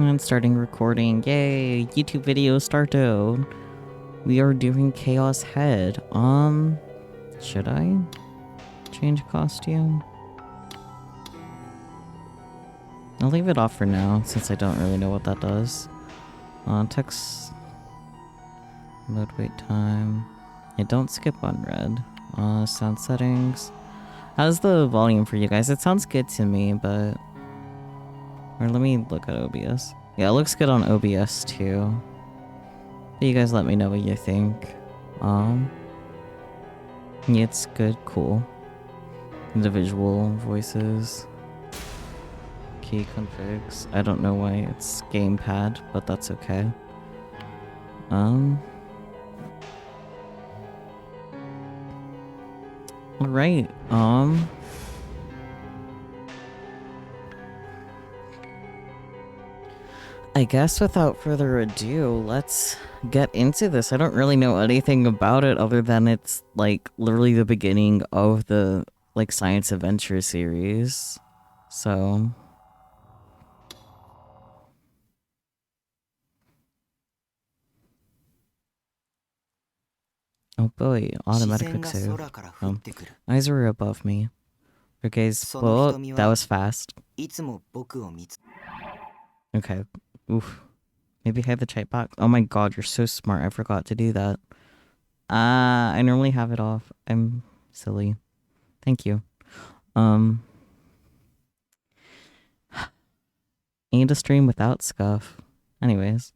And starting recording. Yay! YouTube video started. We are doing Chaos Head. Should I change costume? I'll leave it off for now, since I don't really know what that does. Text... Load wait time. Yeah, don't skip on red. Sound settings. How's the volume for you guys? It sounds good to me, but... Or let me look at OBS. Yeah, it looks good on OBS too. But you guys let me know what you think. Yeah, it's good, cool. Individual voices. Key configs. I don't know why it's gamepad, but that's okay. Alright, I guess without further ado, let's get into this. I don't really know anything about it other than it's like literally the beginning of the like science adventure series. So oh boy, automatic quick save. Eyes were above me. Okay, well, that was fast. Okay. Oof. Maybe hide the chat box. Oh my god, you're so smart. I forgot to do that. I normally have it off. I'm silly. Thank you. Need a stream without scuff. Anyways.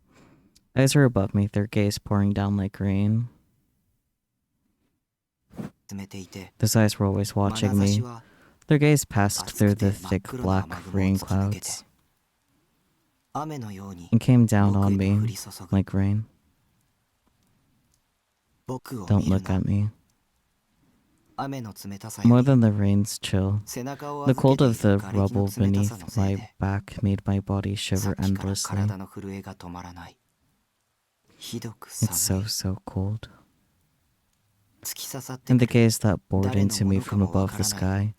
Eyes are above me, their gaze pouring down like rain. Those eyes were always watching me. Their gaze passed through the thick black rain clouds and came down on me like rain. Don't look at me. More than the rain's chill, the cold of the rubble beneath my back made my body shiver endlessly. It's so cold. And the gaze that bored into me from above the sky,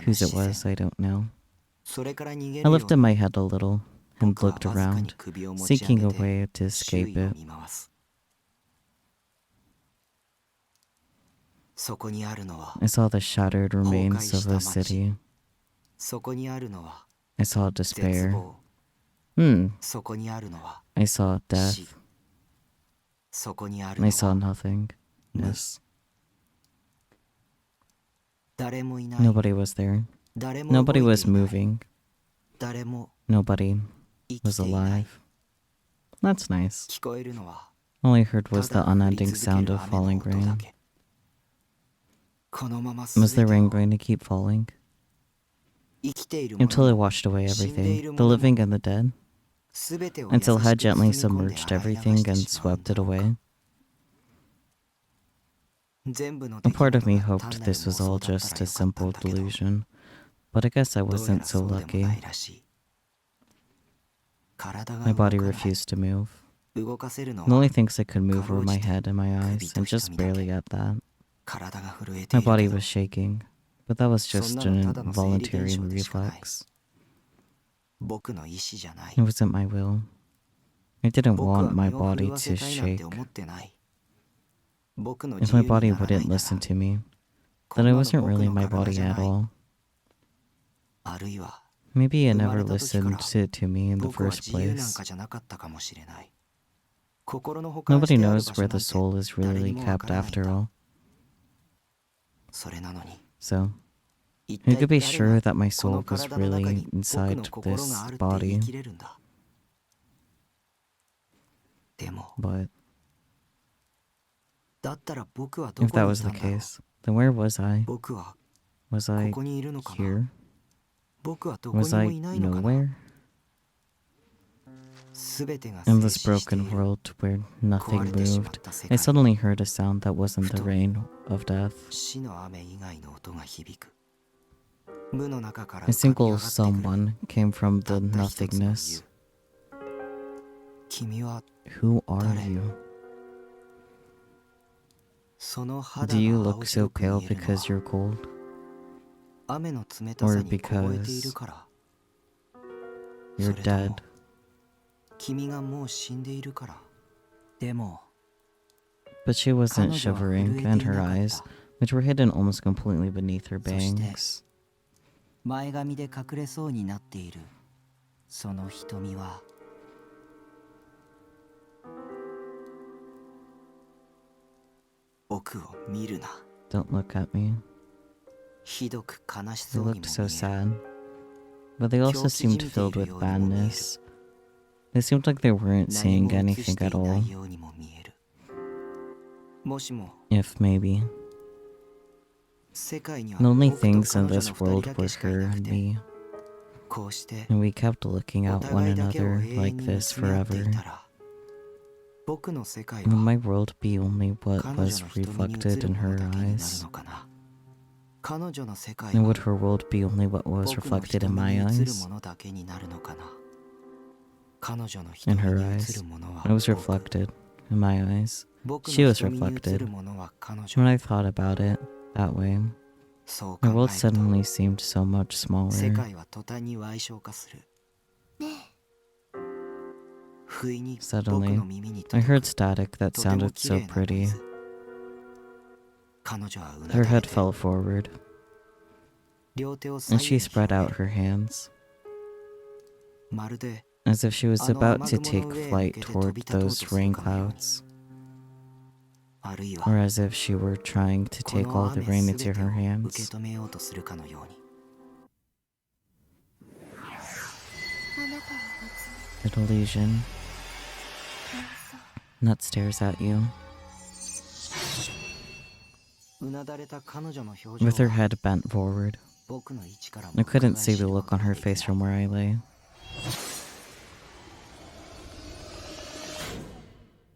whose it was, I don't know. I lifted my head a little and looked around, seeking a way to escape it. I saw the shattered remains of a city. I saw despair. I saw death. I saw nothing. Yes. Nobody was there. Nobody was moving. Nobody was alive. That's nice. All I heard was the unending sound of falling rain. Was the rain going to keep falling? Until it washed away everything, the living and the dead? Until it had gently submerged everything and swept it away? A part of me hoped this was all just a simple delusion, but I guess I wasn't so lucky. My body refused to move. The only things I could move were my head and my eyes, and just barely at that. My body was shaking, but that was just an involuntary reflex. It wasn't my will. I didn't want my body to shake. If my body wouldn't listen to me, then it wasn't really my body at all. Maybe it never listened to me in the first place. Nobody knows where the soul is really kept after all. So, who could be sure that my soul was really inside this body? But if that was the case, then where was I? Was I here? Was I nowhere? In this broken world where nothing moved, I suddenly heard a sound that wasn't the rain of death. A single someone came from the nothingness. Who are you? Do you look so pale because you're cold? Or because you're dead? But she wasn't shivering, and her eyes, which were hidden almost completely beneath her bangs, 前髪で隠れそうになっているその瞳は僕を見るな Don't look at me. ひどく悲し They そうに looked も so 見える sad, but they also seemed filled with badness. They seemed like they weren't 何 seeing も映し anything てい at な all. いようにも見えるもしも If maybe. 世界には The only 僕と things 彼 in 女の this 二人 world だ were けしかい her なく and て me, こうして and we kept looking お at one 互いだけを another 永遠 like に見 this つめ合ってい forever. たら僕の世界 Would は my world be only what 彼女 was の瞳に映 reflected る in もの her だけになる eyes? のかな彼女の世界 And は would her world be only what was 僕の reflected in 瞳 my に映る eyes? ものだけになるのかな彼女の In 瞳 her に映 eyes. るものは It was 僕 reflected in my eyes. 僕 She の was 瞳に映る reflected. ものは彼女 When I thought about it that way, そう my 考 world えると suddenly seemed so much 世 smaller. 界は途端に矮小化する不意に僕 Suddenly, の耳に I 届 heard く static that とても sounded 綺 so 麗なノイ pretty. ズ彼女はうな Her だ head れて fell forward, 両手を左 and 右 she に spread 広 out げ her hands, まるで as if she was あの about 雨 to 雲の take 上へ向 flight けて飛 toward び立とうと those する rain かのように clouds, あるい or は as if she were trying to こ take の all the 雨 rain す into べてを her 受け hands. 止めようとするかのように A delusion that stares at you, うなだれた彼女の表 with 情 her は head bent forward. 僕の位置からも I 伺 couldn't い see 知 the るこ look と on が her でき face ない from where I lay.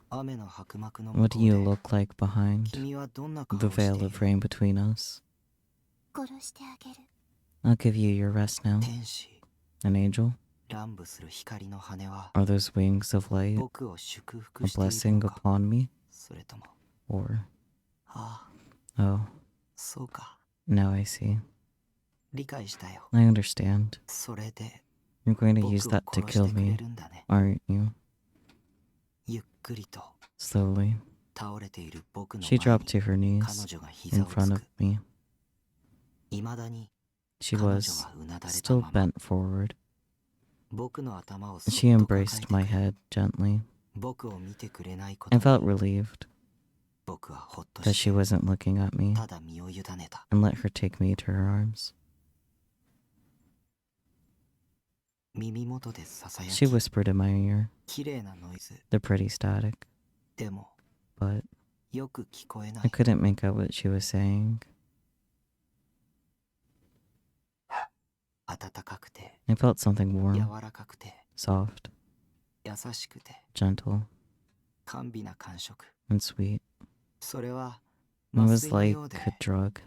雨の白幕の What 向 do こう you で look like behind 君はどんな顔 the をして veil い of る rain between us? 殺してあげる I'll give you your rest now. 天使 An angel? 乱舞する光の羽は Are those wings of light 僕を祝 a 福している blessing のか upon me? それとも Or, ああ oh, そうか now I see. 理解したよ I understand. それで You're going to 僕 use を that to 殺し kill てくれ me, るんだね aren't you? ゆっくりと Slowly, 倒れている僕の she 前 dropped に to her 彼 knees 女が in 膝をつ front く of me. いまだに She 彼女 was はうなだれた still まま bent forward. 僕の頭をそっ She と抱え embraced て my くれ head gently. 僕を見てくれないこ I とに felt relieved 僕はほっと that し she て wasn't looking at me ただ身を委ねた and let her take me to her arms. 耳元でささや She き whispered in my ear, 綺麗なノイズ the pretty static, でも but よく聞こえな I い couldn't make out what she was saying. 暖かくて I felt something 柔 warm, らかくて soft, 優しくて gentle, 甘美な感触 and sweet. それは It 麻 was 酔の like ようで a drug,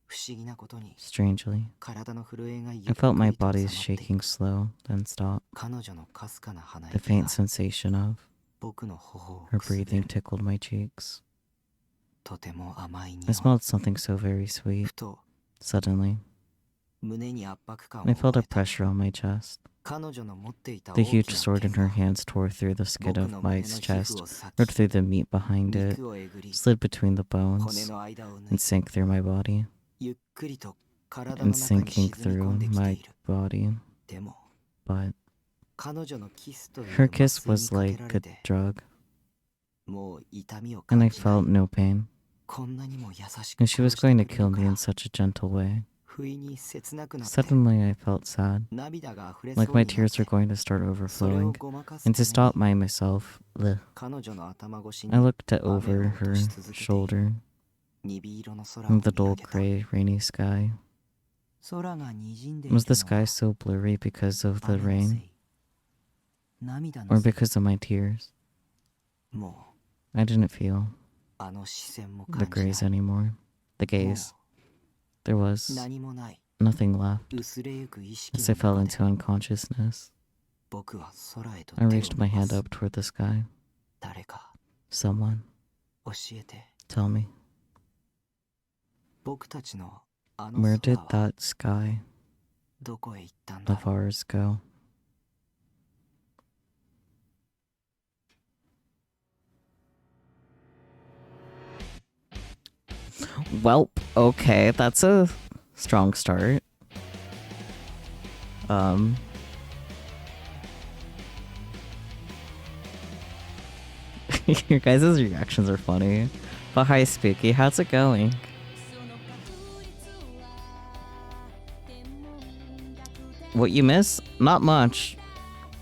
不思議なことに strangely. 体の震えがゆ I っ felt く my りと body 収まってい shaking く slow, then stop. 彼女のかすかな鼻 The 息が faint sensation of 僕の頬を her くすぐ breathing る tickled my cheeks. とても甘い I 匂い smelled something so very sweet. ふと Suddenly, 胸に圧迫感を I felt 覚 a えた pressure on my chest. 彼女の持っていた The 大 huge きな sword in 剣 her が hands tore through the skin 僕 of の my 胸の皮膚 chest, を裂 ripped き through the meat behind it, 肉をえぐり slid between the 骨 bones, の間を抜い and sank through my body, ゆっくりと体の and 中に sinking 沈み込ん through できて my いる body. でも But 彼女のキスという her 麻 kiss 酔に was かけ like ら a れて drug, もう痛みを and 感 I じない felt no pain. こんなにも優しく And she 殺 was して going く to れ kill る me in か such a gentle way. 不意に切なくなって Suddenly, I felt sad, 涙が溢れそう like に my なっ tears て were going to start それを overflowing. ごまかす And た to め stop に myself, bleh, 彼女の頭越しに I looked at 雨を over 落と her し続けている shoulder 鈍色の空を from 見 the 上 dull げた gray, rainy sky. 空が滲んでいる Was の the は sky so blurry because of the 雨のせ rain, い涙 or のせい because of my tears? も I didn't feel うあの視線も the 感じ gaze ない anymore. The もう gaze. There was 何もない nothing left 薄れゆく意識 as の I fell 中で into unconsciousness. 僕は空へと I 手を reached 伸 my ば hand す up toward the sky. 誰か Someone, 教えて tell me, 僕たちのあの where 空 did は that sky どこへ行ったんだ of ろう ours go? Welp, okay, that's a strong start. Your guys' reactions are funny. But hi, Spooky, how's it going? What you miss? Not much.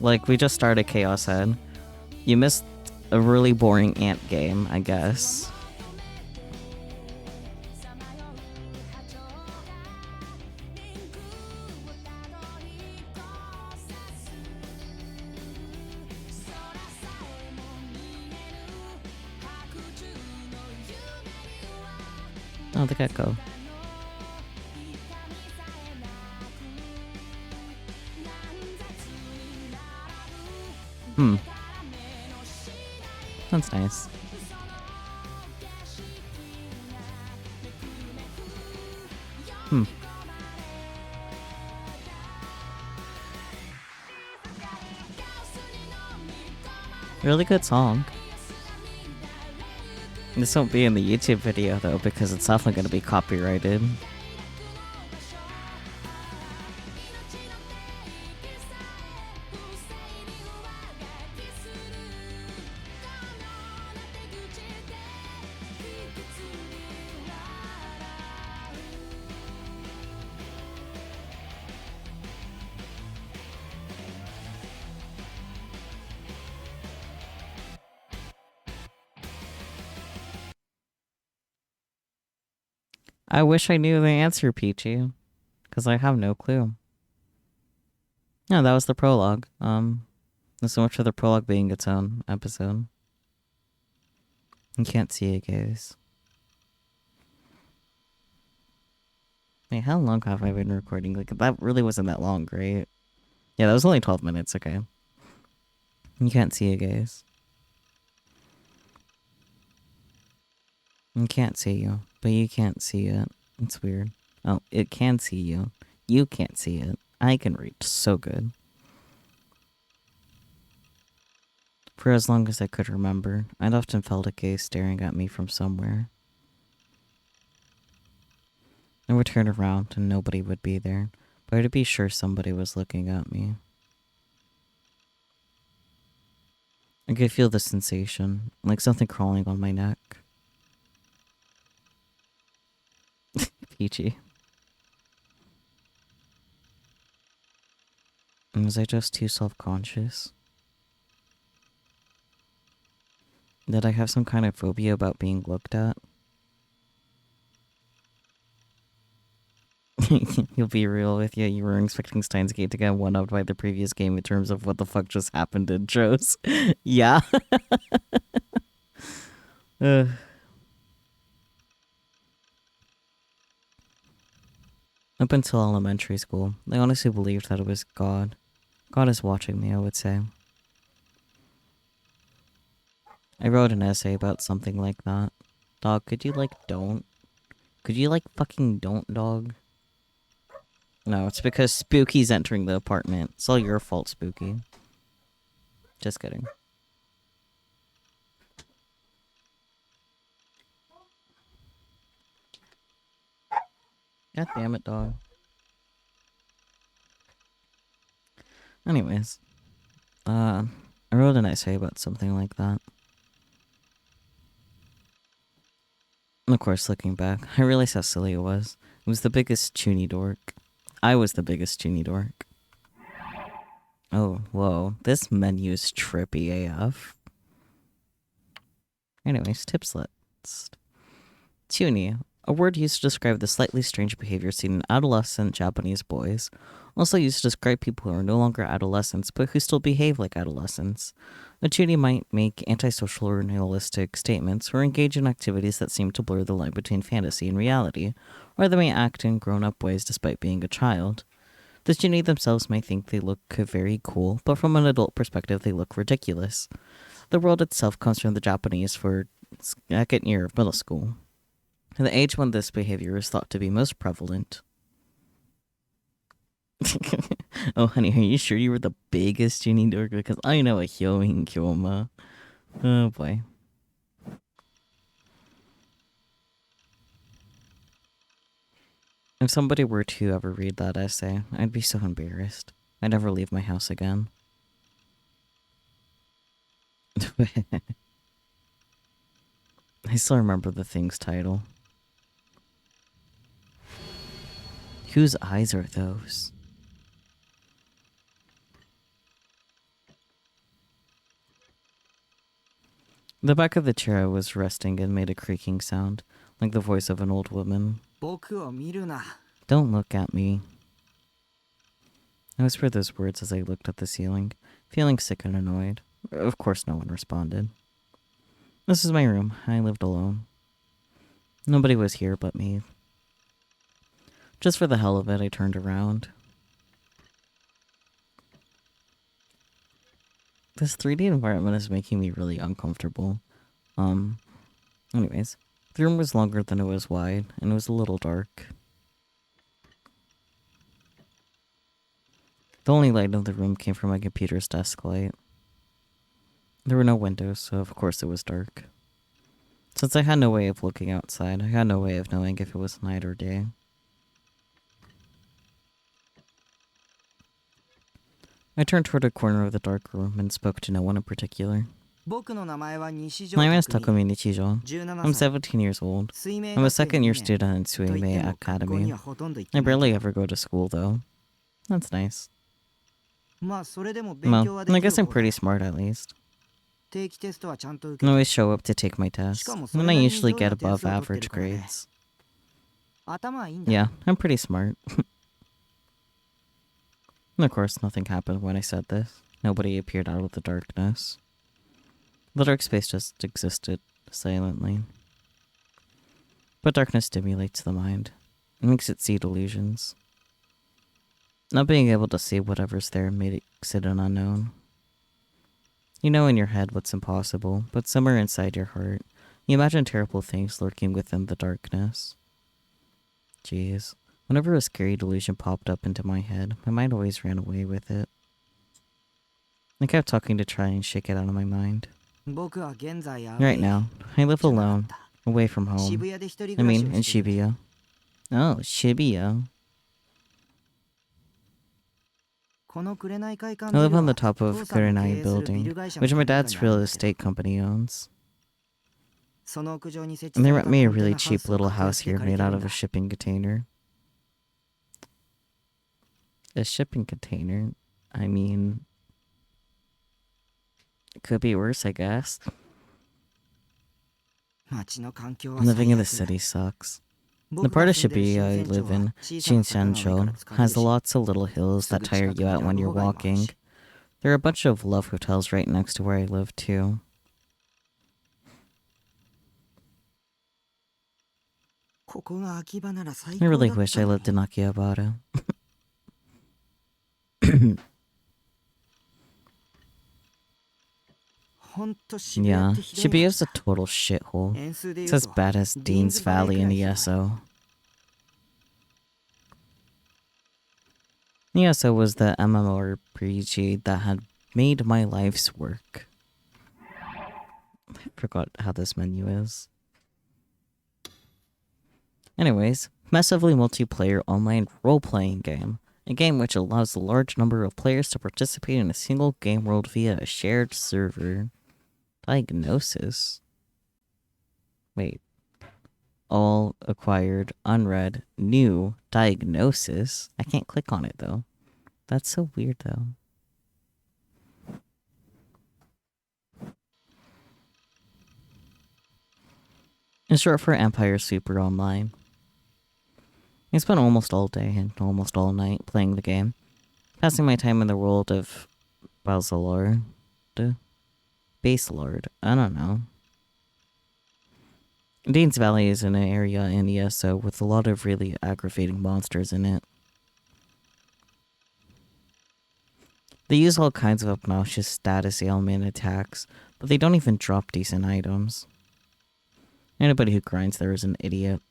Like, we just started Chaos Head. You missed a really boring ant game, I guess. Oh, the gecko. That's nice. Really good song. This won't be in the YouTube video though, because it's definitely going to be copyrighted. I wish I knew the answer, Peachy, because I have no clue. No, that was the prologue. There's so much for the prologue being its own episode. You can't see it, guys. Wait, how long have I been recording? Like, that really wasn't that long, right? Yeah, that was only 12 minutes, okay. You can't see it, guys. You can't see you, but you can't see it. It's weird. Oh, it can see you. You can't see it. I can read so good. For as long as I could remember, I'd often felt a gaze staring at me from somewhere. I would turn around and nobody would be there, but I'd be sure somebody was looking at me. I could feel the sensation, like something crawling on my neck. Peachy. Was I just too self-conscious? Did I have some kind of phobia about being looked at? You'll be real with you. You were expecting Steins Gate to get one-upped by the previous game in terms of what the fuck just happened in Joe's. Yeah. Up until elementary school, I honestly believed that it was God. God is watching me, I would say. I wrote an essay about something like that. Dog, could you don't? Could you fucking don't, dog? No, it's because Spooky's entering the apartment. It's all your fault, Spooky. Just kidding. God damn it, dog. Anyways. I wrote an essay about something like that. And of course, looking back, I realized how silly it was. It was the biggest chuny dork. I was the biggest chuny dork. Oh, whoa. This menu is trippy AF. Anyways, tips list. Chuny, a word used to describe the slightly strange behavior seen in adolescent Japanese boys. Also used to describe people who are no longer adolescents, but who still behave like adolescents. A chuny might make antisocial or nihilistic statements, or engage in activities that seem to blur the line between fantasy and reality, or they may act in grown-up ways despite being a child. The chuny themselves may think they look very cool, but from an adult perspective they look ridiculous. The word itself comes from the Japanese for second year of middle school, the age when this behavior is thought to be most prevalent. Oh, honey, are you sure you were the biggest chuny dork? Because I know a Hyoin Kyoma. Oh, boy. If somebody were to ever read that essay, I'd be so embarrassed. I'd never leave my house again. I still remember the thing's title. Whose eyes are those? The back of the chair I was resting in made a creaking sound, like the voice of an old woman. 僕を見るな。 Don't look at me. I whispered those words as I looked at the ceiling, feeling sick and annoyed. Of course no one responded. This is my room. I lived alone. Nobody was here but me. Just for the hell of it, I turned around. This 3D environment is making me really uncomfortable. Anyways, the room was longer than it was wide, and it was a little dark. The only light in the room came from my computer's desk light. There were no windows, so of course it was dark. Since I had no way of looking outside, I had no way of knowing if it was night or day. I turned toward a corner of the dark room and spoke to no one in particular. 僕の名前は西条 My name is 拓海 Takumi Nichijo. 17 I'm 歳 17 years old. 水明 I'm a 学園 second year 2年 student in と言って Suimei も学校 Academy. にはほとんど行って I ない barely ever go to school though. That's nice. まあそれでも勉 Well, 強はで I きる guess I'm 方だ pretty smart at least. 定期テストはちゃんと受 I け always て show up to take my tests, しかもそれ and な I りに usually 上位 get な点 above 数を取ってる average からね grades. 頭はいいんだ Yeah, I'm pretty smart. And of course, nothing happened when I said this. Nobody appeared out of the darkness. The dark space just existed silently. But darkness stimulates the mind. It makes it see delusions. Not being able to see whatever's there makes it an unknown. You know in your head what's impossible, but somewhere inside your heart, you imagine terrible things lurking within the darkness. Jeez. Whenever a scary delusion popped up into my head, my mind always ran away with it. I kept talking to try and shake it out of my mind. 僕は現在 Right now, I live じゃなか alone, った away from home. 渋谷で一人 I 暮らし mean, を in している Shibuya. Oh, Shibuya. この紅会館 I ビ live ル on は the top 父 of さんの経営 Kurenai するビル Building, 会社の which my 管理 dad's 下にある real んだけど estate company owns. その屋上に設置 And さ they れ rent た me a コンテナ really ハウ cheap スを little 活用 house して here 借り made て out るん of a だ shipping container. A shipping container? I mean, it could be worse, I guess. 街の環境は Living 最 in the 悪 city sucks. The 僕 part が of 住んでる Shibuya I 新鮮町 live in, は小さな坂の上から Shinshansho, 使われ has るし lots of little hills す that ぐ tire 近く you に out ラ when ブ you're ホ街もある walking. し There are a bunch of love hotels right next to where I live too. ここが秋葉なら最 I 高だ really っ wish た I のに lived in Akihabara. Yeah, Shibuya's a total shithole. 円数で It's 言う as と bad as ディーン Dean's ズバレー Valley く in らいひどい ESO. ESO was the MMORPG that had made my life's work. I forgot how this menu is. Anyways, massively multiplayer online role-playing game. A game which allows a large number of players to participate in a single game world via a shared server. Diagnosis? Wait. All acquired, unread, new, diagnosis? I can't click on it though. That's so weird though. It's short for Empire Super Online. I spent almost all day and almost all night playing the game, passing my time in the world of Baselord. Baselord, I don't know. Dean's Valley is an area in ESO with a lot of really aggravating monsters in it. They use all kinds of obnoxious status ailment attacks, but they don't even drop decent items. Anybody who grinds there is an idiot.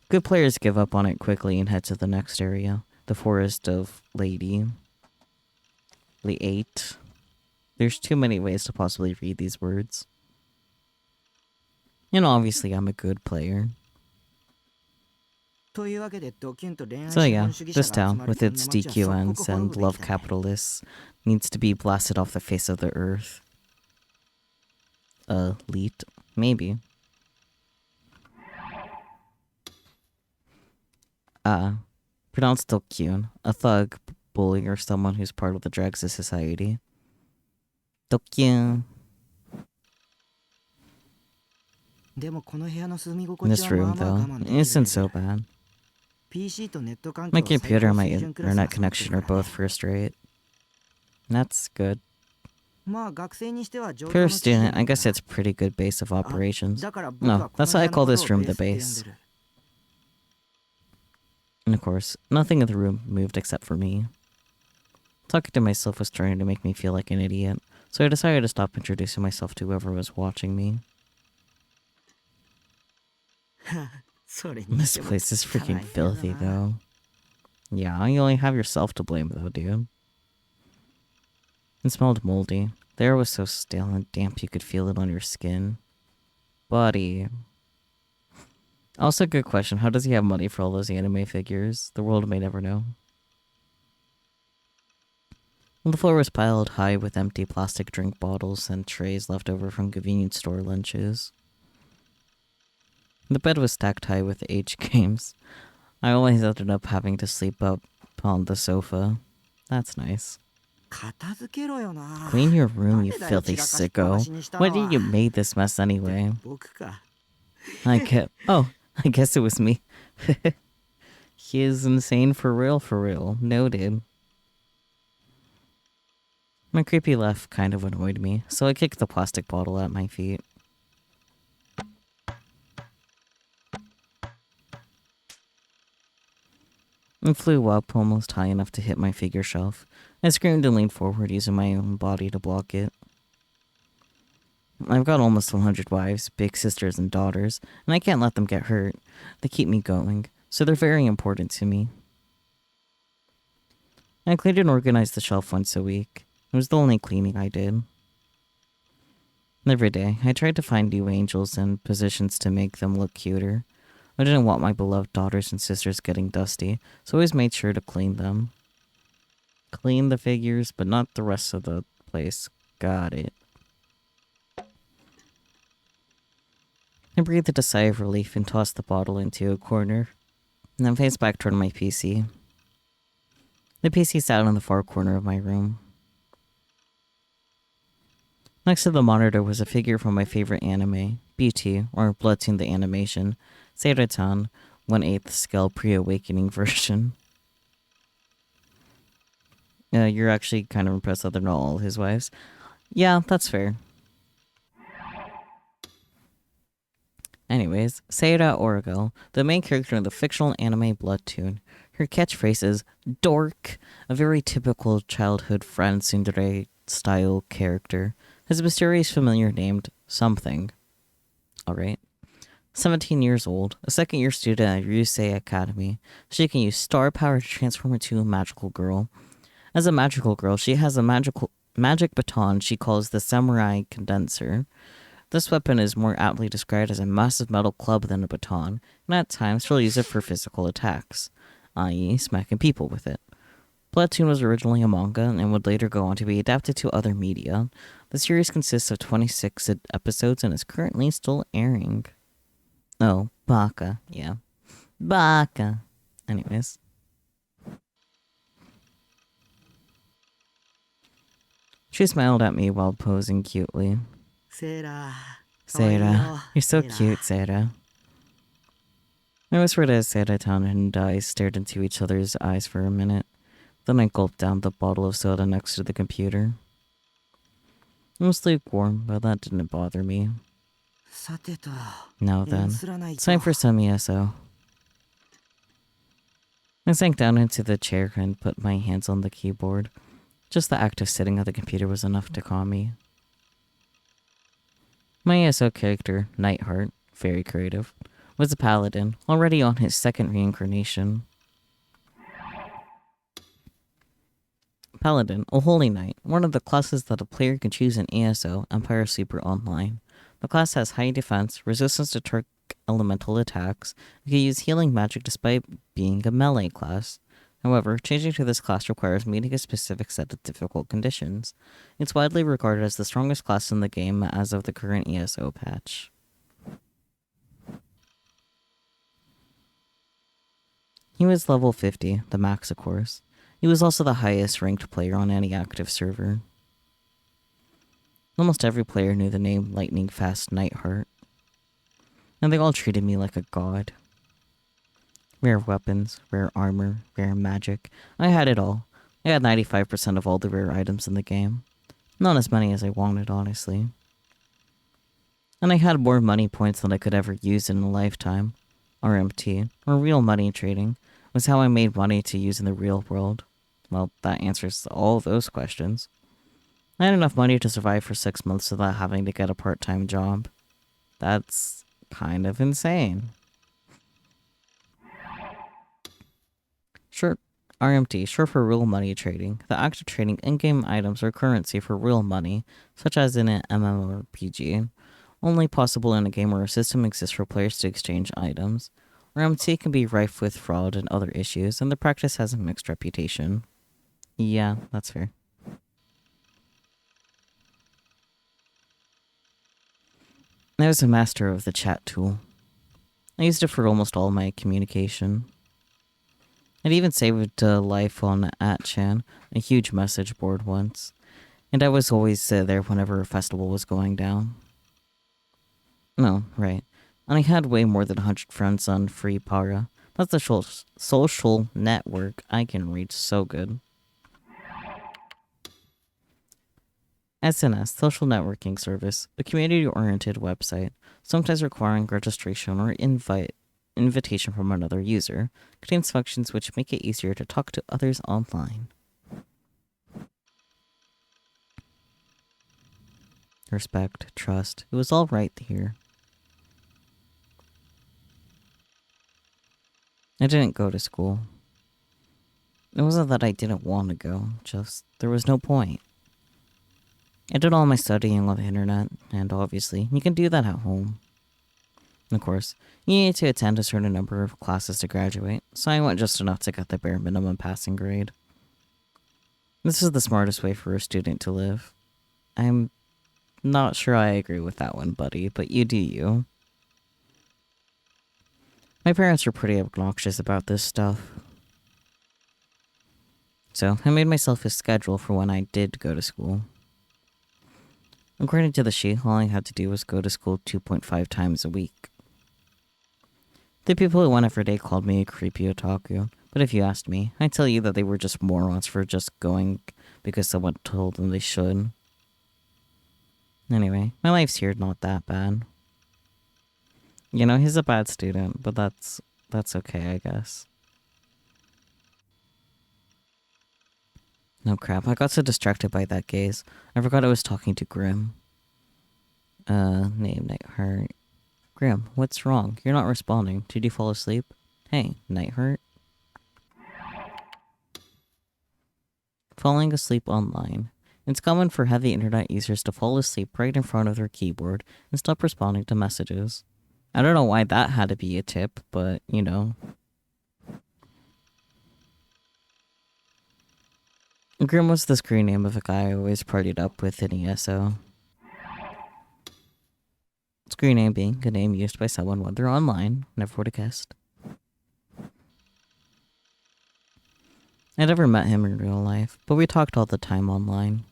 Good players give up on it quickly and head to the next area, the Forest of Lady. Late. There's too many ways to possibly read these words. And obviously I'm a good player. So yeah, this town, with its DQNs and love capitalists, needs to be blasted off the face of the earth. Elite? Maybe. Pronounced Dokyun, a thug, bully, or someone who's part of the dregs of society. Dokyun. This room, though, isn't so bad. My computer and my internet connection are both first rate. That's good. For a student, I guess it's pretty good base of operations. No, that's why I call this room the base. And of course, nothing in the room moved except for me. Talking to myself was starting to make me feel like an idiot, so I decided to stop introducing myself to whoever was watching me. This place is freaking filthy, though. Yeah, you only have yourself to blame, though, dude. It smelled moldy. The air was so stale and damp you could feel it on your skin. Buddy. Also, good question. How does he have money for all those anime figures? The world may never know. The floor was piled high with empty plastic drink bottles and trays left over from convenience store lunches. The bed was stacked high with age games. I always ended up having to sleep up on the sofa. That's nice. Clean your room, you filthy sicko. Why did you make this mess anyway? I guess it was me. He is insane for real. Noted. My creepy laugh kind of annoyed me, so I kicked the plastic bottle at my feet. It flew up almost high enough to hit my figure shelf. I screamed and leaned forward, using my own body to block it. I've got almost 100 wives, big sisters, and daughters, and I can't let them get hurt. They keep me going, so they're very important to me. I cleaned and organized the shelf once a week. It was the only cleaning I did. Every day, I tried to find new angels and positions to make them look cuter. I didn't want my beloved daughters and sisters getting dusty, so I always made sure to clean them. Clean the figures, but not the rest of the place. Got it. I breathed a sigh of relief and tossed the bottle into a corner, and then faced back toward my PC. The PC sat in the far corner of my room. Next to the monitor was a figure from my favorite anime, BT, or Bloodtoon the Animation, Seiratan, 1/8 scale pre-awakening version. You're actually kind of impressed that they're not all his wives. Yeah, that's fair. Anyways, Seira Origo, the main character in the fictional anime Bloodtoon. Her catchphrase is dork, a very typical childhood friend tsundere-style character. Has a mysterious familiar named something. Alright. 17 years old, a second-year student at Ryusei Academy. She can use star power to transform into a magical girl. As a magical girl, she has a magic baton she calls the Samurai Condenser. This weapon is more aptly described as a massive metal club than a baton, and at times she'll use it for physical attacks, i.e. smacking people with it. Bloodtoon was originally a manga and would later go on to be adapted to other media. The series consists of 26 episodes and is currently still airing. Oh, baka. Yeah. Baka. Anyways. She smiled at me while posing cutely. Seira, you're so cute, Seira. I whispered as Seira-tan and I stared into each other's eyes for a minute. Then I gulped down the bottle of soda next to the computer. It was lukewarm, but that didn't bother me. Now then, it's time for some ESO. I sank down into the chair and put my hands on the keyboard. Just the act of sitting at the computer was enough to calm me. My ESO character, Nightheart, very creative, was a paladin, already on his second reincarnation. Paladin, a holy knight, one of the classes that a player can choose in ESO, Empire Sleeper Online. The class has high defense, resistance to psychic elemental attacks, and can use healing magic despite being a melee class. However, changing to this class requires meeting a specific set of difficult conditions. It's widely regarded as the strongest class in the game as of the current ESO patch. He was level 50, the max of course. He was also the highest ranked player on any active server. Almost every player knew the name Lightning Fast Nightheart, and they all treated me like a god. Rare weapons, rare armor, rare magic. I had it all. I had 95% of all the rare items in the game. Not as many as I wanted, honestly. And I had more money points than I could ever use in a lifetime. RMT, or real money trading, was how I made money to use in the real world. Well, that answers all those questions. I had enough money to survive for 6 months without having to get a part-time job. That's kind of insane. Sure, RMT, short for real money trading. The act of trading in-game items or currency for real money, such as in an MMORPG, only possible in a game where a system exists for players to exchange items. RMT can be rife with fraud and other issues, and the practice has a mixed reputation. Yeah, that's fair. I was a master of the chat tool. I used it for almost all my communication. I'd even saved life on @chan, a huge message board once, and I was always there whenever a festival was going down. No, right. And I had way more than 100 friends on Free Para. That's the social network I can reach so good. SNS, Social Networking Service, a community-oriented website, sometimes requiring registration or invitation from another user, contains functions which make it easier to talk to others online. Respect, trust, it was all right here. I didn't go to school. It wasn't that I didn't want to go, just there was no point. I did all my studying on the internet, and obviously, you can do that at home. Of course, you need to attend a certain number of classes to graduate, so I went just enough to get the bare minimum passing grade. This is the smartest way for a student to live. I'm not sure I agree with that one, buddy, but you do you. My parents were pretty obnoxious about this stuff. So, I made myself a schedule for when I did go to school. According to the sheet, all I had to do was go to school 2.5 times a week. The people who went every day called me a creepy otaku, but if you asked me, I'd tell you that they were just morons for just going because someone told them they should. Anyway, my life's here not that bad. You know, he's a bad student, but that's okay, I guess. No crap, I got so distracted by that gaze, I forgot I was talking to Grim. Name Nightheart. Grim, what's wrong? You're not responding. Did you fall asleep? Hey, Nightheart. Falling asleep online. It's common for heavy internet users to fall asleep right in front of their keyboard and stop responding to messages. I don't know why that had to be a tip, but, you know. Grim was the screen name of a guy I always partied up with in ESO. Screen name being a name used by someone when they're online, never would have guessed. I never met him in real life, but we talked all the time online.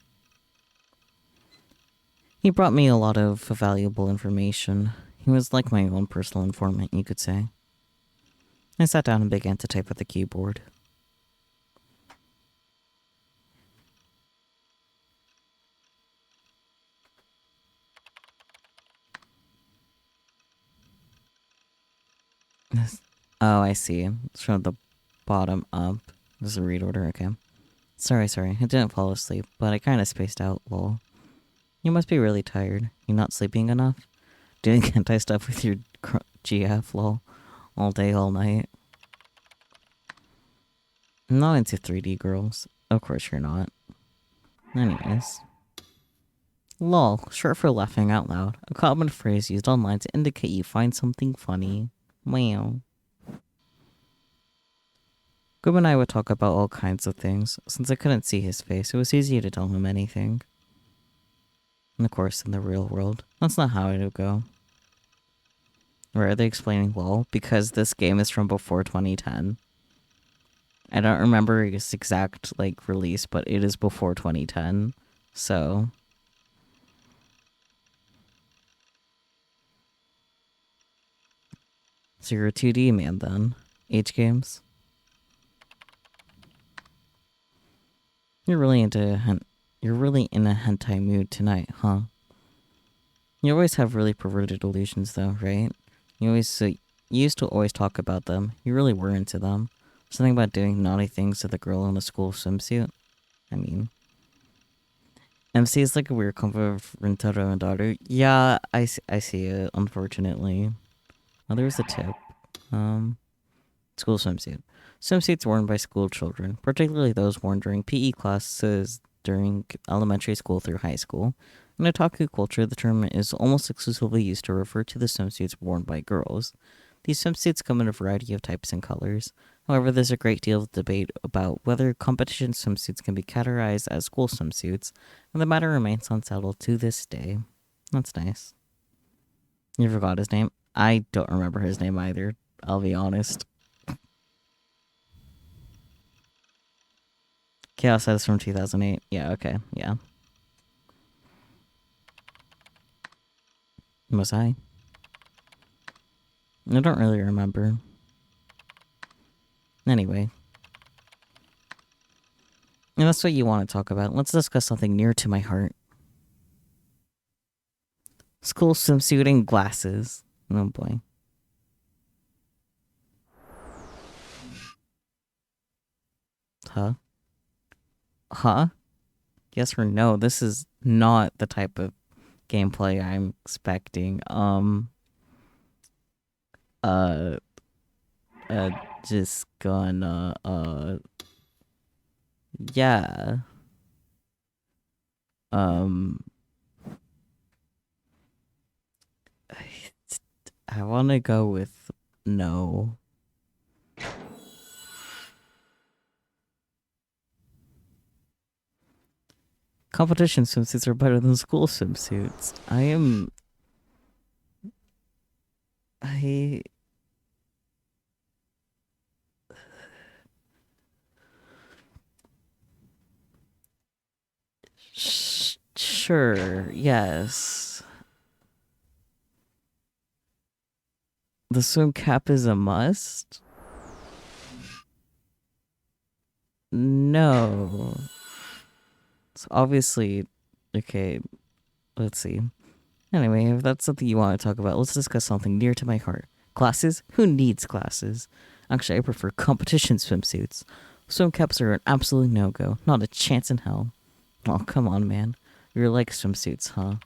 He brought me a lot of valuable information. He was like my own personal informant, you could say. I sat down and began to type at the keyboard. Oh, I see. It's from the bottom up. This is a read order, okay. Sorry, I didn't fall asleep, but I kinda spaced out, lol. You must be really tired. You not sleeping enough? Doing hentai stuff with your GF, lol. All day, all night. I'm not into 3D girls. Of course you're not. Anyways. Lol, short for laughing out loud, a common phrase used online to indicate you find something funny. Wow. Gub and I would talk about all kinds of things. Since I couldn't see his face, it was easy to tell him anything. And of course, in the real world, that's not how it would go. Or are they explaining lol? Because this game is from before 2010. I don't remember its exact, release, but it is before 2010. So... So you're a 2D man then? H games? You're really in a hentai mood tonight, huh? You always have really perverted illusions though, right? You used to always talk about them. You really were into them. Something about doing naughty things to the girl in a school swimsuit. I mean... MC is like a weird combo of Rintaro and daughter. Yeah, I see it, unfortunately. Oh, there's a tip. School swimsuit. Swimsuits worn by school children, particularly those worn during PE classes during elementary school through high school. In otaku culture, the term is almost exclusively used to refer to the swimsuits worn by girls. These swimsuits come in a variety of types and colors. However, there's a great deal of debate about whether competition swimsuits can be categorized as school swimsuits, and the matter remains unsettled to this day. That's nice. You forgot his name? I don't remember his name either, I'll be honest. Chaos says from 2008. Yeah, okay, yeah. Was I? I don't really remember. Anyway. And that's what you want to talk about. Let's discuss something near to my heart. School swimsuit and glasses. Oh boy. Huh? Huh? Yes or no? This is not the type of gameplay I'm expecting. Just gonna, yeah. I wanna go with no. Competition swimsuits are better than school swimsuits. Sure, yes. The swim cap is a must? No. It's obviously... Okay, let's see. Anyway, if that's something you want to talk about, let's discuss something near to my heart. Glasses? Who needs glasses? Actually, I prefer competition swimsuits. Swim caps are an absolute no-go. Not a chance in hell. Oh, come on, man. You're like swimsuits, huh?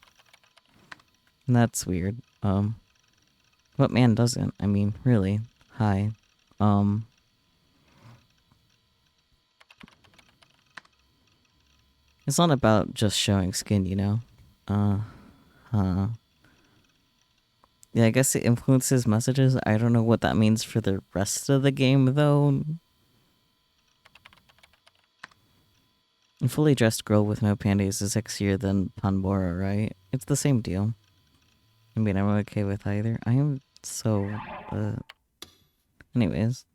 That's weird. What man doesn't? I mean, really. Hi. It's not about just showing skin, you know? Yeah, I guess it influences messages. I don't know what that means for the rest of the game, though. A fully dressed girl with no panties is sexier than Pandora, right? It's the same deal. I mean, I'm okay with either. I am so, Anyways.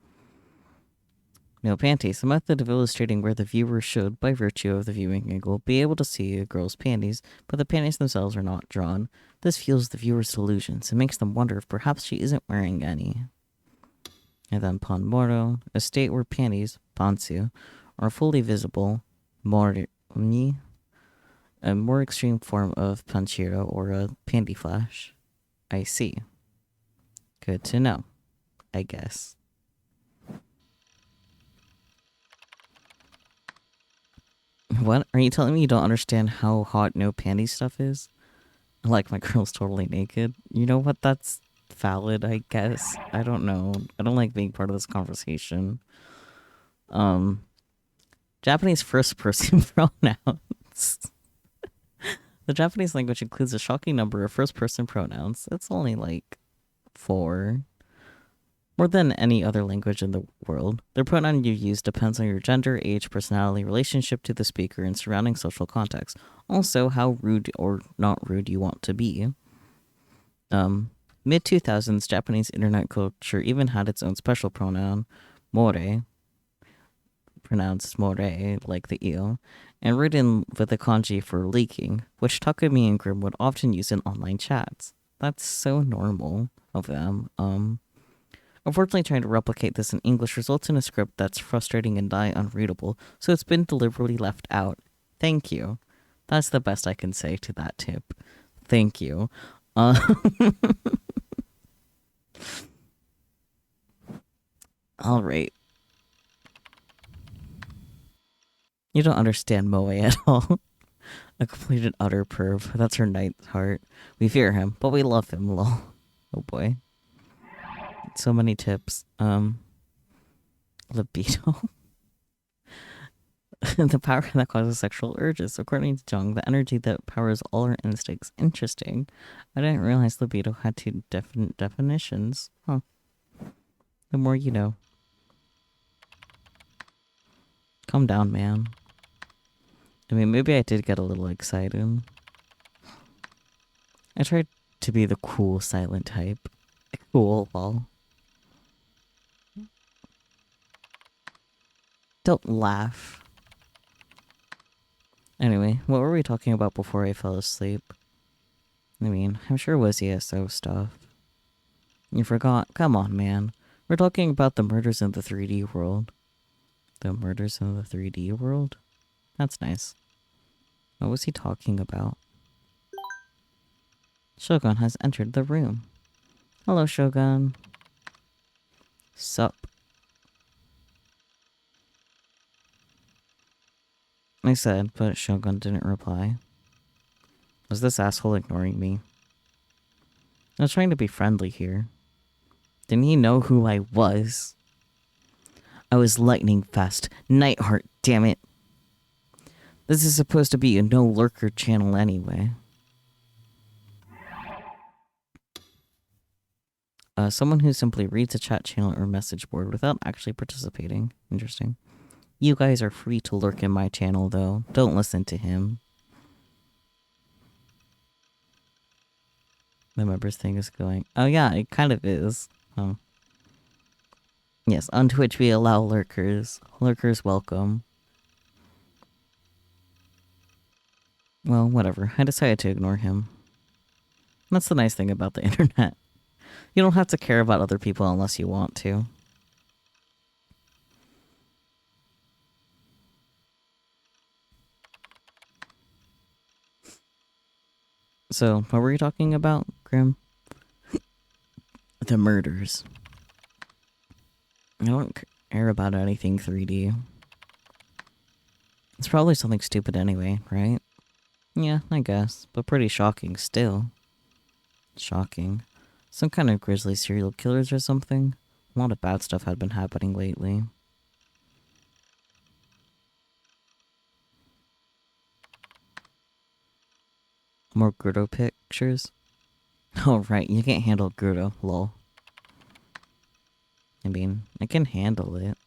No panties. A method of illustrating where the viewer should, by virtue of the viewing angle, be able to see a girl's panties, but the panties themselves are not drawn. This fuels the viewer's delusions and makes them wonder if perhaps she isn't wearing any. And then Panmoro, a state where panties, pantsu, are fully visible, a more extreme form of panchiro or a panty flash. I see. Good to know, I guess. What? Are you telling me you don't understand how hot no panty stuff is? Like my girl's totally naked? You know what? That's valid, I guess. I don't know. I don't like being part of this conversation. Japanese first person pronouns. The Japanese language includes a shocking number of first-person pronouns. It's only like 4. More than any other language in the world. The pronoun you use depends on your gender, age, personality, relationship to the speaker, and surrounding social context. Also, how rude or not rude you want to be. Mid-2000s, Japanese internet culture even had its own special pronoun, more, pronounced more, like the eel, and written with a kanji for leaking, which Takumi and Grimm would often use in online chats. That's so normal of them. Unfortunately, trying to replicate this in English results in a script that's frustrating and nigh unreadable, so it's been deliberately left out. Thank you. That's the best I can say to that tip. Thank you. Alright. You don't understand Moe at all. A complete and utter perv. That's her knight's heart. We fear him, but we love him, lol. Oh boy. So many tips. Libido. The power that causes sexual urges. According to Jung, the energy that powers all our instincts. Interesting. I didn't realize libido had 2 definitions. Huh. The more you know. Calm down, man. I mean, maybe I did get a little excited. I tried to be the cool silent type. Cool, lol. Don't laugh. Anyway, what were we talking about before I fell asleep? I mean, I'm sure it was ESO stuff. You forgot? Come on, man. We're talking about the murders in the 3D world. The murders in the 3D world? That's nice. What was he talking about? Shogun has entered the room. Hello, Shogun. Sup? I said, but Shogun didn't reply. Was this asshole ignoring me? I was trying to be friendly here. Didn't he know who I was? I was lightning fast. Nightheart, damn it. This is supposed to be a no lurker channel anyway. Someone who simply reads a chat channel or message board without actually participating. Interesting. You guys are free to lurk in my channel, though. Don't listen to him. The members thing is going. Oh yeah, it kind of is. Oh. Yes, on Twitch we allow lurkers. Lurkers welcome. Well, whatever. I decided to ignore him. That's the nice thing about the internet. You don't have to care about other people unless you want to. So, what were you talking about, Grim? The murders. I don't care about anything 3D. It's probably something stupid anyway, right? Yeah, I guess. But pretty shocking still. Shocking. Some kind of grisly serial killers or something? A lot of bad stuff had been happening lately. More Grudo pictures? Oh right, you can't handle Grudo, lol. I mean, I can handle it.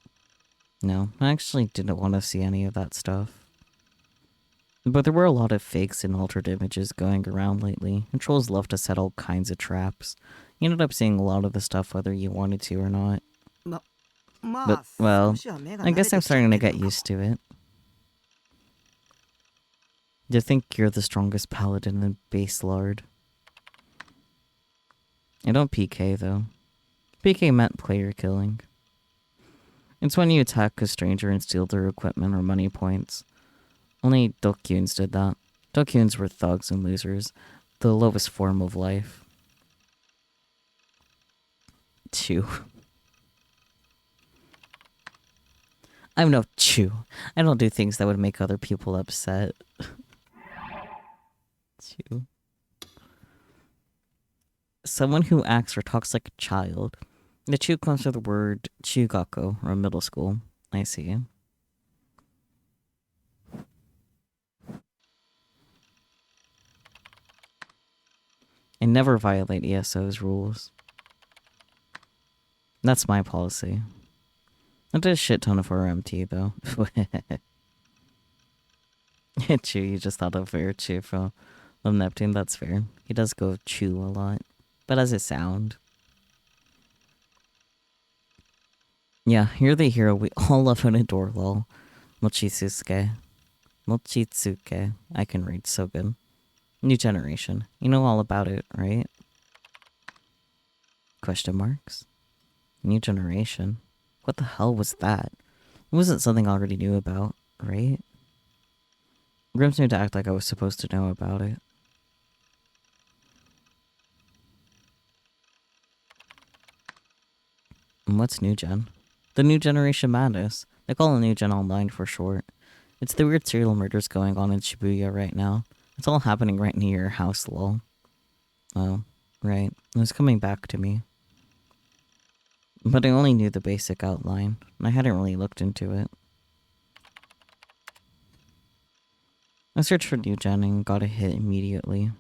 No, I actually didn't want to see any of that stuff. But there were a lot of fakes and altered images going around lately, and trolls love to set all kinds of traps. You ended up seeing a lot of the stuff whether you wanted to or not. But, well, I guess I'm starting to get used to it. You think you're the strongest paladin in Base Lord. I don't PK, though. PK meant player killing. It's when you attack a stranger and steal their equipment or money points. Only Dokuns did that. Dokuns were thugs and losers. The lowest form of life. Chew. I'm no chew. I don't do things that would make other people upset. Chew. Someone who acts or talks like a child. The chew comes from the word chugako, or middle school. I see. I never violate ESO's rules. That's my policy. I did a shit ton of RMT though. Chew, you just thought of very cheerful of Neptune, that's fair. He does go chew a lot. But as a sound. Yeah, you're the hero we all love and adore, lol. Mochitsuke. Mochitsuke. I can read so good. New generation. You know all about it, right? Question marks? New generation? What the hell was that? It wasn't something I already knew about, right? Grimm's made to act like I was supposed to know about it. And what's new gen? The new generation madness. They call it new gen online for short. It's the weird serial murders going on in Shibuya right now. It's all happening right near your house, lol. Oh, right. It was coming back to me. But I only knew the basic outline, and I hadn't really looked into it. I searched for new gen and got a hit immediately.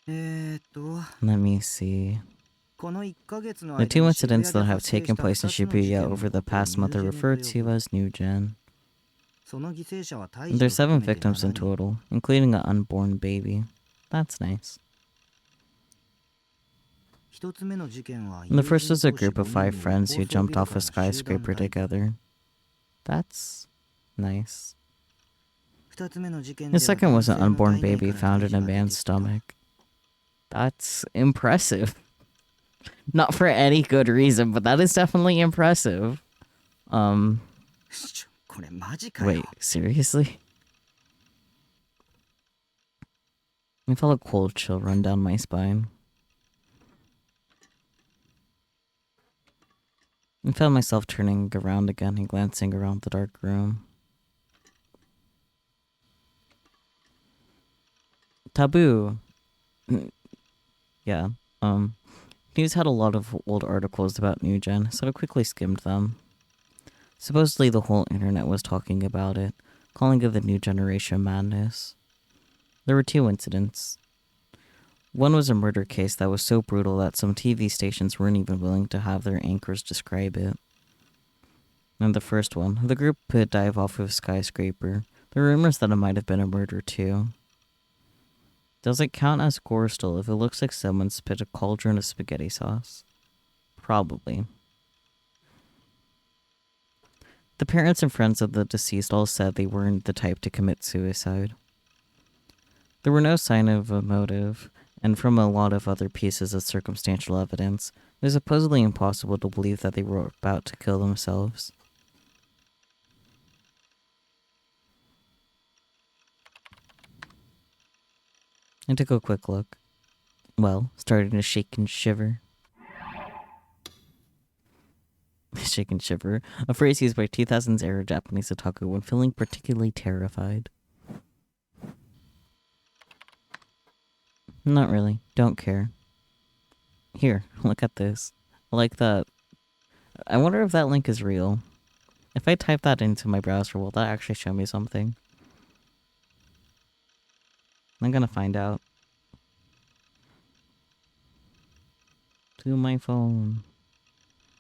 Let me see. The two incidents that have taken place in Shibuya over the past month are referred to as new gen. There's 7 victims in total, including an unborn baby. That's nice. The first was a group of 5 friends who jumped off a skyscraper together. That's nice. The second was an unborn baby found in a man's stomach. That's impressive. Not for any good reason, but that is definitely impressive. Wait, seriously? I felt a cold chill run down my spine. I found myself turning around again and glancing around the dark room. Taboo. Yeah, News had a lot of old articles about New Gen, so I quickly skimmed them. Supposedly the whole internet was talking about it, calling it the new generation madness. There were 2 incidents. One was a murder case that was so brutal that some TV stations weren't even willing to have their anchors describe it. And the first one, the group could dive off of a skyscraper. There were rumors that it might have been a murder too. Does it count as gore still if it looks like someone spit a cauldron of spaghetti sauce? Probably. The parents and friends of the deceased all said they weren't the type to commit suicide. There were no sign of a motive, and from a lot of other pieces of circumstantial evidence, it was supposedly impossible to believe that they were about to kill themselves. I took a quick look. Well, starting to shake and shiver. Shake and shiver, a phrase used by 2000s era Japanese otaku when feeling particularly terrified. Not really. Don't care. Here, look at this. I like that. I wonder if that link is real. If I type that into my browser, will that actually show me something? I'm gonna find out. To my phone.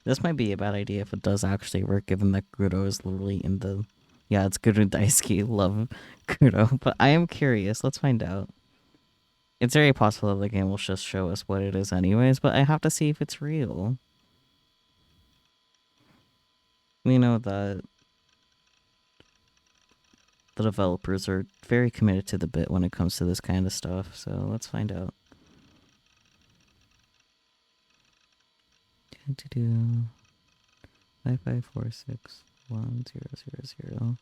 This might be a bad idea if it does actually work, given that Kudo is literally in the... Yeah, it's Kudo Daisuke. Love Kudo. But I am curious. Let's find out. It's very possible that the game will just show us what it is anyways, but I have to see if it's real. We know that the developers are very committed to the bit when it comes to this kind of stuff, so let's find out. 55461000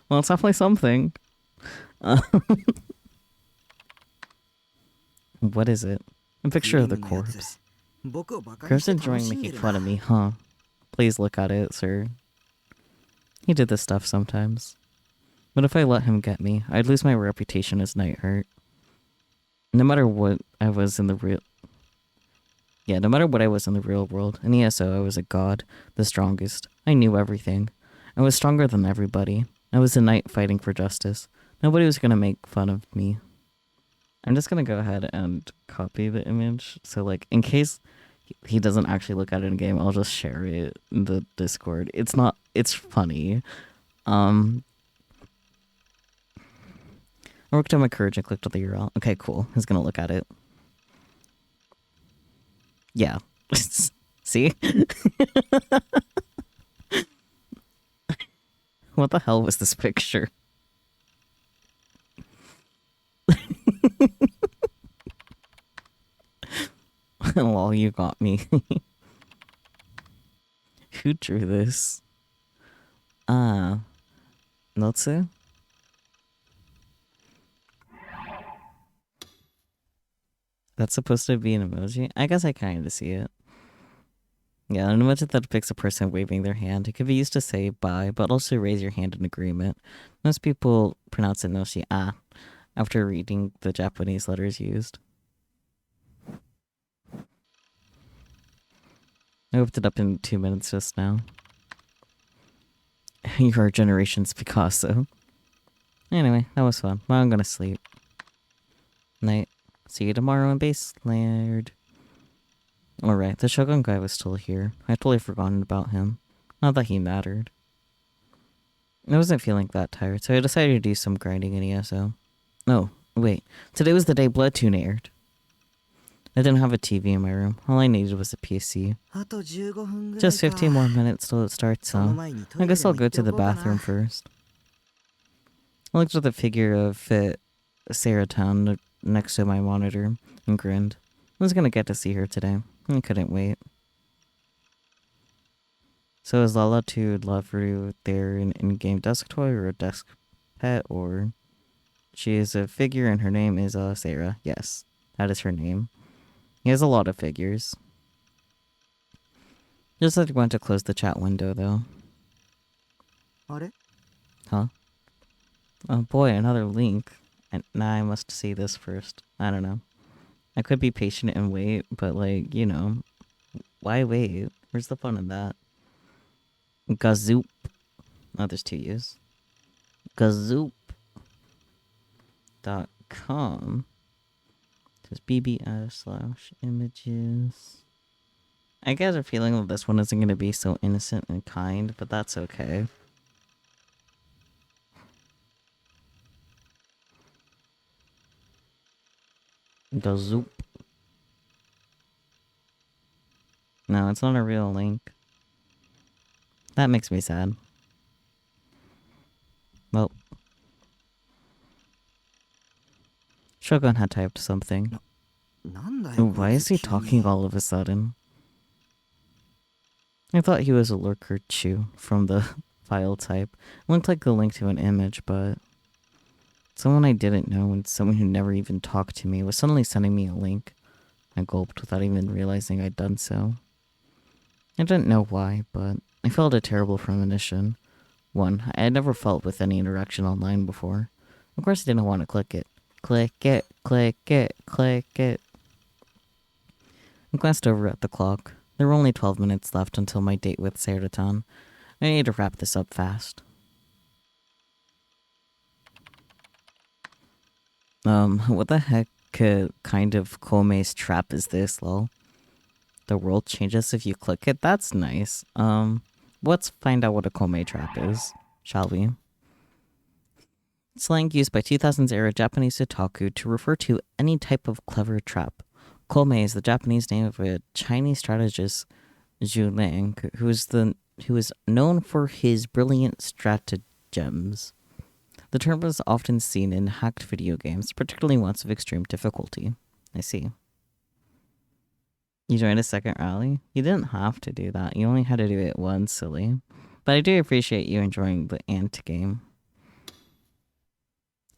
Well, it's definitely something. What is it? A picture of the corpse. Griff's enjoying making fun of me, huh? Please look at it, sir. He did this stuff sometimes. But if I let him get me, I'd lose my reputation as Nightheart. No matter what I was in the real... Yeah, no matter what I was in the real world, in ESO I was a god, the strongest. I knew everything. I was stronger than everybody. I was a knight fighting for justice. Nobody was gonna make fun of me. I'm just gonna go ahead and copy the image. So like in case he doesn't actually look at it in game, I'll just share it in the Discord. It's funny. I worked on my courage and clicked on the URL. Okay, cool. He's gonna look at it. Yeah. See? What the hell was this picture? Lol, you got me. Who drew this? Notsu? That's supposed to be an emoji? I guess I kind of see it. Yeah, an emoji that depicts a person waving their hand. It could be used to say bye, but also raise your hand in agreement. Most people pronounce it noshi ah after reading the Japanese letters used. I whipped it up in 2 minutes just now. You are generation's Picasso. Anyway, that was fun. Well, I'm gonna sleep. Night. See you tomorrow in Base Laird. Alright, the Shogun guy was still here. I totally forgotten about him. Not that he mattered. I wasn't feeling that tired, so I decided to do some grinding in ESO. Oh, wait. Today was the day Bloodtoon aired. I didn't have a TV in my room. All I needed was a PC. Just 15 more minutes till it starts, so I guess I'll go to the bathroom first. I looked at the figure of Sarah Town next to my monitor and grinned. I was gonna get to see her today. I couldn't wait. So is Lala to Loveru there an in-game desk toy or a desk pet, or she is a figure and her name is Sarah? Yes, that is her name. He has a lot of figures. Just like went to close the chat window though. Huh? Oh boy, another link. And now I must see this first. I don't know. I could be patient and wait, but like, you know, why wait? Where's the fun in that? Gazoop. Oh, there's 2 U's. Gazoop.com. Says BBS/images. I get a feeling that this one isn't going to be so innocent and kind, but that's okay. Gazoop. No, it's not a real link. That makes me sad. Well. Shogun had typed something. Why is he talking all of a sudden? I thought he was a lurker chew from the file type. It looked like a link to an image, but someone I didn't know and someone who never even talked to me was suddenly sending me a link. I gulped without even realizing I'd done so. I didn't know why, but I felt a terrible premonition. One, I had never felt with any interaction online before. Of course I didn't want to click it. Click it, click it, click it. I glanced over at the clock. There were only 12 minutes left until my date with Seiratan. I need to wrap this up fast. What the heck kind of Komei's trap is this, lol? The world changes if you click it? That's nice. Let's find out what a Komei trap is, shall we? Slang used by 2000s era Japanese otaku to refer to any type of clever trap. Komei is the Japanese name of a Chinese strategist, Zhu Ling, who is known for his brilliant stratagems. The term was often seen in hacked video games, particularly ones of extreme difficulty. I see. You joined a second rally? You didn't have to do that. You only had to do it once, silly. But I do appreciate you enjoying the ant game.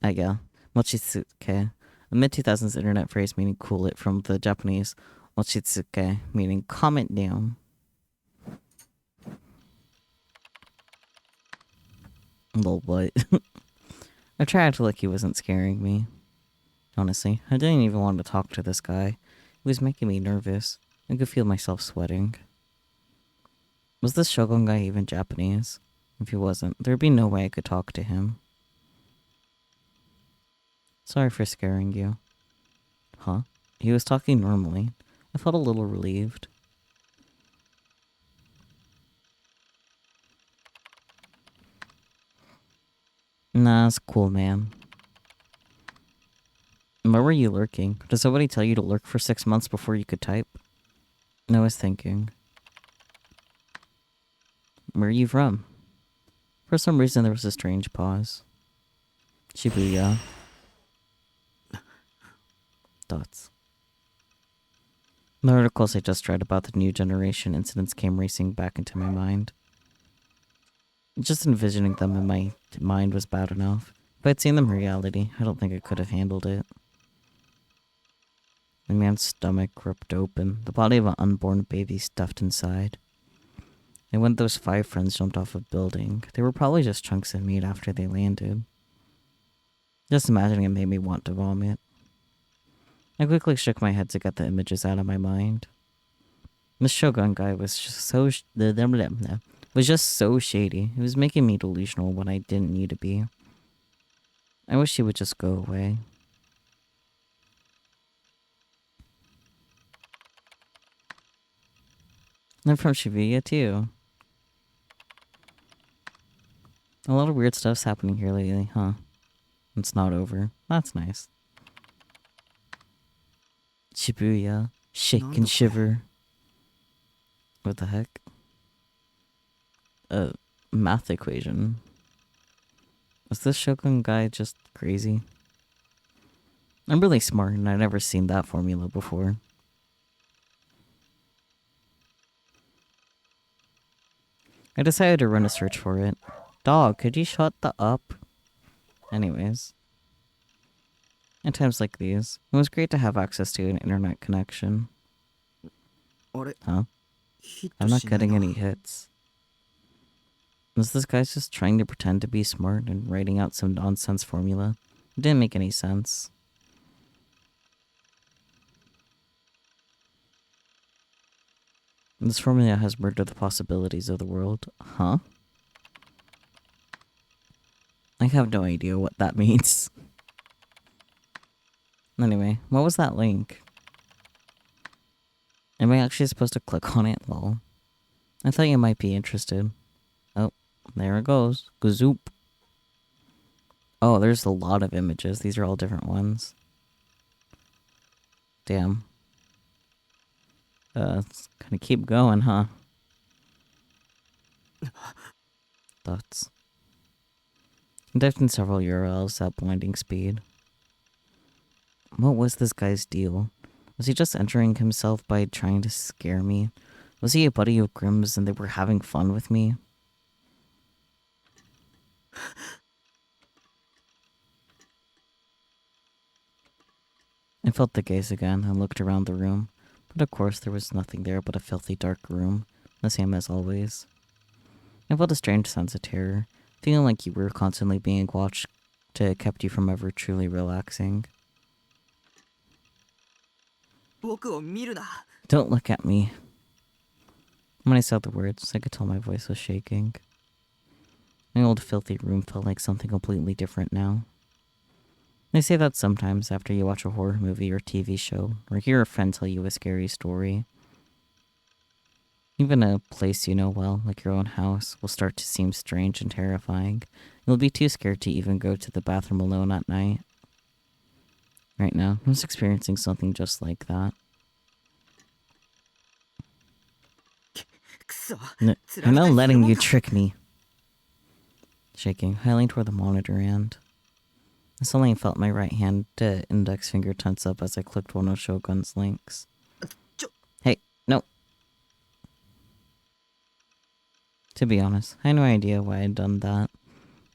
Aiga. Mochitsuke. A mid-2000s internet phrase meaning cool it from the Japanese mochitsuke, meaning calm it down. Lol, what? I tried to like he wasn't scaring me. Honestly, I didn't even want to talk to this guy. He was making me nervous. I could feel myself sweating. Was this Shogun guy even Japanese? If he wasn't, there'd be no way I could talk to him. Sorry for scaring you. Huh? He was talking normally. I felt a little relieved. Nah, it's cool, man. Where were you lurking? Did somebody tell you to lurk for 6 months before you could type? I was thinking. Where are you from? For some reason, there was a strange pause. Shibuya. Thoughts. The articles I just read about the new generation incidents came racing back into my mind. Just envisioning them in my mind was bad enough. If I'd seen them in reality, I don't think I could have handled it. The man's stomach ripped open, the body of an unborn baby stuffed inside. And when those 5 friends jumped off a building, they were probably just chunks of meat after they landed. Just imagining it made me want to vomit. I quickly shook my head to get the images out of my mind. This Shogun guy was just so shady. It was making me delusional when I didn't need to be. I wish he would just go away. I'm from Shibuya too. A lot of weird stuff's happening here lately, huh? It's not over. That's nice. Shibuya, shake and shiver. What the heck? A math equation. Is this Shogun guy just crazy? I'm really smart and I've never seen that formula before. I decided to run a search for it. Dog, could you shut the up? Anyways. In times like these, it was great to have access to an internet connection. Huh? I'm not getting any hits. Was this guy just trying to pretend to be smart and writing out some nonsense formula? It didn't make any sense. This formula has murdered the possibilities of the world. Huh? I have no idea what that means. Anyway, what was that link? Am I actually supposed to click on it? Lol. I thought you might be interested. Oh, there it goes. Gazoop. Oh, there's a lot of images. These are all different ones. Damn. It's gonna keep going, huh? Thoughts. I typed in several URLs at blinding speed. What was this guy's deal? Was he just entering himself by trying to scare me? Was he a buddy of Grimm's and they were having fun with me? I felt the gaze again and looked around the room, but of course there was nothing there but a filthy dark room, the same as always. I felt a strange sense of terror, feeling like you were constantly being watched to kept you from ever truly relaxing. Don't look at me. When I said the words, I could tell my voice was shaking. My old filthy room felt like something completely different now. They say that sometimes after you watch a horror movie or TV show, or hear a friend tell you a scary story, even a place you know well, like your own house, will start to seem strange and terrifying. You'll be too scared to even go to the bathroom alone at night. Right now, I'm just experiencing something just like that. I'm not letting you trick me. Shaking, I leaned toward the monitor and I suddenly felt my right hand index finger tense up as I clicked one of Shogun's links. Hey, no. To be honest, I had no idea why I'd done that.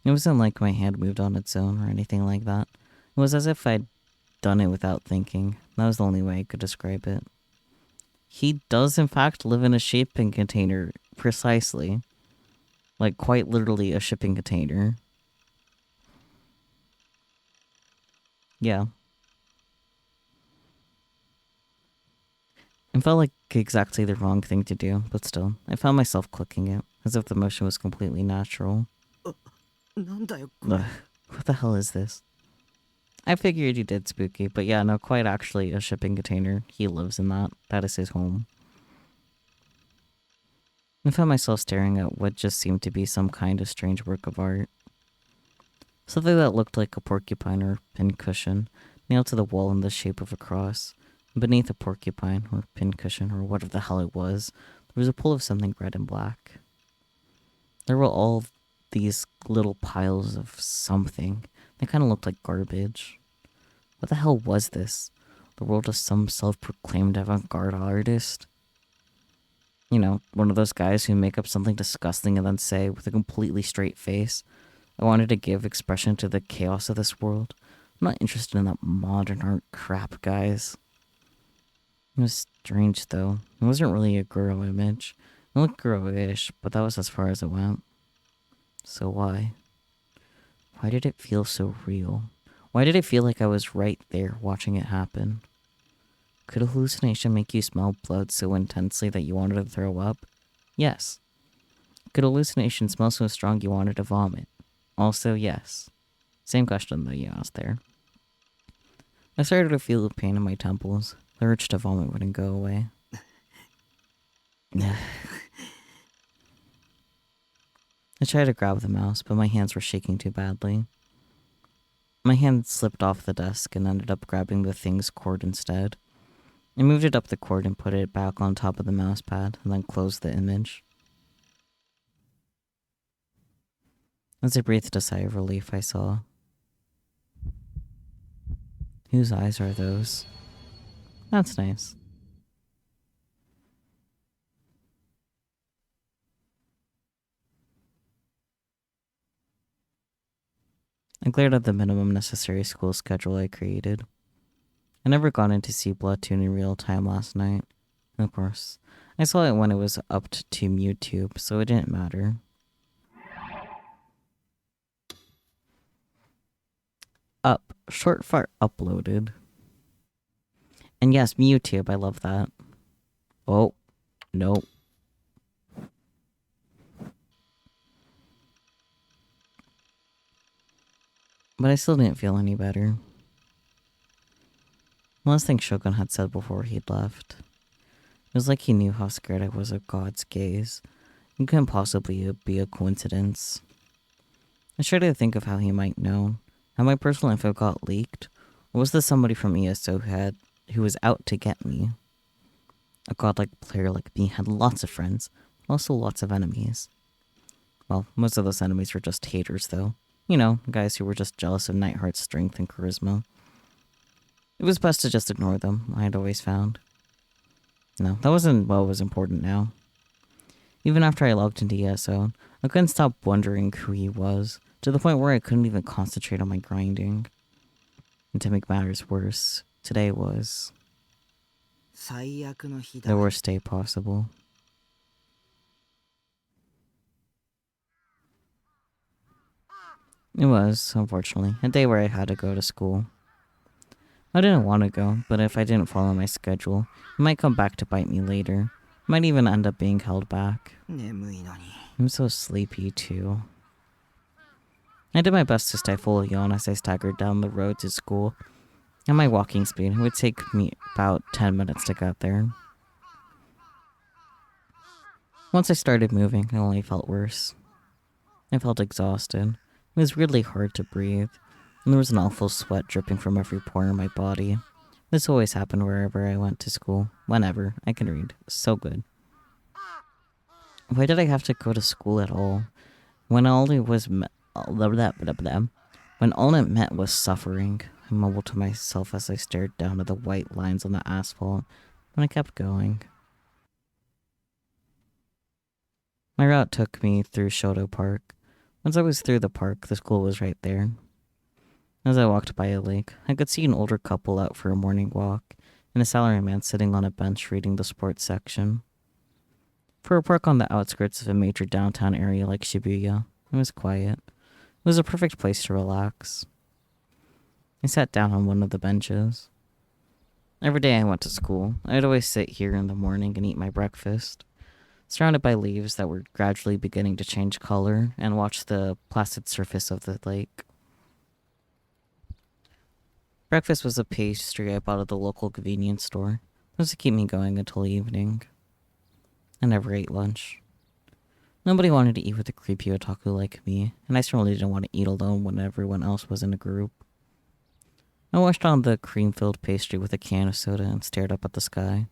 It wasn't like my hand moved on its own or anything like that. It was as if I'd done it without thinking. That was the only way I could describe it. He does in fact live in a shipping container, precisely. Like quite literally a shipping container. Yeah. It felt like exactly the wrong thing to do, but still, I found myself clicking it, as if the motion was completely natural. なんだよこれ。 Ugh, what the hell is this? I figured you did, Spooky, but yeah, no, quite actually a shipping container. He lives in that. That is his home. I found myself staring at what just seemed to be some kind of strange work of art. Something that looked like a porcupine or pincushion, nailed to the wall in the shape of a cross. Beneath the porcupine, or pincushion, or whatever the hell it was, there was a pool of something red and black. There were all these little piles of something. They kind of looked like garbage. What the hell was this? The world of some self-proclaimed avant-garde artist? You know, one of those guys who make up something disgusting and then say, with a completely straight face, I wanted to give expression to the chaos of this world. I'm not interested in that modern art crap, guys. It was strange, though. It wasn't really a girl image. It looked girl-ish, but that was as far as it went. So why? Why did it feel so real? Why did it feel like I was right there watching it happen? Could a hallucination make you smell blood so intensely that you wanted to throw up? Yes. Could a hallucination smell so strong you wanted to vomit? Also, yes. Same question though you asked there. I started to feel a pain in my temples. The urge to vomit wouldn't go away. I tried to grab the mouse, but my hands were shaking too badly. My hand slipped off the desk and ended up grabbing the thing's cord instead. I moved it up the cord and put it back on top of the mouse pad, and then closed the image. As I breathed a sigh of relief, I saw. Whose eyes are those? That's nice. I glared at the minimum necessary school schedule I created. I never got in to see Splatoon in real time last night. Of course, I saw it when it was upped to YouTube, so it didn't matter. Up. Short for uploaded. And yes, YouTube, I love that. Oh, no. But I still didn't feel any better. Last thing Shogun had said before he'd left. It was like he knew how scared I was of God's gaze. It couldn't possibly be a coincidence. I tried to think of how he might know. How my personal info got leaked? Or was this somebody from ESO who was out to get me? A godlike player like me had lots of friends, but also lots of enemies. Well, most of those enemies were just haters, though. You know, guys who were just jealous of Nightheart's strength and charisma. It was best to just ignore them, I had always found. No, that wasn't what was important now. Even after I logged into ESO, I couldn't stop wondering who he was, to the point where I couldn't even concentrate on my grinding. And to make matters worse, today was 最悪の日だ。 the worst day possible. It was, unfortunately, a day where I had to go to school. I didn't want to go, but if I didn't follow my schedule, it might come back to bite me later. It might even end up being held back. 眠いのに。 I'm so sleepy, too. I did my best to stifle a yawn as I staggered down the road to school. At my walking speed, it would take me about 10 minutes to get there. Once I started moving, I only felt worse. I felt exhausted. It was really hard to breathe, and there was an awful sweat dripping from every pore in my body. This always happened wherever I went to school. Whenever. I can read. So good. Why did I have to go to school at all? When all it was when all it meant was suffering. I mumbled to myself as I stared down at the white lines on the asphalt, but I kept going. My route took me through Shoto Park. Once I was through the park, the school was right there. As I walked by a lake, I could see an older couple out for a morning walk, and a salaryman sitting on a bench reading the sports section. For a park on the outskirts of a major downtown area like Shibuya, it was quiet. It was a perfect place to relax. I sat down on one of the benches. Every day I went to school, I'd always sit here in the morning and eat my breakfast, surrounded by leaves that were gradually beginning to change color, and watch the placid surface of the lake. Breakfast was a pastry I bought at the local convenience store. It was to keep me going until evening. I never ate lunch. Nobody wanted to eat with a creepy otaku like me, and I certainly didn't want to eat alone when everyone else was in a group. I washed on the cream-filled pastry with a can of soda and stared up at the sky.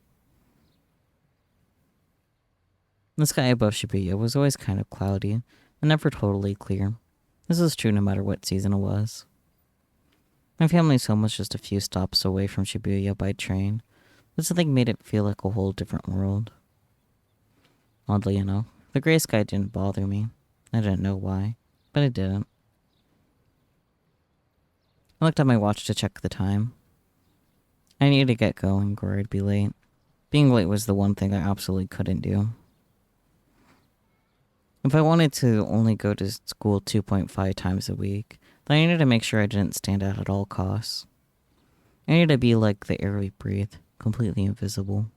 The sky above Shibuya was always kind of cloudy, and never totally clear. This was true no matter what season it was. My family's home was just a few stops away from Shibuya by train, but something made it feel like a whole different world. Oddly enough, the gray sky didn't bother me. I didn't know why, but it didn't. I looked at my watch to check the time. I needed to get going or I'd be late. Being late was the one thing I absolutely couldn't do. If I wanted to only go to school 2.5 times a week, then I needed to make sure I didn't stand out at all costs. I needed to be like the air we breathe, completely invisible.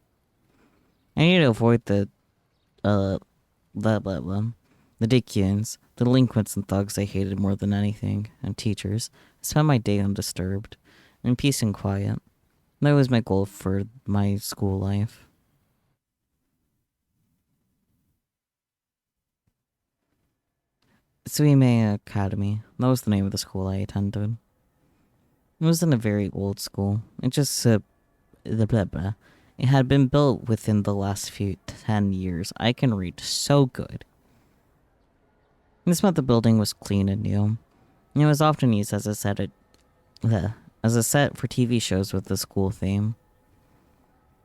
I needed to avoid the Dickians, the delinquents and thugs I hated more than anything, and teachers. I spent my day undisturbed, in peace and quiet. That was my goal for my school life. Suime Academy, that was the name of the school I attended. It wasn't a very old school. It just, It had been built within the last 10 years. I can read so good. This meant the building was clean and new. It was often used as a set for TV shows with the school theme.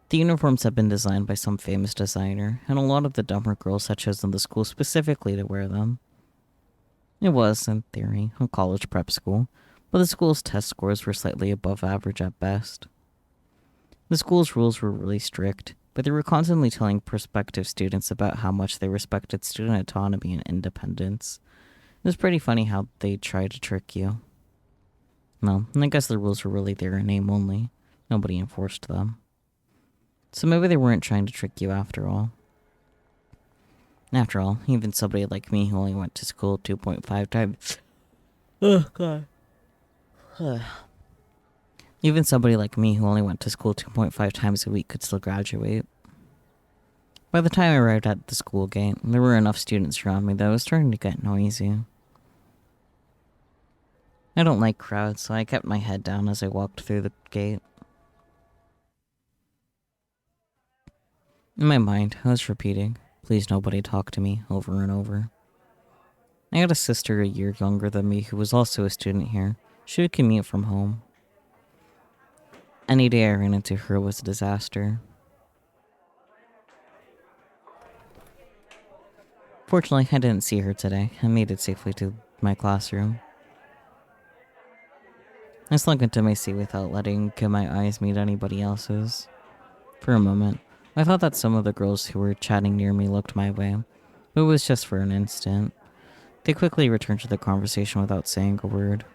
The uniforms had been designed by some famous designer, and a lot of the dumber girls had chosen the school specifically to wear them. It was, in theory, a college prep school, but the school's test scores were slightly above average at best. The school's rules were really strict, but they were constantly telling prospective students about how much they respected student autonomy and independence. It was pretty funny how they tried to trick you. No, I guess the rules were really there in name only. Nobody enforced them. So maybe they weren't trying to trick you after all. After all, even somebody like me who only went to school 2.5 times... Oh, God. Even somebody like me who only went to school 2.5 times a week could still graduate. By the time I arrived at the school gate, there were enough students around me that it was starting to get noisy. I don't like crowds, so I kept my head down as I walked through the gate. In my mind, I was repeating, "Please nobody talk to me," over and over. I had a sister a year younger than me who was also a student here. She would commute from home. Any day I ran into her was a disaster. Fortunately, I didn't see her today. I made it safely to my classroom. I slunk into my seat without letting my eyes meet anybody else's. For a moment, I thought that some of the girls who were chatting near me looked my way, but it was just for an instant. They quickly returned to the conversation without saying a word.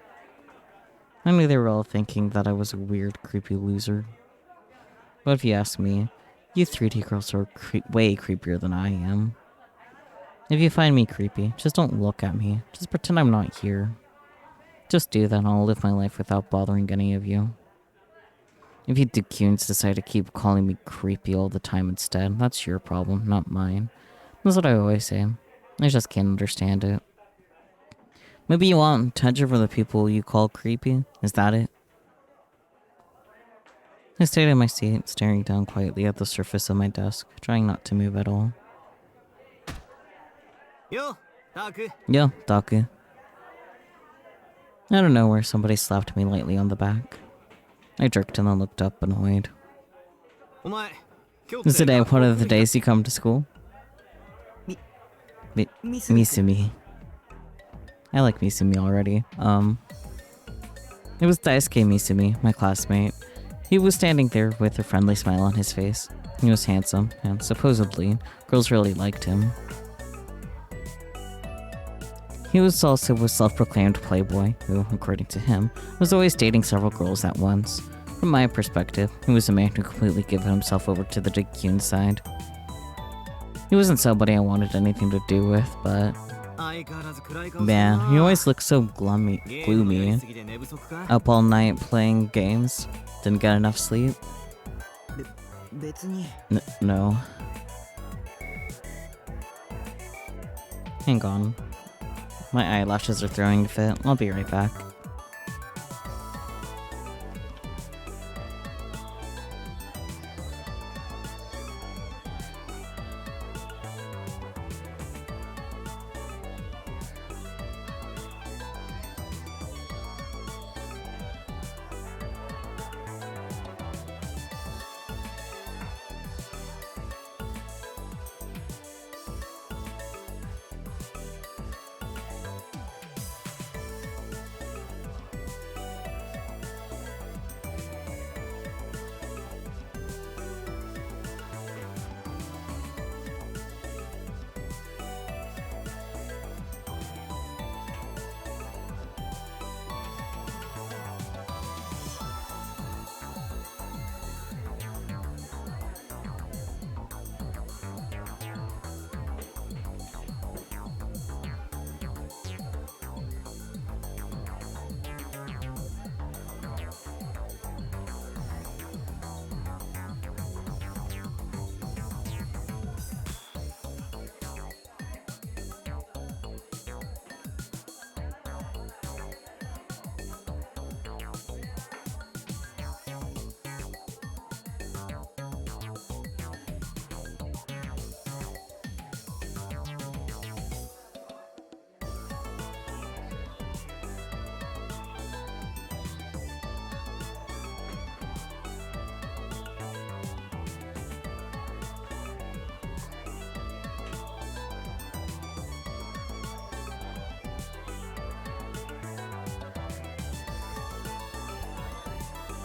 I knew they were all thinking that I was a weird, creepy loser. But if you ask me, you 3D girls are way creepier than I am. If you find me creepy, just don't look at me. Just pretend I'm not here. Just do that and I'll live my life without bothering any of you. If you Dukunes decide to keep calling me creepy all the time instead, that's your problem, not mine. That's what I always say. I just can't understand it. Maybe you want attention from the people you call creepy? Is that it? I stayed in my seat, staring down quietly at the surface of my desk, trying not to move at all. Yo, Taku. Yo, Taku. Out of nowhere, somebody slapped me lightly on the back. I jerked and then looked up, annoyed. Is today one of the days you come to school? Misumi. I like Misumi already. It was Daisuke Misumi, my classmate. He was standing there with a friendly smile on his face. He was handsome, and supposedly, girls really liked him. He was also a self-proclaimed playboy, who, according to him, was always dating several girls at once. From my perspective, he was a man who completely given himself over to the Jikyun side. He wasn't somebody I wanted anything to do with, but... Man, he always looked so gloomy. Up all night playing games. Didn't get enough sleep. No. Hang on. My eyelashes are throwing a fit. I'll be right back.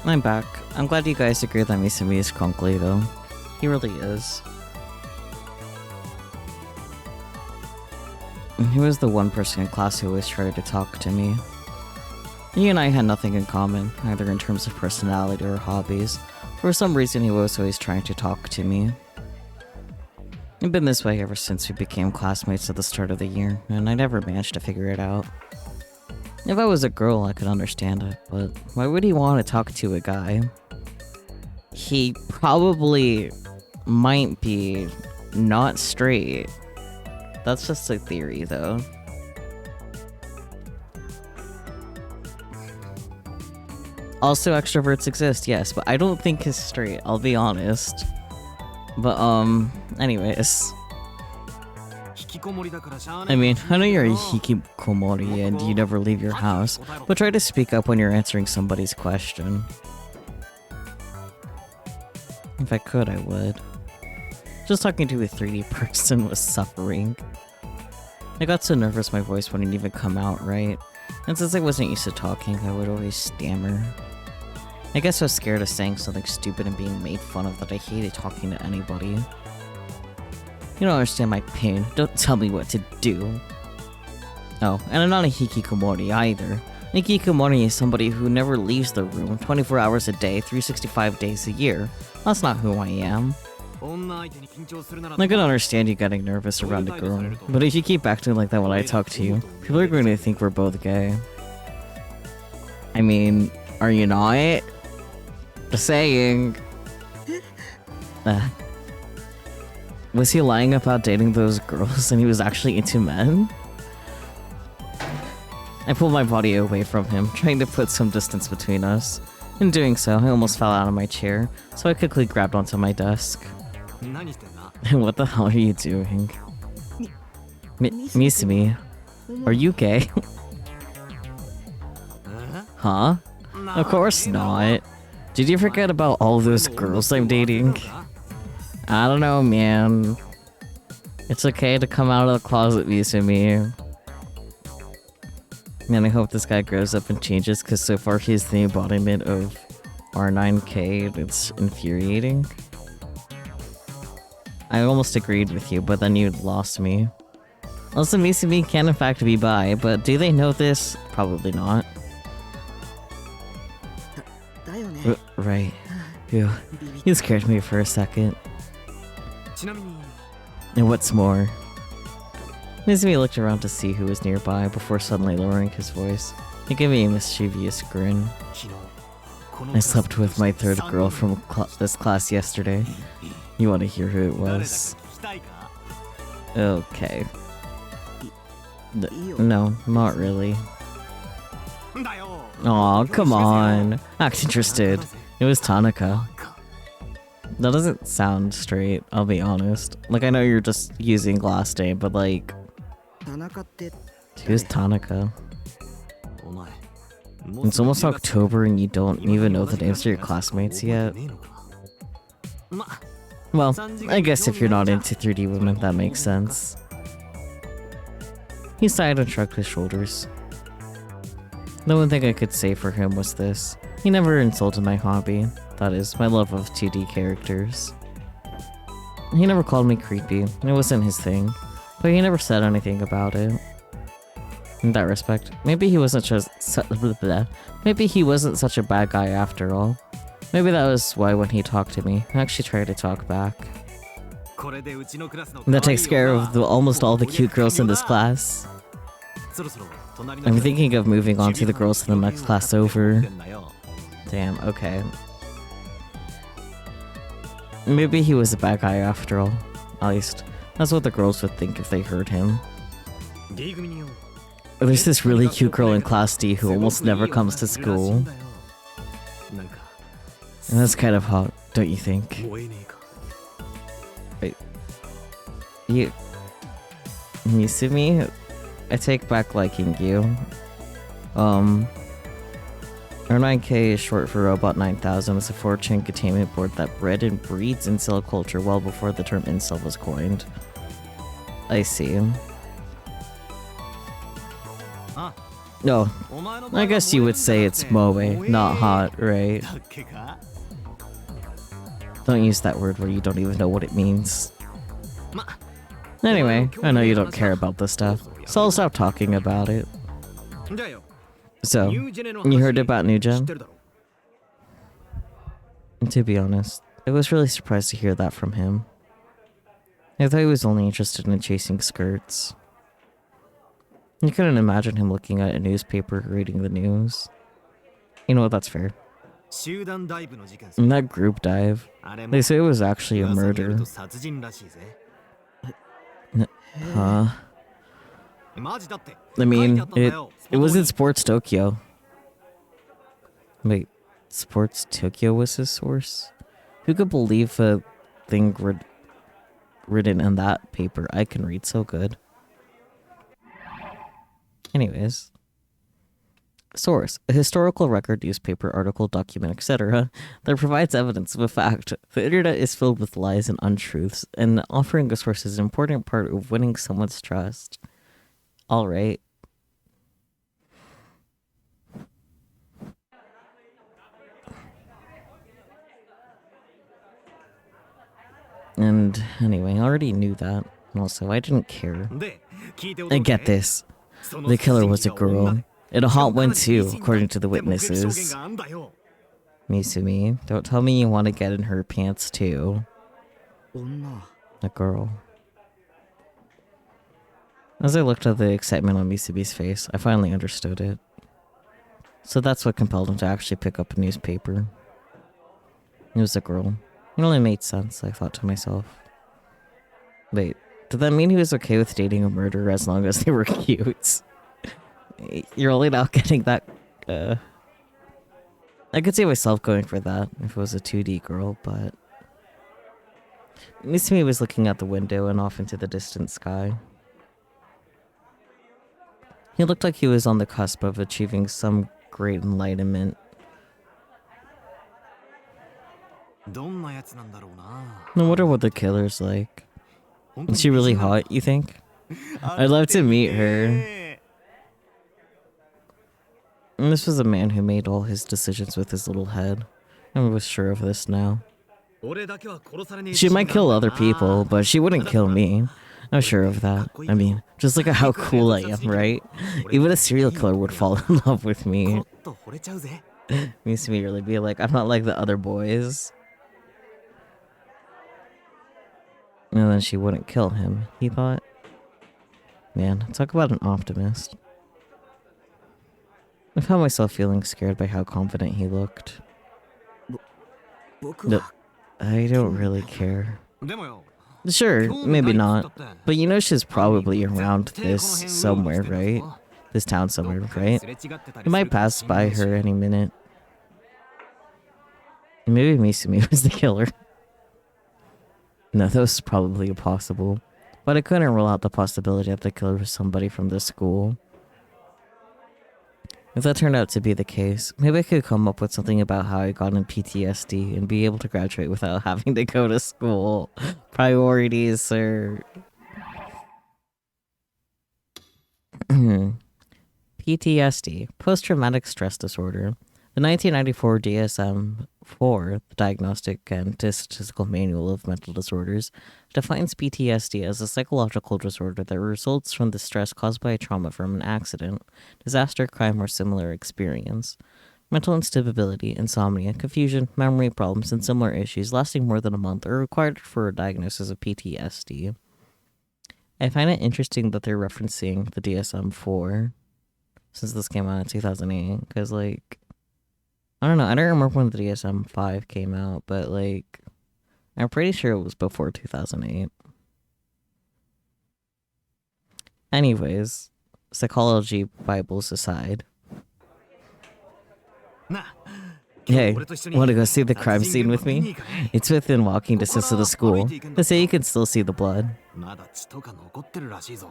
I'm back. I'm glad you guys agree that Misumi is crunkly though. He really is. He was the one person in class who always tried to talk to me. He and I had nothing in common, either in terms of personality or hobbies. For some reason he was always trying to talk to me. It's been this way ever since we became classmates at the start of the year, and I never managed to figure it out. If I was a girl, I could understand it, but why would he want to talk to a guy? He probably might be not straight. That's just a theory, though. Also, extroverts exist, yes, but I don't think he's straight, I'll be honest. But, anyways. I mean, I know you're a hikikomori and you never leave your house, but try to speak up when you're answering somebody's question. If I could, I would. Just talking to a 3D person was suffering. I got so nervous my voice wouldn't even come out right, and since I wasn't used to talking, I would always stammer. I guess I was scared of saying something stupid and being made fun of that I hated talking to anybody. You don't understand my pain. Don't tell me what to do. Oh, and I'm not a hikikomori either. A hikikomori is somebody who never leaves the room 24 hours a day, 365 days a year. That's not who I am. I can understand you getting nervous around a girl, but if you keep acting like that when I talk to you, people are going to think we're both gay. I mean, are you not? Just saying. Was he lying about dating those girls and he was actually into men? I pulled my body away from him, trying to put some distance between us. In doing so, I almost fell out of my chair, so I quickly grabbed onto my desk. What the hell are you doing? Misumi, are you gay? Huh? Of course not. Did you forget about all those girls I'm dating? I don't know, man. It's okay to come out of the closet, Misumi. Man, I hope this guy grows up and changes, because so far he's the embodiment of R9K, and it's infuriating. I almost agreed with you, but then you lost me. Also, Misumi can in fact be bi, but do they know this? Probably not. Right. Phew. You scared me for a second. And what's more, Mizumi looked around to see who was nearby before suddenly lowering his voice. He gave me a mischievous grin. I slept with my third girl from this class yesterday. You want to hear who it was? Okay. No, not really. Aw, come on. Act interested. It was Tanaka. That doesn't sound straight, I'll be honest. Like, I know you're just using last name, but like... Who's Tanaka? It's almost October and you don't even know the names of your classmates yet? Well, I guess if you're not into 3D women, that makes sense. He sighed and shrugged his shoulders. The one thing I could say for him was this. He never insulted my hobby. That is, my love of 2D characters. He never called me creepy. It wasn't his thing. But he never said anything about it. In that respect, maybe he wasn't maybe he wasn't such a bad guy after all. Maybe that was why when he talked to me, I actually tried to talk back. That takes care of almost all the cute girls in this class. I'm thinking of moving on to the girls in the next class over. Damn, okay. Maybe he was a bad guy after all. At least, that's what the girls would think if they heard him. There's this really cute girl in Class D who almost never comes to school. And that's kind of hot, don't you think? Wait. You see me? I take back liking you. R9K is short for Robot 9000. It's a 4chan containment board that bred and breeds incel culture well before the term incel was coined. I see. No, I guess you would say it's moe, not hot, right? Don't use that word where you don't even know what it means. Anyway, I know you don't care about this stuff, so I'll stop talking about it. So, you heard about New Gen? To be honest, I was really surprised to hear that from him. I thought he was only interested in chasing skirts. You couldn't imagine him looking at a newspaper reading the news. You know what, that's fair. In that group dive, they say it was actually a murder. Huh? I mean, it was in Sports Tokyo. Wait, Sports Tokyo was his source? Who could believe a thing written in that paper I can read so good? Anyways. Source: a historical record, newspaper, article, document, etc. that provides evidence of a fact. The internet is filled with lies and untruths, and offering a source is an important part of winning someone's trust. Alright. And anyway, I already knew that. And also, I didn't care. I get this. The killer was a girl. And a hot one too, according to the witnesses. Misumi, don't tell me you want to get in her pants too. A girl. As I looked at the excitement on Misumi's face, I finally understood it. So that's what compelled him to actually pick up a newspaper. It was a girl. It only made sense, I thought to myself. Wait, did that mean he was okay with dating a murderer as long as they were cute? You're only now getting that, I could see myself going for that if it was a 2D girl, but... Misumi was looking out the window and off into the distant sky. He looked like he was on the cusp of achieving some great enlightenment. I wonder what the killer's like. Is she really hot, you think? I'd love to meet her. And this was a man who made all his decisions with his little head. I was sure of this now. She might kill other people, but she wouldn't kill me. I'm sure of that. I mean, just look at how cool I am, right? Even a serial killer would fall in love with me. Misumi really be like, I'm not like the other boys. And then she wouldn't kill him, he thought. Man, talk about an optimist. I found myself feeling scared by how confident he looked. 僕 No, は I don't really care. でもよ Sure, maybe not. But you know she's 犯人 probably 絶対 around この辺 this うろうろ somewhere, してんだぞ right? This town どっ somewhere, かで right? すれ違ってた It りす might るかも pass しんね by えし her any minute. Maybe Misumi was the killer. No, that was probably impossible. But I couldn't rule out the possibility that the killer was somebody from the school. If that turned out to be the case, maybe I could come up with something about how I got in PTSD and be able to graduate without having to go to school. Priorities, sir. PTSD, post-traumatic stress disorder. The 1994 DSM-4, the Diagnostic and Statistical Manual of Mental Disorders, defines PTSD as a psychological disorder that results from the stress caused by a trauma from an accident, disaster, crime, or similar experience. Mental instability, insomnia, confusion, memory problems, and similar issues lasting more than a month are required for a diagnosis of PTSD. I find it interesting that they're referencing the DSM-4 since this came out in 2008, because, like, I don't know, I don't remember when the DSM-5 came out, but, like, I'm pretty sure it was before 2008. Anyways, psychology Bibles aside. な Hey, 俺と一緒に want to go see the 殺 crime 人 scene 現場 with 見に me? 行かね It's within walking distance of the school. They say you can still see the blood. まだ血とか残ってるらしいぞ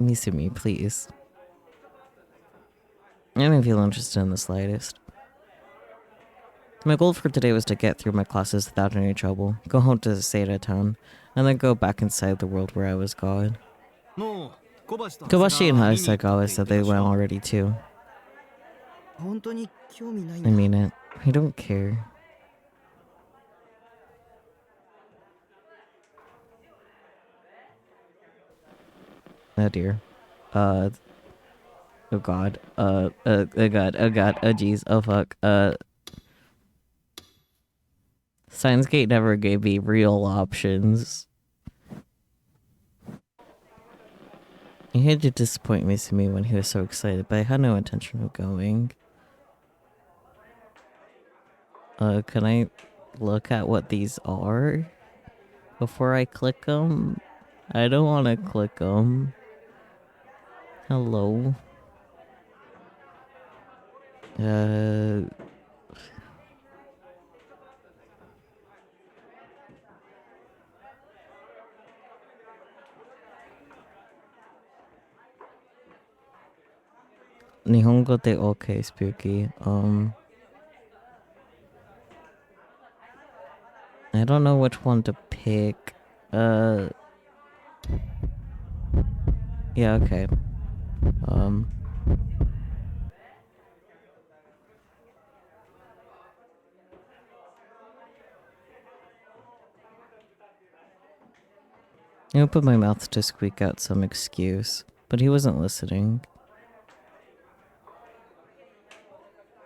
Misumi, please. I didn't feel interested in the slightest. My goal for today was to get through my classes without any trouble, go home to Seda town, and then go back inside the world where I was God. もう小橋と Kobashi and 長谷川見に行ったって Hasagawa 言 said って they たし went な already too. 本当に興味ないん I だ mean it. I don't care. Oh dear. Oh god. Oh god. Oh god. Oh jeez. Oh fuck. Science Gate never gave me real options. He had to disappoint me when he was so excited, but I had no intention of going. Can I look at what these are before I click them? I don't want to click them. Hello. 日本語で OK, spooky. I don't know which one to pick. Yeah, okay. I opened my mouth to squeak out some excuse, but he wasn't listening.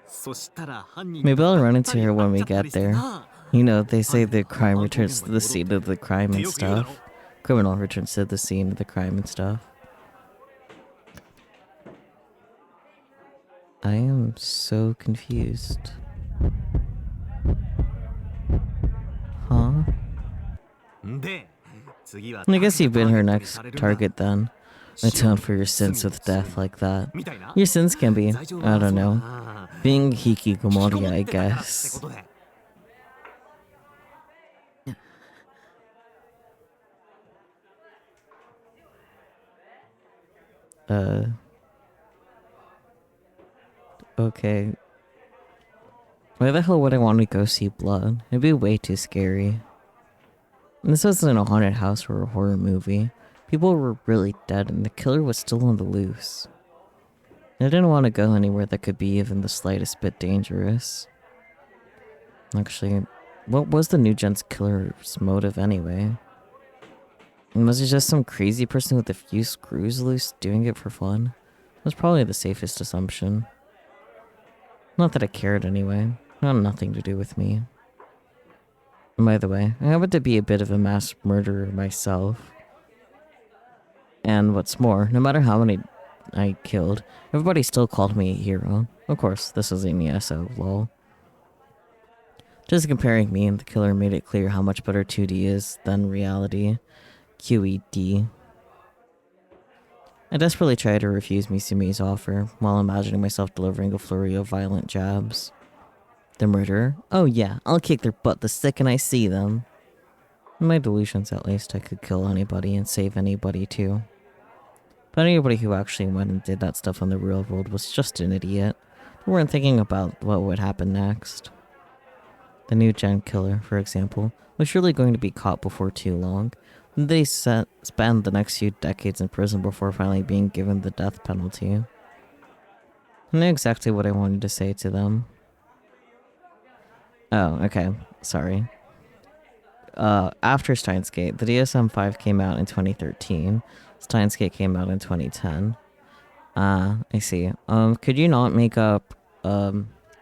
そしたら犯人 Maybe I'll run と into her when we 会っちゃった get りして there. な You know, they say the crime returns to the scene of the crime and ってよく言うだろ stuff. Criminal returns to the scene of the crime and stuff. I am so confused. Huh? で次は I guess you've been her ターゲットに next されるんだ target then. Atone for your sins with death like that. みたいな Your sins can be, 罪状 I が don't そうだ know, な being 引きこも hikikomori, っ I てたからって guess. ことで Okay. Why the hell would I want to go see blood? It'd be way too scary. And this wasn't a haunted house or a horror movie. People were really dead and the killer was still on the loose. I didn't want to go anywhere that could be even the slightest bit dangerous. Actually, what was the new gen's killer's motive anyway? Was it just some crazy person with a few screws loose doing it for fun? That's probably the safest assumption. Not that I cared anyway. It had nothing to do with me. And by the way, I happen to be a bit of a mass murderer myself. And what's more, no matter how many I killed, everybody still called me a hero. Of course, this was in ESO, lol. Just comparing me and the killer made it clear how much better 2D is than reality. QED. I desperately tried to refuse Misumi's offer, while imagining myself delivering a flurry of violent jabs. The murderer? Oh yeah, I'll kick their butt the second I see them. In my delusions, at least, I could kill anybody and save anybody too. But anybody who actually went and did that stuff on the real world was just an idiot. They weren't thinking about what would happen next. The new gen killer, for example, was surely going to be caught before too long. They spend the next few decades in prison before finally being given the death penalty. I knew exactly what I wanted to say to them. Oh, okay. Sorry. After Steins Gate, the DSM-5 came out in 2013. Steins Gate came out in 2010. I see. Could you not make up,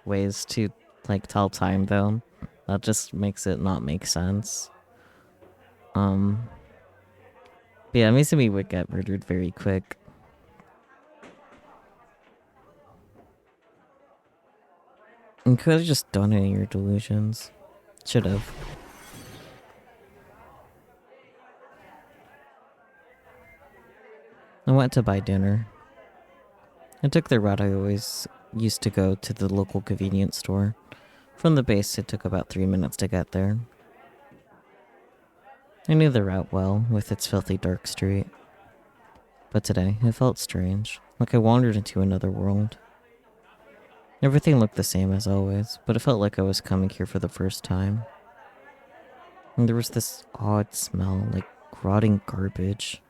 ways to, like, tell time, though? That just makes it not make sense. But yeah, Mizumi would get murdered very quick. You could have just done it in your delusions. Should have. I went to buy dinner. I took the route I always used to go to the local convenience store. From the base, it took about 3 minutes to get there. I knew the route well, with its filthy dark street. But today, it felt strange, like I wandered into another world. Everything looked the same as always, but it felt like I was coming here for the first time. And there was this odd smell, like rotting garbage.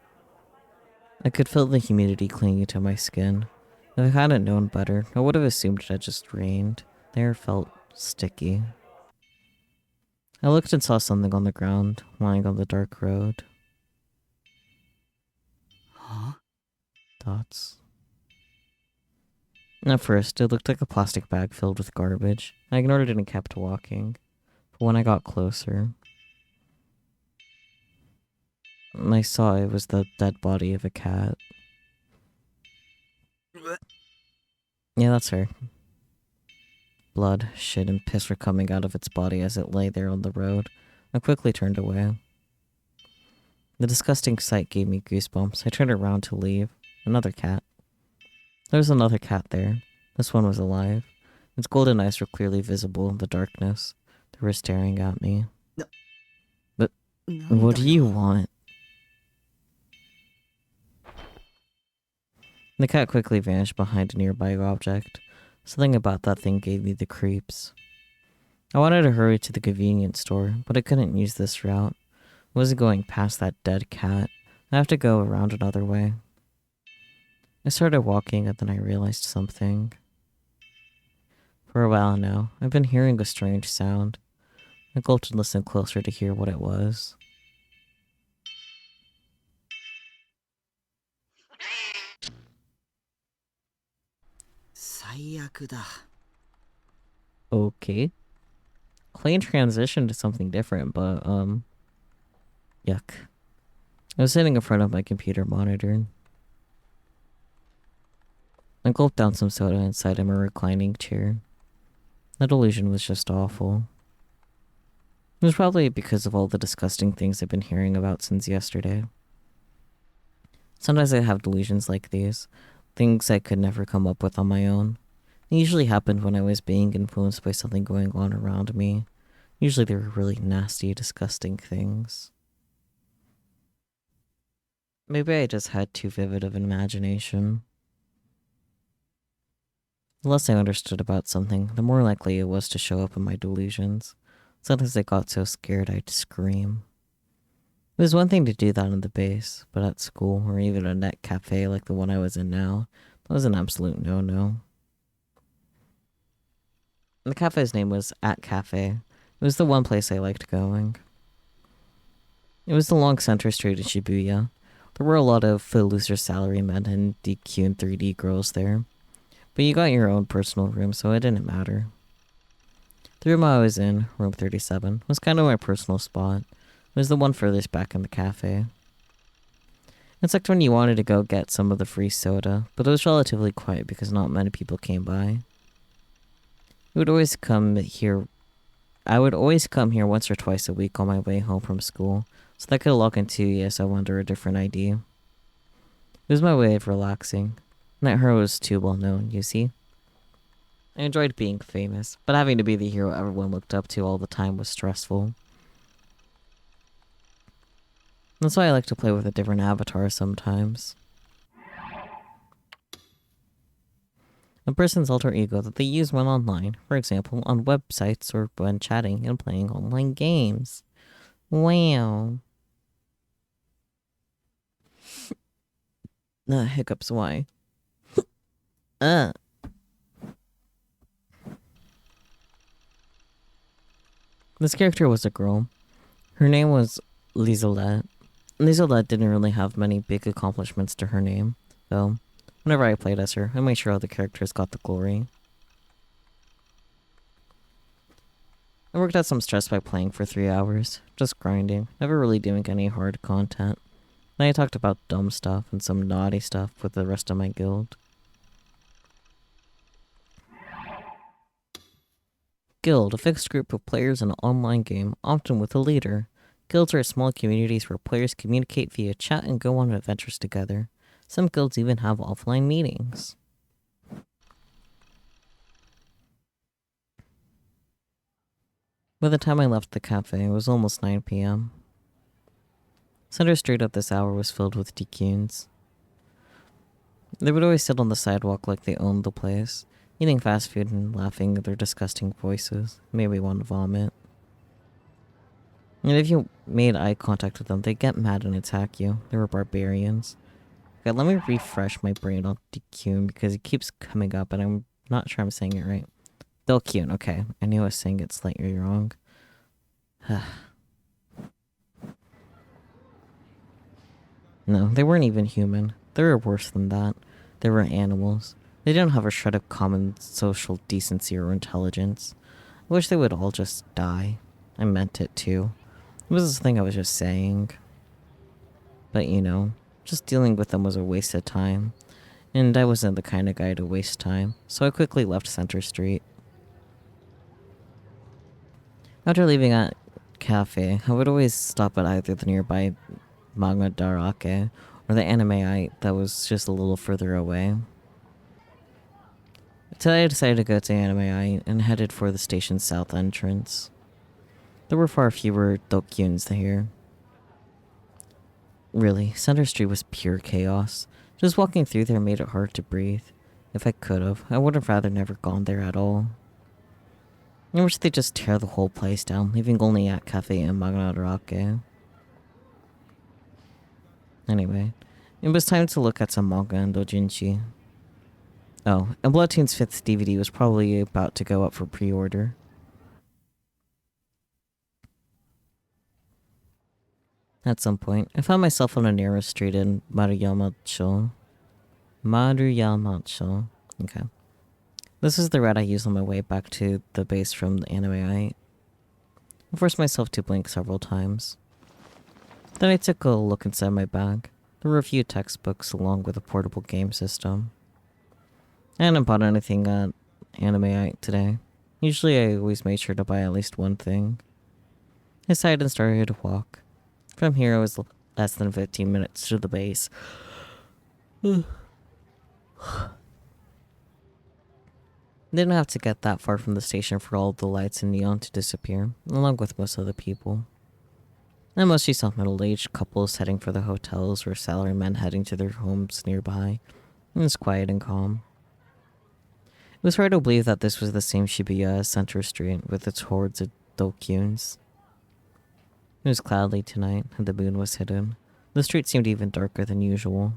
I could feel the humidity clinging to my skin. If I hadn't known better, I would have assumed it had just rained. The air felt sticky. I looked and saw something on the ground, lying on the dark road. Huh? Dots. At first, it looked like a plastic bag filled with garbage. I ignored it and kept walking. But when I got closer, I saw it was the dead body of a cat. Yeah, that's her. Blood, shit, and piss were coming out of its body as it lay there on the road. I quickly turned away. The disgusting sight gave me goosebumps. I turned around to leave. Another cat. There was another cat there. This one was alive. Its golden eyes were clearly visible in the darkness. They were staring at me. But what do you want? The cat quickly vanished behind a nearby object. Something about that thing gave me the creeps. I wanted to hurry to the convenience store, but I couldn't use this route. I wasn't going past that dead cat. I have to go around another way. I started walking and then I realized something. For a while now, I've been hearing a strange sound. I gulped and listened closer to hear what it was. Okay. Clean transition to something different, but, yuck. I was sitting in front of my computer monitor. I gulped down some soda inside of my reclining chair. That illusion was just awful. It was probably because of all the disgusting things I've been hearing about since yesterday. Sometimes I have delusions like these, things I could never come up with on my own. It usually happened when I was being influenced by something going on around me. Usually they were really nasty, disgusting things. Maybe I just had too vivid of an imagination. The less I understood about something, the more likely it was to show up in my delusions. Sometimes I got so scared I'd scream. It was one thing to do that on the base, but at school, or even a net cafe like the one I was in now, that was an absolute no-no. The cafe's name was At Cafe. It was the one place I liked going. It was along Center Street in Shibuya. There were a lot of loser salarymen and DQ and 3D girls there. But you got your own personal room, so it didn't matter. The room I was in, room 37, was kind of my personal spot. It was the one furthest back in the cafe. It's like when you wanted to go get some of the free soda, but it was relatively quiet because not many people came by. I would always come here once or twice a week on my way home from school, so that I could log into ESO under a different ID. It was my way of relaxing. That hero was too well known, you see. I enjoyed being famous, but having to be the hero everyone looked up to all the time was stressful. That's why I like to play with a different avatar sometimes. A person's alter ego that they use when online, for example, on websites or when chatting and playing online games. Wow. Hiccups, why? This character was a girl. Her name was Lizelette. Lizelette didn't really have many big accomplishments to her name, though. Whenever I played as her, I made sure other characters got the glory. I worked out some stress by playing for 3 hours, just grinding, never really doing any hard content. Then I talked about dumb stuff and some naughty stuff with the rest of my guild. Guild, a fixed group of players in an online game, often with a leader. Guilds are small communities where players communicate via chat and go on adventures together. Some guilds even have offline meetings. By the time I left the cafe, it was almost 9 p.m. Center Street at this hour was filled with decunes. They would always sit on the sidewalk like they owned the place, eating fast food and laughing at their disgusting voices. It made me want to vomit. And if you made eye contact with them, they'd get mad and attack you. They were barbarians. Okay, let me refresh my brain on decune because it keeps coming up and I'm not sure I'm saying it right. Delcune, okay. I knew I was saying it slightly wrong. No, they weren't even human. They were worse than that. They were animals. They didn't have a shred of common social decency or intelligence. I wish they would all just die. I meant it too. It was a thing I was just saying. But you know, just dealing with them was a waste of time. And I wasn't the kind of guy to waste time, so I quickly left Center Street. After leaving that cafe, I would always stop at either the nearby Manga Darake or the Anime that was just a little further away. Today I decided to go to Anime and headed for the station's south entrance. There were far fewer Dokyuns here. Really, Center Street was pure chaos. Just walking through there made it hard to breathe. If I could have, I would have rather never gone there at all. I wish they'd just tear the whole place down, leaving only at Cafe and Magnarake. Anyway, it was time to look at some manga and doujinshi. Oh, and Bloodtoon's 5th DVD was probably about to go up for pre-order. At some point, I found myself on a narrow street in Maruyamacho. Okay. This is the route I used on my way back to the base from the Anime. I forced myself to blink several times. Then I took a look inside my bag. There were a few textbooks along with a portable game system. I hadn't bought anything at Anime today. Usually I always made sure to buy at least one thing. I sighed and started to walk. From here it was less than 15 minutes to the base. Didn't have to get that far from the station for all the lights and neon to disappear, along with most of the people. I mostly saw middle-aged couples heading for the hotels or salarymen heading to their homes nearby. It was quiet and calm. It was hard to believe that this was the same Shibuya as Center Street with its hordes of dokyuns. It was cloudy tonight and the moon was hidden. The street seemed even darker than usual.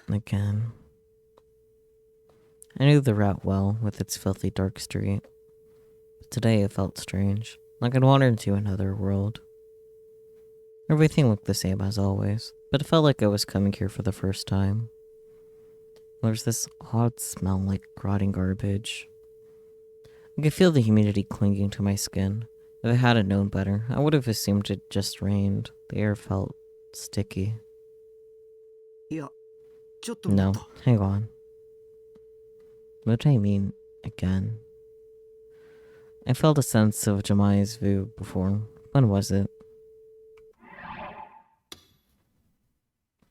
Again. I knew the route well, with its filthy dark street. But today it felt strange, like I'd wandered into another world. Everything looked the same as always. but it felt like I was coming here for the first time. There's this odd smell like rotting garbage. I could feel the humidity clinging to my skin. If I hadn't known better, I would have assumed it just rained. The air felt sticky. いや、ちょっと待 No, った。 hang on. What do I mean, again? I felt a sense of Jamai's view before. When was it?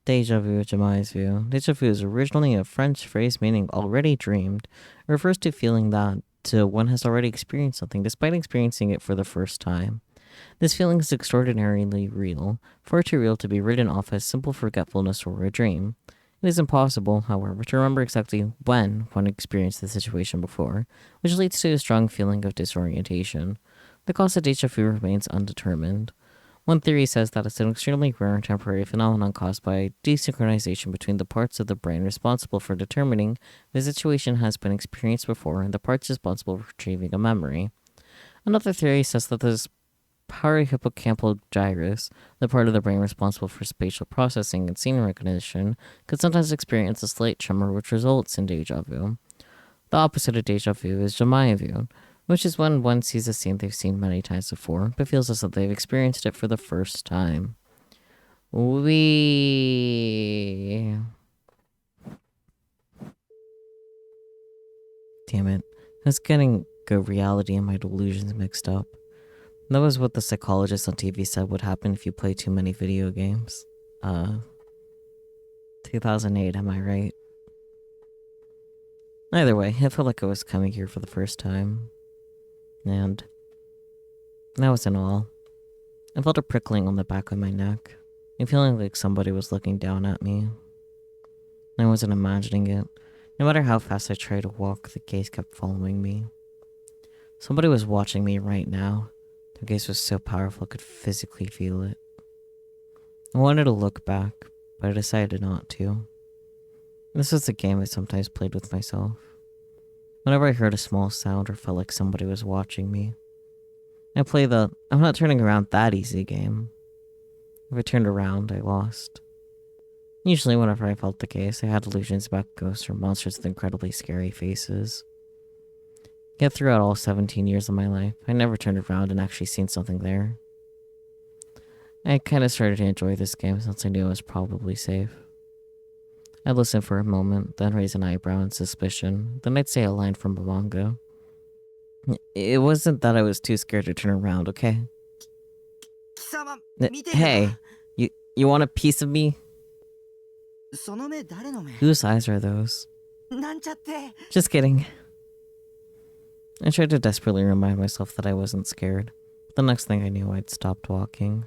Deja vu, Jamai's view. Deja vu is originally a French phrase meaning already dreamed. It refers to feeling that one has already experienced something despite experiencing it for the first time. This feeling is extraordinarily real, far too real to be written off as simple forgetfulness or a dream. It is impossible, however, to remember exactly when one experienced the situation before, which leads to a strong feeling of disorientation. The cause of deja vu remains undetermined. One theory says that it's an extremely rare and temporary phenomenon caused by desynchronization between the parts of the brain responsible for determining the situation has been experienced before and the parts responsible for retrieving a memory. Another theory says that this parahippocampal gyrus, the part of the brain responsible for spatial processing and scene recognition, could sometimes experience a slight tremor which results in deja vu. The opposite of deja vu is Jamaya vu, which is when one sees a scene they've seen many times before, but feels as though they've experienced it for the first time. Damn it. I was getting reality and my delusions mixed up. That was what the psychologist on TV said would happen if you play too many video games. 2008, am I right? Either way, I felt like I was coming here for the first time. And that wasn't all. I felt a prickling on the back of my neck, and feeling like somebody was looking down at me. I wasn't imagining it. No matter how fast I tried to walk, the gaze kept following me. Somebody was watching me right now. The gaze was so powerful I could physically feel it. I wanted to look back, but I decided not to. This was a game I sometimes played with myself. Whenever I heard a small sound or felt like somebody was watching me, I play the I'm not turning around that easy game. If I turned around, I lost. Usually whenever I felt the case, I had illusions about ghosts or monsters with incredibly scary faces. Yet throughout all 17 years of my life, I never turned around and actually seen something there. I kinda started to enjoy this game since I knew it was probably safe. I'd listen for a moment, then raise an eyebrow in suspicion, then I'd say a line from a manga. It wasn't that I was too scared to turn around, okay? 貴様、見てよ。 Hey, you want a piece of me? その目誰の目？ Whose eyes are those? なんちゃって。 Just kidding. I tried to desperately remind myself that I wasn't scared. The next thing I knew, I'd stopped walking.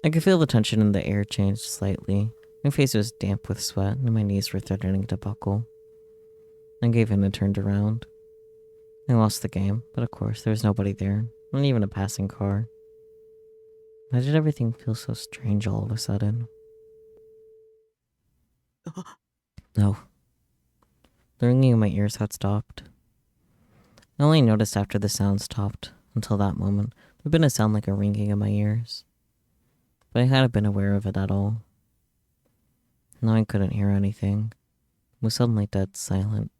I could feel the tension in the air change slightly. My face was damp with sweat, and my knees were threatening to buckle. I gave in and turned around. I lost the game, but of course, there was nobody there, not even a passing car. Why did everything feel so strange all of a sudden? No. The ringing in my ears had stopped. I only noticed after the sound stopped. Until that moment, there'd been a sound like a ringing in my ears. But I hadn't been aware of it at all. Now I couldn't hear anything. It was suddenly dead silent.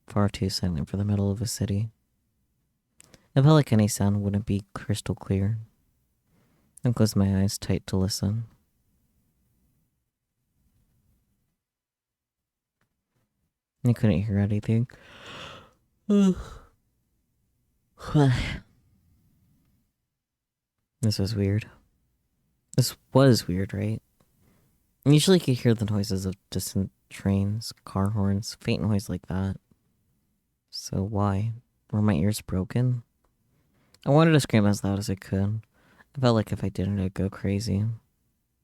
Far too silent for the middle of a city. It felt like any sound wouldn't be crystal clear. I closed my eyes tight to listen. I couldn't hear anything. This was weird. This was weird, right? Usually you could hear the noises of distant trains, car horns, faint noise like that. So why? Were my ears broken? I wanted to scream as loud as I could. I felt like if I didn't, I'd go crazy.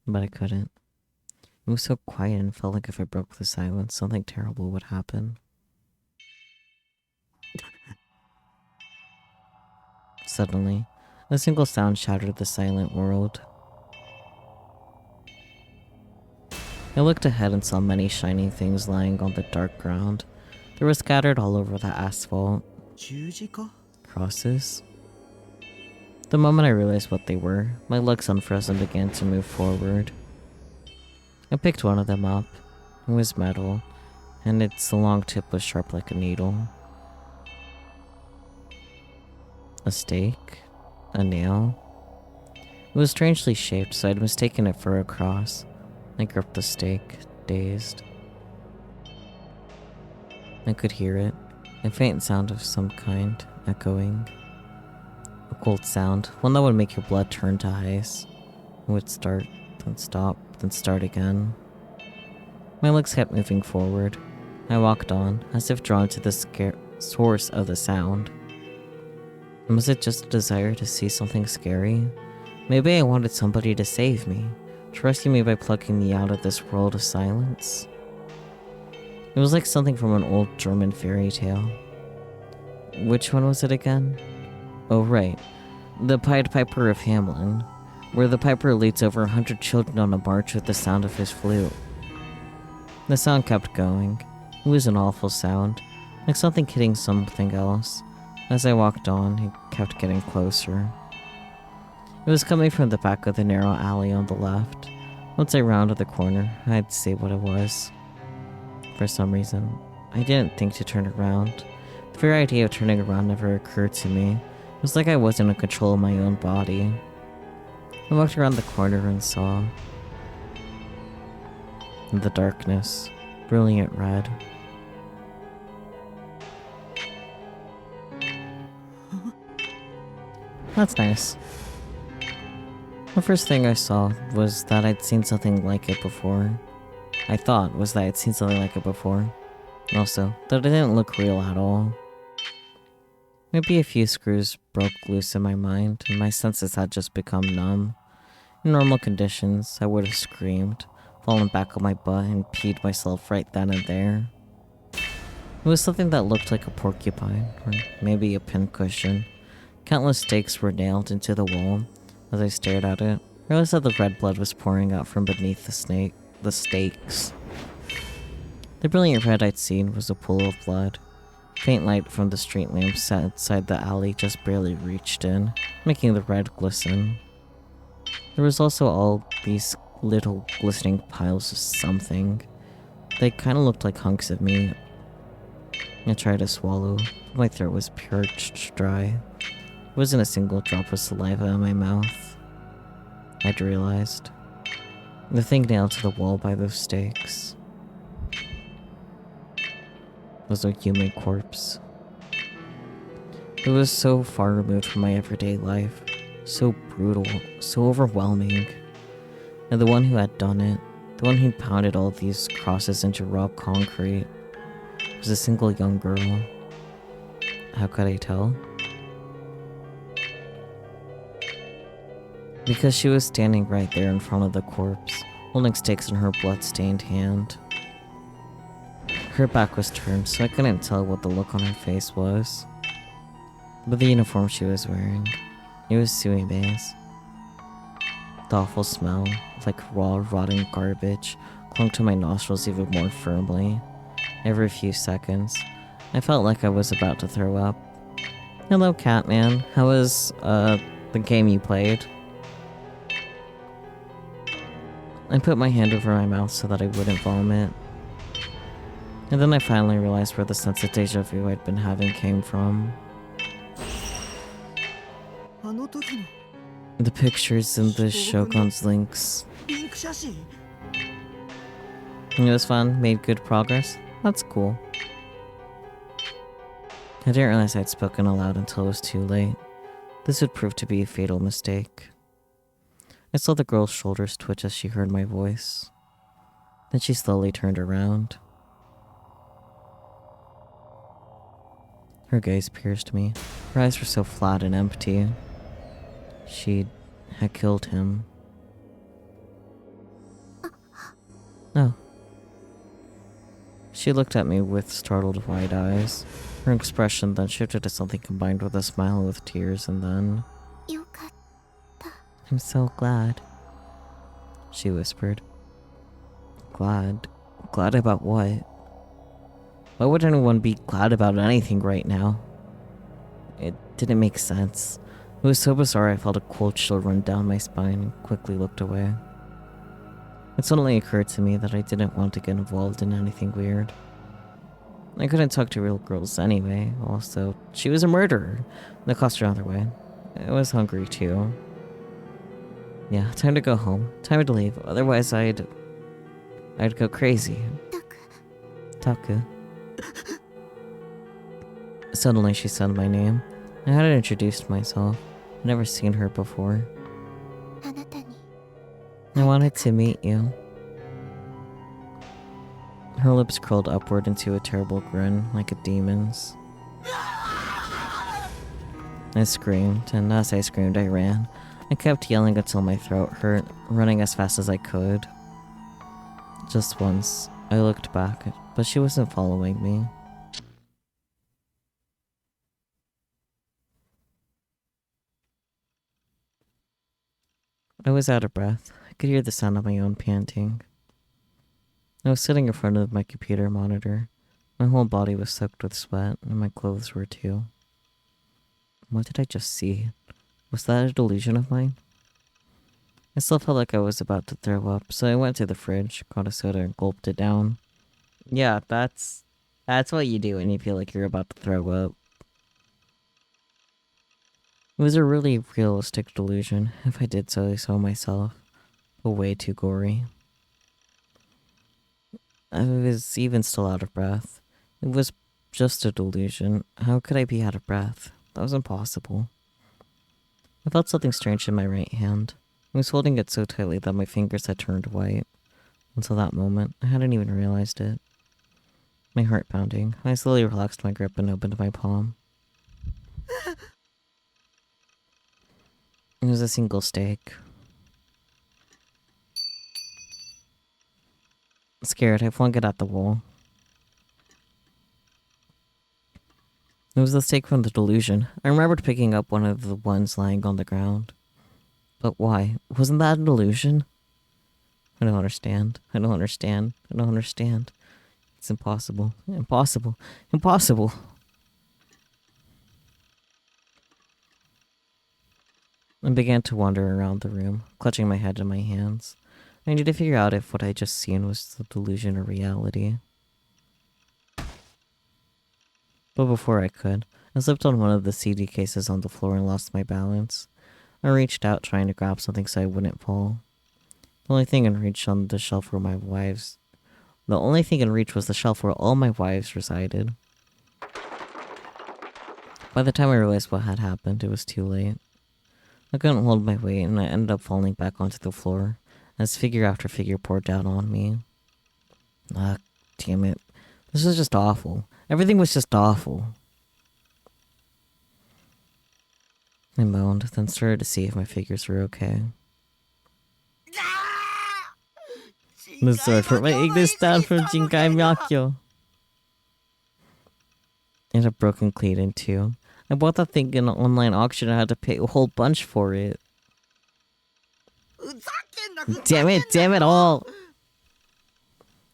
But I couldn't. It was so quiet and felt like if I broke the silence, something terrible would happen. Suddenly, a single sound shattered the silent world. I looked ahead and saw many shiny things lying on the dark ground. They were scattered all over the asphalt. 十字架？ Crosses? The moment I realized what they were, my legs unfroze and began to move forward. I picked one of them up. It was metal, and its long tip was sharp like a needle. A stake? A nail? It was strangely shaped, so I'd mistaken it for a cross. I gripped the stake, dazed. I could hear it, a faint sound of some kind, echoing. A cold sound, one that would make your blood turn to ice. It would start, then stop, then start again. My legs kept moving forward. I walked on, as if drawn to the source of the sound. Was it just a desire to see something scary? Maybe I wanted somebody to save me, to rescue me by plucking me out of this world of silence. It was like something from an old German fairy tale. Which one was it again? Oh right, the Pied Piper of Hamelin, where the piper leads over 100 children on a march with the sound of his flute. The sound kept going. It was an awful sound, like something hitting something else. As I walked on, it kept getting closer. It was coming from the back of the narrow alley on the left. Once I rounded the corner, I'd see what it was. For some reason, I didn't think to turn around. The very idea of turning around never occurred to me. It was like I wasn't in control of my own body. I walked around the corner and saw, in the darkness, brilliant red. That's nice. The first thing I saw was that I'd seen something like it before. I thought was that I'd seen something like it before. Also, that it didn't look real at all. Maybe a few screws broke loose in my mind, and my senses had just become numb. In normal conditions, I would have screamed, fallen back on my butt, and peed myself right then and there. It was something that looked like a porcupine, or maybe a pincushion. Countless stakes were nailed into the wall. As I stared at it, I realized that the red blood was pouring out from beneath the stakes. The brilliant red I'd seen was a pool of blood. Faint light from the street lamp set inside the alley just barely reached in, making the red glisten. There was also all these little glistening piles of something. They kind of looked like hunks of meat. I tried to swallow, but my throat was parched dry. There wasn't a single drop of saliva in my mouth. I'd realized. The thing nailed to the wall by those stakes was a human corpse. It was so far removed from my everyday life, so brutal, so overwhelming. And the one who had done it, the one who'd pounded all these crosses into raw concrete, was a single young girl. How could I tell? Because she was standing right there in front of the corpse, holding stakes in her blood-stained hand. Her back was turned, so I couldn't tell what the look on her face was. But the uniform she was wearing, it was Suime's. The awful smell, like raw, rotting garbage, clung to my nostrils even more firmly. Every few seconds, I felt like I was about to throw up. Hello, Catman. How was, the game you played? I put my hand over my mouth so that I wouldn't vomit. And then I finally realized where the sense of deja vu I'd been having came from. The pictures in the Shogun's links. It was fun, made good progress. That's cool. I didn't realize I'd spoken aloud until it was too late. This would prove to be a fatal mistake. I saw the girl's shoulders twitch as she heard my voice. Then she slowly turned around. Her gaze pierced me. Her eyes were so flat and empty. She had killed him. No. She looked at me with startled wide eyes. Her expression then shifted to something combined with a smile with tears, and then... よかった I'm so glad, she whispered. Glad? Glad about what? Why would anyone be glad about anything right now? It didn't make sense. It was so bizarre I felt a cold chill run down my spine and quickly looked away. It suddenly occurred to me that I didn't want to get involved in anything weird. I couldn't talk to real girls anyway. Also, she was a murderer. That cost her other way. I was hungry too. Yeah, time to go home. Time to leave. Otherwise, I'd go crazy. タク Taku. Suddenly, she said my name. I hadn't introduced myself. I'd never seen her before. あなたに I wanted to meet you. Her lips curled upward into a terrible grin, like a demon's. I screamed, and as I screamed, I ran. I kept yelling until my throat hurt, running as fast as I could. Just once, I looked back, but she wasn't following me. I was out of breath. I could hear the sound of my own panting. I was sitting in front of my computer monitor. My whole body was soaked with sweat, and my clothes were too. What did I just see? Was that a delusion of mine? I still felt like I was about to throw up, so I went to the fridge, got a soda, and gulped it down. Yeah, that's what you do when you feel like you're about to throw up. It was a really realistic delusion, if I did say so myself, but way too gory. I was even still out of breath. It was just a delusion. How could I be out of breath? That was impossible. I felt something strange in my right hand. I was holding it so tightly that my fingers had turned white. Until that moment, I hadn't even realized it. My heart pounding, I slowly relaxed my grip and opened my palm. It was a single steak. Scared, I flung it at the wall. It was the steak from the delusion. I remembered picking up one of the ones lying on the ground. But why? Wasn't that a delusion? I don't understand. I don't understand. I don't understand. It's impossible. Impossible. Impossible. I began to wander around the room, clutching my head in my hands. I needed to figure out if what I just seen was the delusion or reality. But before I could, I slipped on one of the CD cases on the floor and lost my balance. I reached out trying to grab something so I wouldn't fall. The only thing in reach on the shelf were my wives. The only thing in reach was the shelf where all my wives resided. By the time I realized what had happened, it was too late. I couldn't hold my weight and I ended up falling back onto the floor as figure after figure poured down on me. Ah, damn it. This was just awful. Everything was just awful. I moaned, then started to see if my figures were okay. The sword for my Ignis down from Jinkai Myakyo. It had broken clean in two. I bought that thing in an online auction and I had to pay a whole bunch for it. Damn it all!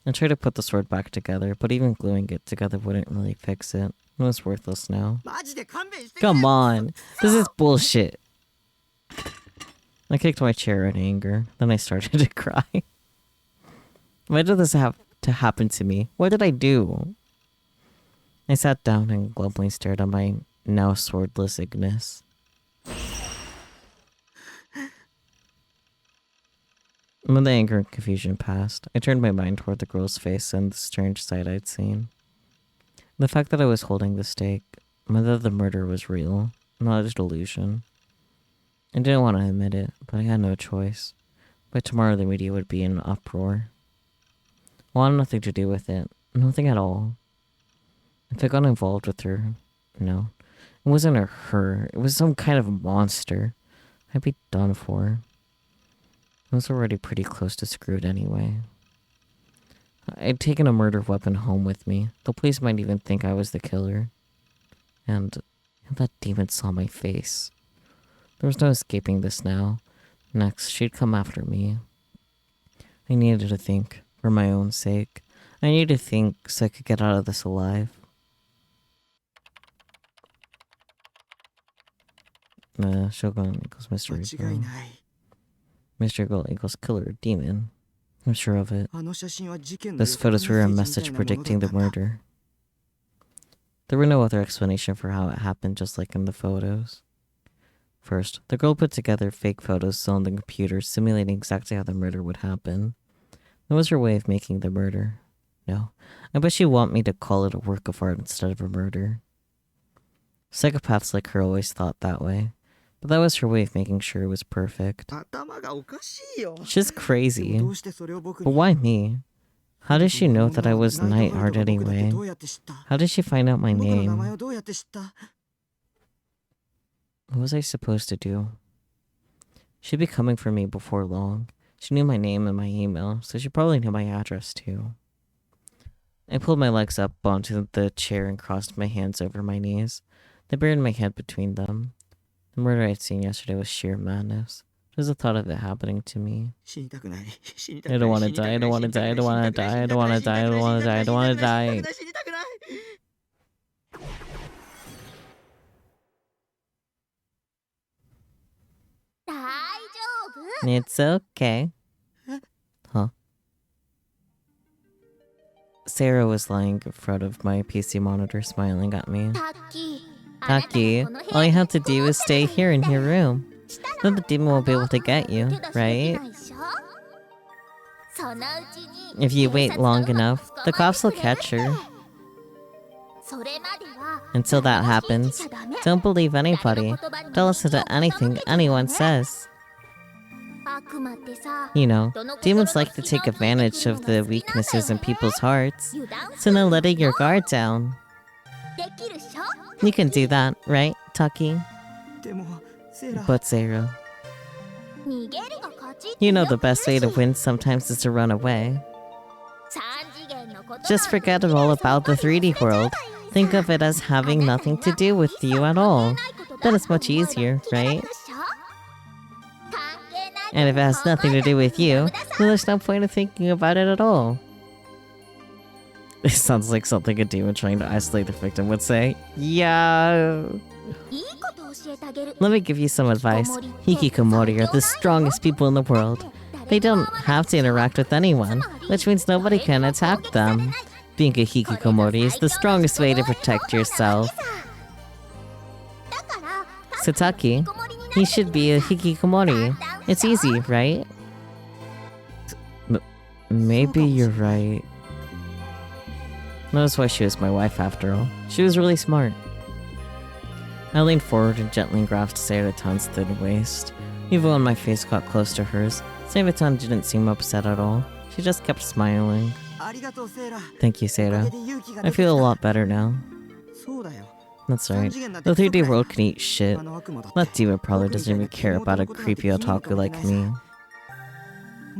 I tried to put the sword back together, but even gluing it together wouldn't really fix it. It was worthless now. Come on! This is bullshit! I kicked my chair in anger, then I started to cry. Why did this have to happen to me? What did I do? I sat down and glumly stared at my now swordless Ignis. When the anger and confusion passed, I turned my mind toward the girl's face and the strange sight I'd seen. The fact that I was holding the stake meant that the murder was real, not a delusion. I didn't want to admit it, but I had no choice. By tomorrow the media would be in an uproar. I wanted nothing to do with it. Nothing at all. If I got involved with her, no. It wasn't her. It was some kind of monster. I'd be done for. I was already pretty close to screwed anyway. I'd taken a murder weapon home with me. The police might even think I was the killer. And that demon saw my face. There was no escaping this now. Next, she'd come after me. I needed to think, for my own sake. I needed to think so I could get out of this alive. Shogun equals mystery girl. Mystery girl equals killer demon. I'm sure of it. あの写真は事件の Those 予告 photos were a メッセージ message みたいなものだ predicting った the んだ。 murder. There were no other explanation for how it happened, just like in the photos. First, the girl put together fake photos still on the computer, simulating exactly how the murder would happen. That was her way of making the murder. No, I bet she'd want me to call it a work of art instead of a murder. Psychopaths like her always thought that way, but that was her way of making sure it was perfect. 頭がおかしいよ。 She's でも crazy, どうしてそれを僕 but に why me? How did she know that I was ナイトハルト Nightheart が僕だって anyway? どうやって知った How did she find out my 僕の名前 name? をどうやって知った What was I supposed to do? She'd be coming for me before long. She knew my name and my email, so she probably knew my address too. I pulled my legs up onto the chair and crossed my hands over my knees. I buried my head between them. The murder I'd seen yesterday was sheer madness. Just the thought of it happening to me. 死にたくない。死にた I く don't ない。 want to die, I don't want to die, I don't want to die, I don't want to die, I don't want to die, I don't want to die. 死にたくない。 大丈夫 It's okay. Huh? Sarah was lying in front of my PC monitor smiling at me. タッキー Taki, all you have to do is stay here in your room. Then the demon won't be able to get you, right? If you wait long enough, the cops will catch her. Until that happens, don't believe anybody. Don't listen to anything anyone says. You know, demons like to take advantage of the weaknesses in people's hearts. So no letting your guard down. You can do that, right, Taki? でも、セイラ。 But Sarah, you know the best way to win sometimes is to run away. Just forget all about the 3D world. Think of it as having nothing to do with you at all. Then it's much easier, right? And if it has nothing to do with you, then there's no point in thinking about it at all. It sounds like something a demon trying to isolate the victim would say. Yeah. Let me give you some advice. Hikikomori are the strongest people in the world. They don't have to interact with anyone, which means nobody can attack them. Being a hikikomori is the strongest way to protect yourself. Sataki, you should be a hikikomori. It's easy, right? Maybe you're right. That's why she was my wife after all. She was really smart. I leaned forward and gently grasped Sayadatan's thin waist. Even when my face got close to hers, Sayadatan didn't seem upset at all. She just kept smiling. ありがとう、セイラ。 Thank you, おか Sayada. げで勇気が I 出てき feel a た。 lot better now. そうだよ。 That's right. The 3D world can eat shit. あの悪魔だって That demon probably doesn't even care about a creepy otaku like me.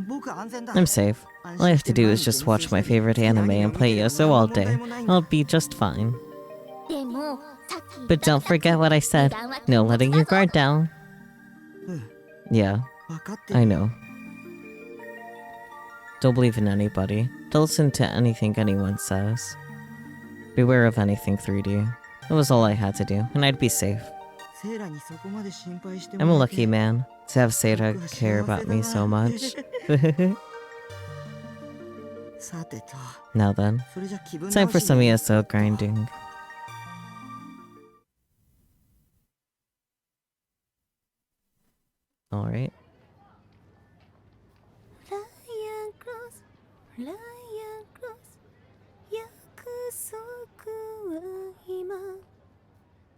僕は安全だ。 I'm safe. All I have to do is just watch my favorite anime and play Yoso all day. I'll be just fine. But don't forget what I said. No letting your guard down. うん、 Yeah, 分かってる。 I know. Don't believe in anybody. Don't listen to anything anyone says. Beware of anything 3D. That was all I had to do, and I'd be safe. セイラにそこまで心配して I'm も a らえて lucky man to have Seira care about me so much. さてと、 Now then, それじゃ気分 time 直 for し some に ESO grinding. Alright. ライアンクロスライアンクロス約束は今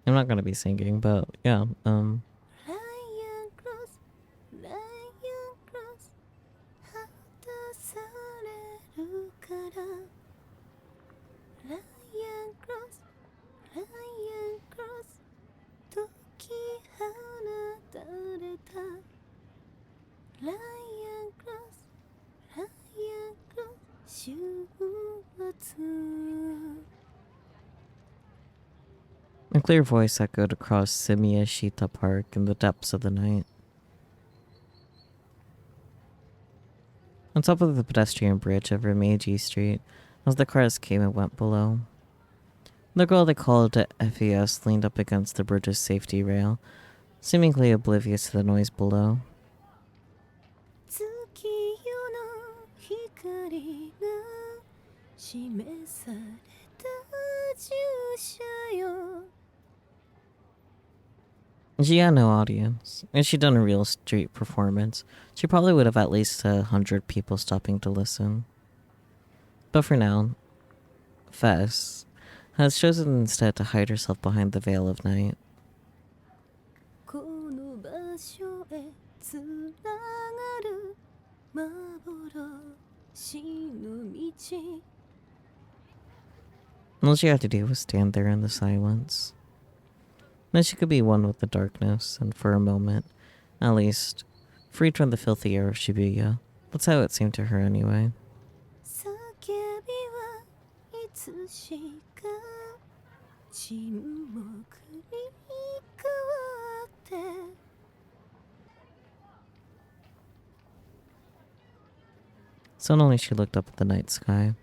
I'm not gonna be singing, but yeah, ライアンクロスライアンクロス果たされるからライアンクロスライアンクロス解き放たれたライアンクロスライアンクロス週末 a clear voice echoed across Simiyashita Park in the depths of the night. On top of the pedestrian bridge over Meiji Street, as the cars came and went below, the girl they called FES leaned up against the bridge's safety rail, seemingly oblivious to the noise below. 月夜の光が示された従者よ She had no audience. If she'd done a real street performance, she probably would have at least 100 people stopping to listen. But for now, Fess has chosen instead to hide herself behind the veil of night. この場所へつながる幻の道 All she had to do was stand there in the silence. Then she could be one with the darkness, and for a moment, at least, freed from the filthy air of Shibuya. That's how it seemed to her anyway. 叫びはいつしか沈黙に変わって Suddenly she looked up at the night sky.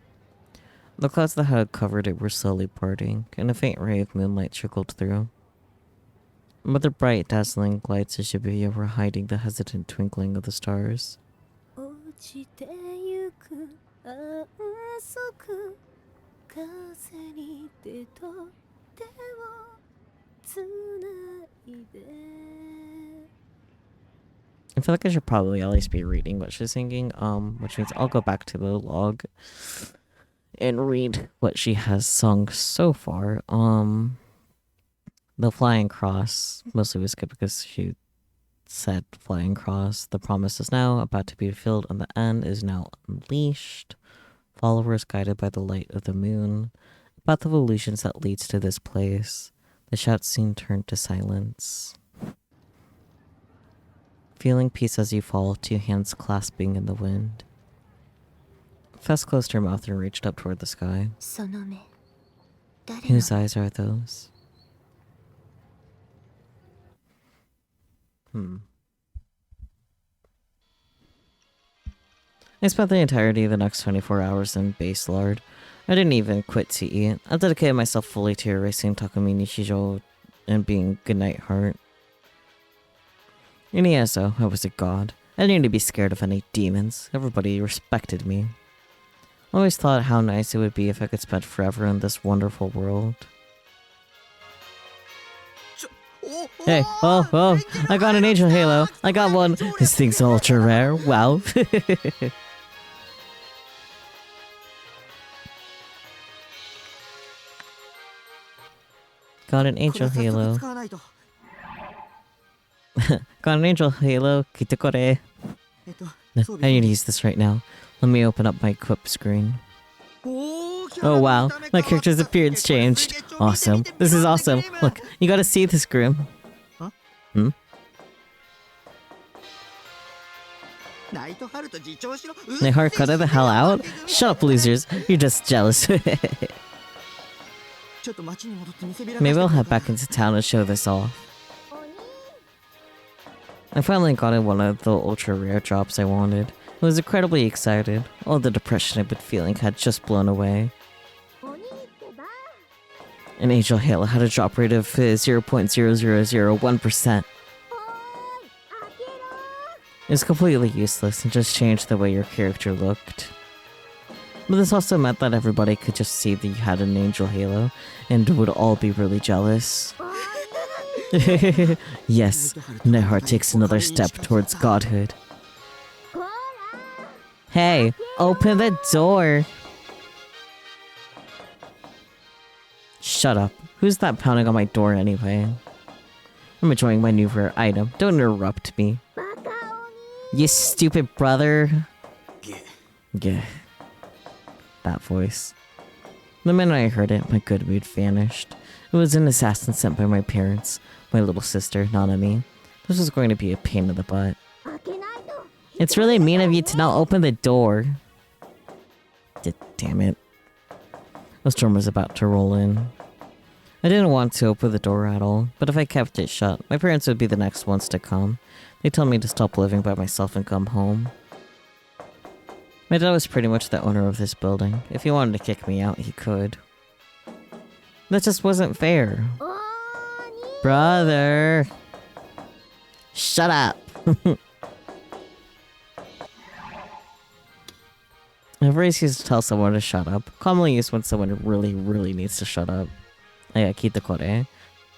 The clouds that had covered it were slowly parting, and a faint ray of moonlight trickled through. But the bright, dazzling lights of Shibuya were hiding the hesitant twinkling of the stars. 落ちてゆく安息風に手と手をつないで I feel like I should probably at least be reading what she's singing, which means I'll go back to the log and read what she has sung so far. The Flying Cross mostly was good because she said Flying Cross. The promise is now about to be fulfilled, and the end is now unleashed. Followers guided by the light of the moon. A path of illusions that leads to this place. The shouts soon turned to silence. Feeling peace as you fall, two hands clasping in the wind. Fess closed her mouth and reached up toward the sky. その目誰の Whose eyes are those? I spent the entirety of the next 24 hours in Base Lord. I didn't even quit to eat. I dedicated myself fully to erasing Takumi Nishijo and being Goodnight Heart. In ESO, I was a god. I didn't need to be scared of any demons. Everybody respected me. I always thought how nice it would be if I could spend forever in this wonderful world. Hey, oh, I got an Angel Halo. I got one. This thing's ultra rare. Wow. Got an Angel Halo. Got an Angel Halo. Kitakore. I need to use this right now. Let me open up my equip screen. Oh wow, my character's appearance changed. Awesome. This is awesome. Look, you gotta see this, Grim. Hmm? My heart cut the hell out? Shut up, losers. You're just jealous. Maybe I'll head back into town and show this off. I finally got in one of the ultra rare drops I wanted. I was incredibly excited. All the depression I'd been feeling had just blown away. An Angel Halo had a drop rate of 0.0001%. It was completely useless and just changed the way your character looked. But this also meant that everybody could just see that you had an Angel Halo and would all be really jealous. Yes, Nehar takes another step towards godhood. Hey, open the door! Shut up. Who's that pounding on my door anyway? I'm enjoying my new rare item. Don't interrupt me. You stupid brother. Yeah. That voice. The minute I heard it, my good mood vanished. It was an assassin sent by my parents, my little sister, Nanami. This was going to be a pain in the butt. It's really mean of you to not open the door. Damn it. A storm was about to roll in. I didn't want to open the door at all, but if I kept it shut, my parents would be the next ones to come. They told me to stop living by myself and come home. My dad was pretty much the owner of this building. If he wanted to kick me out, he could. That just wasn't fair. Brother! Shut up! A phrase used to tell someone to shut up, commonly used when someone really, really needs to shut up. Kitakore,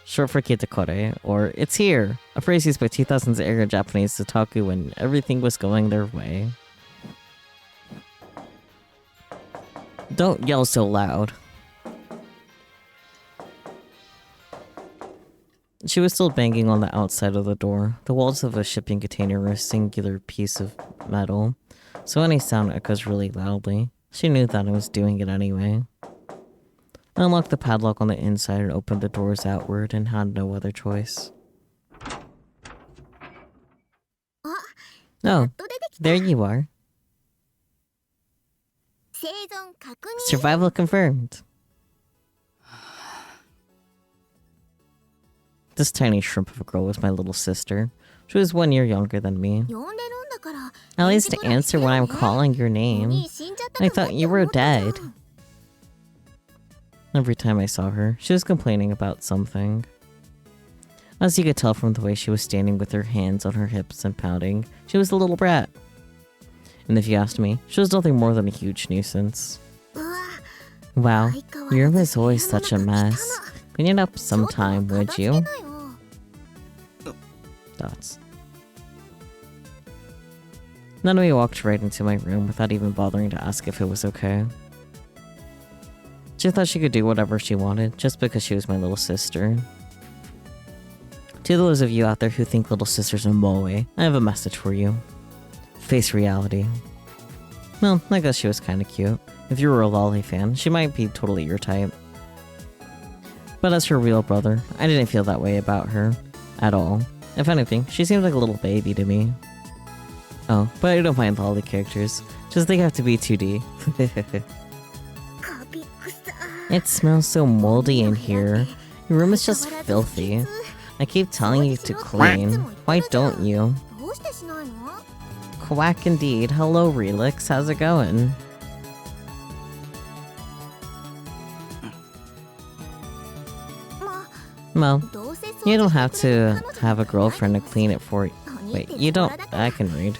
short for kitakore, or it's here, a phrase used by 2000s era Japanese otaku when everything was going their way. Don't yell so loud. She was still banging on the outside of the door. The walls of a shipping container were a singular piece of metal, so any sound echoes really loudly. She knew that I was doing it anyway. I unlocked the padlock on the inside and opened the doors outward and had no other choice. Oh, there you are. Survival confirmed. This tiny shrimp of a girl was my little sister. She was 1 year younger than me. At least to answer when I'm calling your name. I thought you were dead. Every time I saw her, she was complaining about something. As you could tell from the way she was standing with her hands on her hips and pouting, she was a little brat. And if you asked me, she was nothing more than a huge nuisance. Wow, your room is always such a mess. Clean it up sometime, would you? Dots. Then we walked right into my room without even bothering to ask if it was okay. She thought she could do whatever she wanted just because she was my little sister. To those of you out there who think little sisters are moe, I have a message for you. Face reality. Well, I guess she was kinda cute. If you were a lolly fan, she might be totally your type. But as her real brother, I didn't feel that way about her. At all. If anything, she seemed like a little baby to me. Oh, but I don't mind lolly characters. Just they have to be 2D. It smells so moldy in here. Your room is just filthy. I keep telling you to clean. Why don't you? Quack indeed. Hello, Relix. How's it going? Well, you don't have to have a girlfriend to clean it for you. Wait, you don't. I can read.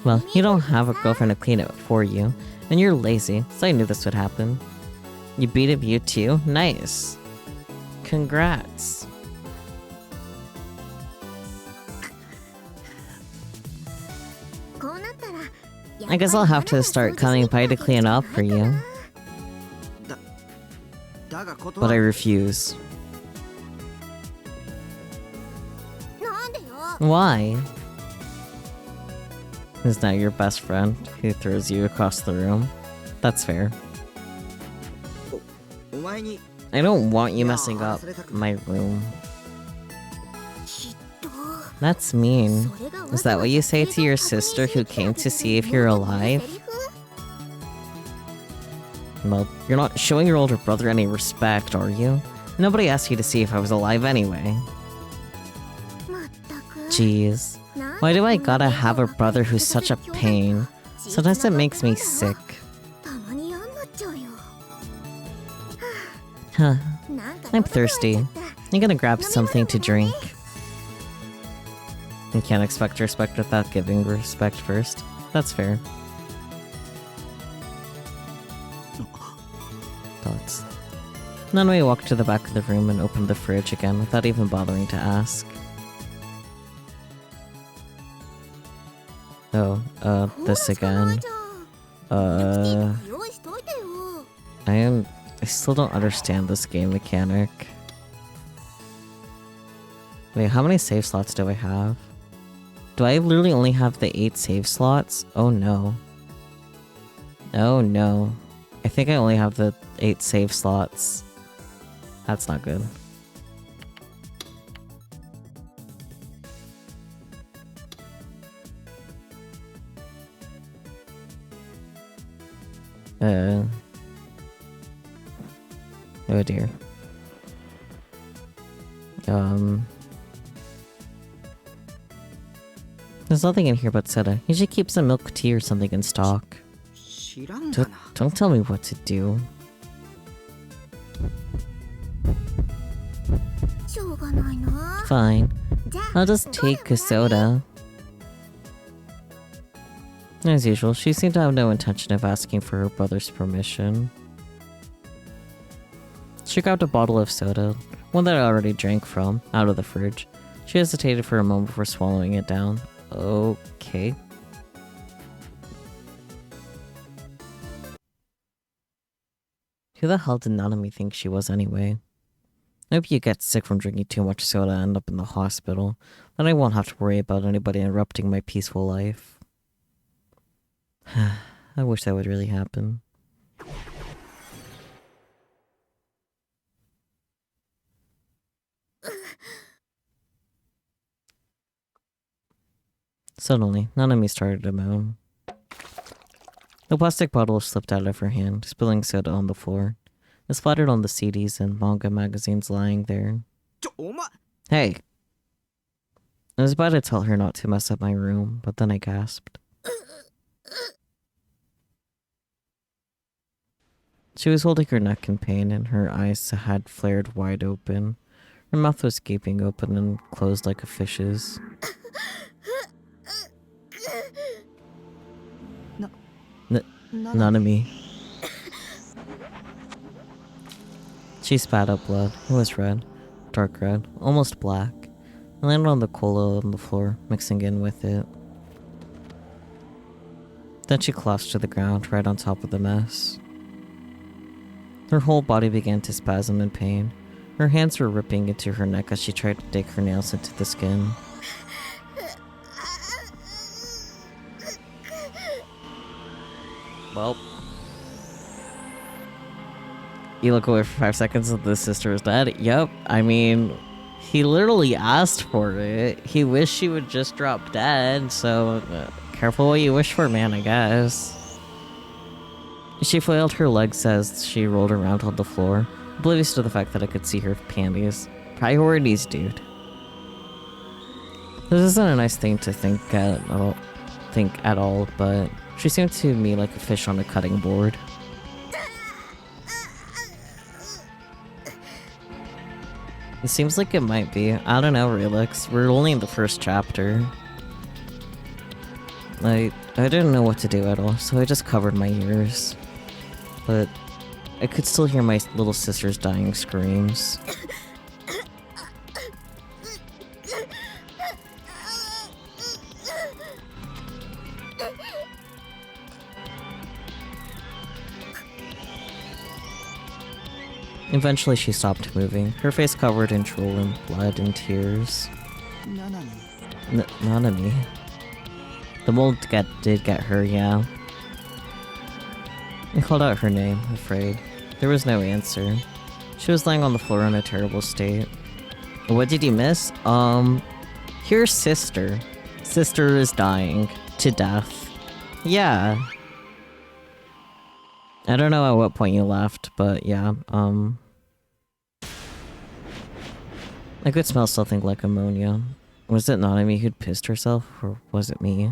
Well, you don't have a girlfriend to clean it for you, and you're lazy, so I knew this would happen. You beat a view too? Nice. Congrats. I guess I'll have to start coming by to clean up for you. But I refuse. Why? Is now your best friend who throws you across the room? That's fair. I don't want you messing up my room. That's mean. Is that what you say to your sister who came to see if you're alive? Well, you're not showing your older brother any respect, are you? Nobody asked you to see if I was alive anyway. Jeez. Why do I gotta have a brother who's such a pain? Sometimes it makes me sick. Huh. I'm thirsty. I'm gonna grab something to drink. You can't expect respect without giving respect first. That's fair. Thoughts. Then we walked to the back of the room and opened the fridge again without even bothering to ask. Oh, this again. I still don't understand this game mechanic. Wait, how many save slots do I have? Do I literally only have the 8 save slots? Oh no. Oh no. I think I only have the 8 save slots. That's not good. Oh dear. There's nothing in here but soda. You should keep some milk tea or something in stock. Don't tell me what to do. Fine. I'll just take a soda. As usual, she seemed to have no intention of asking for her brother's permission. She grabbed a bottle of soda, one that I already drank from, out of the fridge. She hesitated for a moment before swallowing it down. Okay. Who the hell did Nanami think she was anyway? I hope you get sick from drinking too much soda and end up in the hospital. Then I won't have to worry about anybody interrupting my peaceful life. I wish that would really happen. Suddenly, Nanami started to moan. The plastic bottle slipped out of her hand, spilling soda on the floor. It splattered on the CDs and manga magazines lying there. Hey! I was about to tell her not to mess up my room, but then I gasped. She was holding her neck in pain and her eyes had flared wide open. Her mouth was gaping open and closed like a fish's. Nanami. She spat out blood. It was red. Dark red. Almost black. It landed on the cola on the floor, mixing in with it. Then she collapsed to the ground, right on top of the mess. Her whole body began to spasm in pain. Her hands were ripping into her neck as she tried to dig her nails into the skin. Well. You look away for 5 seconds and the sister is dead? Yep, I mean, he literally asked for it. He wished she would just drop dead, so careful what you wish for, man, I guess. She flailed her legs as she rolled around on the floor, oblivious to the fact that I could see her panties. Priorities, dude. This isn't a nice thing to think at all, but she seemed to me like a fish on a cutting board. It seems like it might be. I don't know, Relix. We're only in the first chapter. I didn't know what to do at all, so I just covered my ears. But I could still hear my little sister's dying screams. Eventually she stopped moving, her face covered in drool and blood and tears. Nanami. The mold did get her, yeah. I called out her name, afraid. There was no answer. She was lying on the floor in a terrible state. What did you miss? Here's sister. Sister is dying. To death. Yeah. I don't know at what point you left, but yeah, I could smell something like ammonia. Was it Nanami who'd pissed herself, or was it me?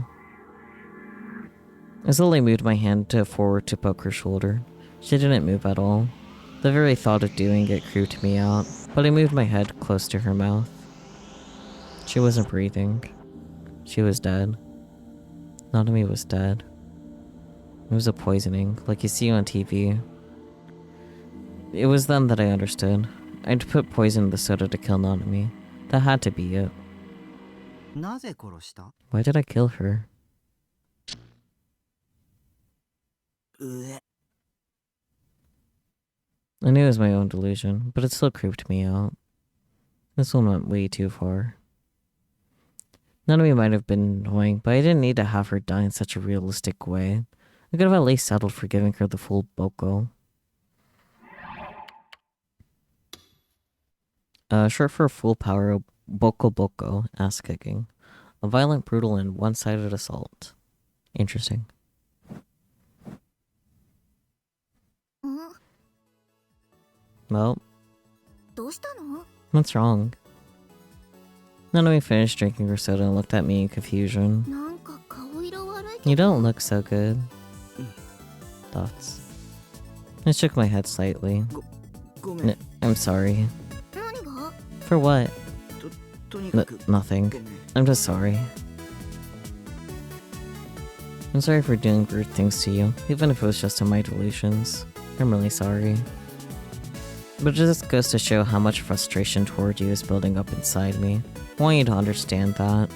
I slowly moved my hand forward to poke her shoulder. She didn't move at all. The very thought of doing it creeped me out, but I moved my head close to her mouth. She wasn't breathing. She was dead. Nanami was dead. It was a poisoning, like you see on TV. It was then that I understood. I'd put poison in the soda to kill Nanami. That had to be it. Why did I kill her? I knew it was my own delusion, but it still creeped me out. This one went way too far. Nanami might have been annoying, but I didn't need to have her die in such a realistic way. I could have at least settled for giving her the full boko. Short for full power boko, ass kicking. A violent, brutal, and one-sided assault. Interesting. Well, what's wrong? Nanami finished drinking her soda and looked at me in confusion. You don't look so good. Thoughts. I shook my head slightly. I'm sorry. For what? Nothing. I'm just sorry. I'm sorry for doing rude things to you, even if it was just in my delusions. I'm really sorry. But it just goes to show how much frustration toward you is building up inside me. I want you to understand that.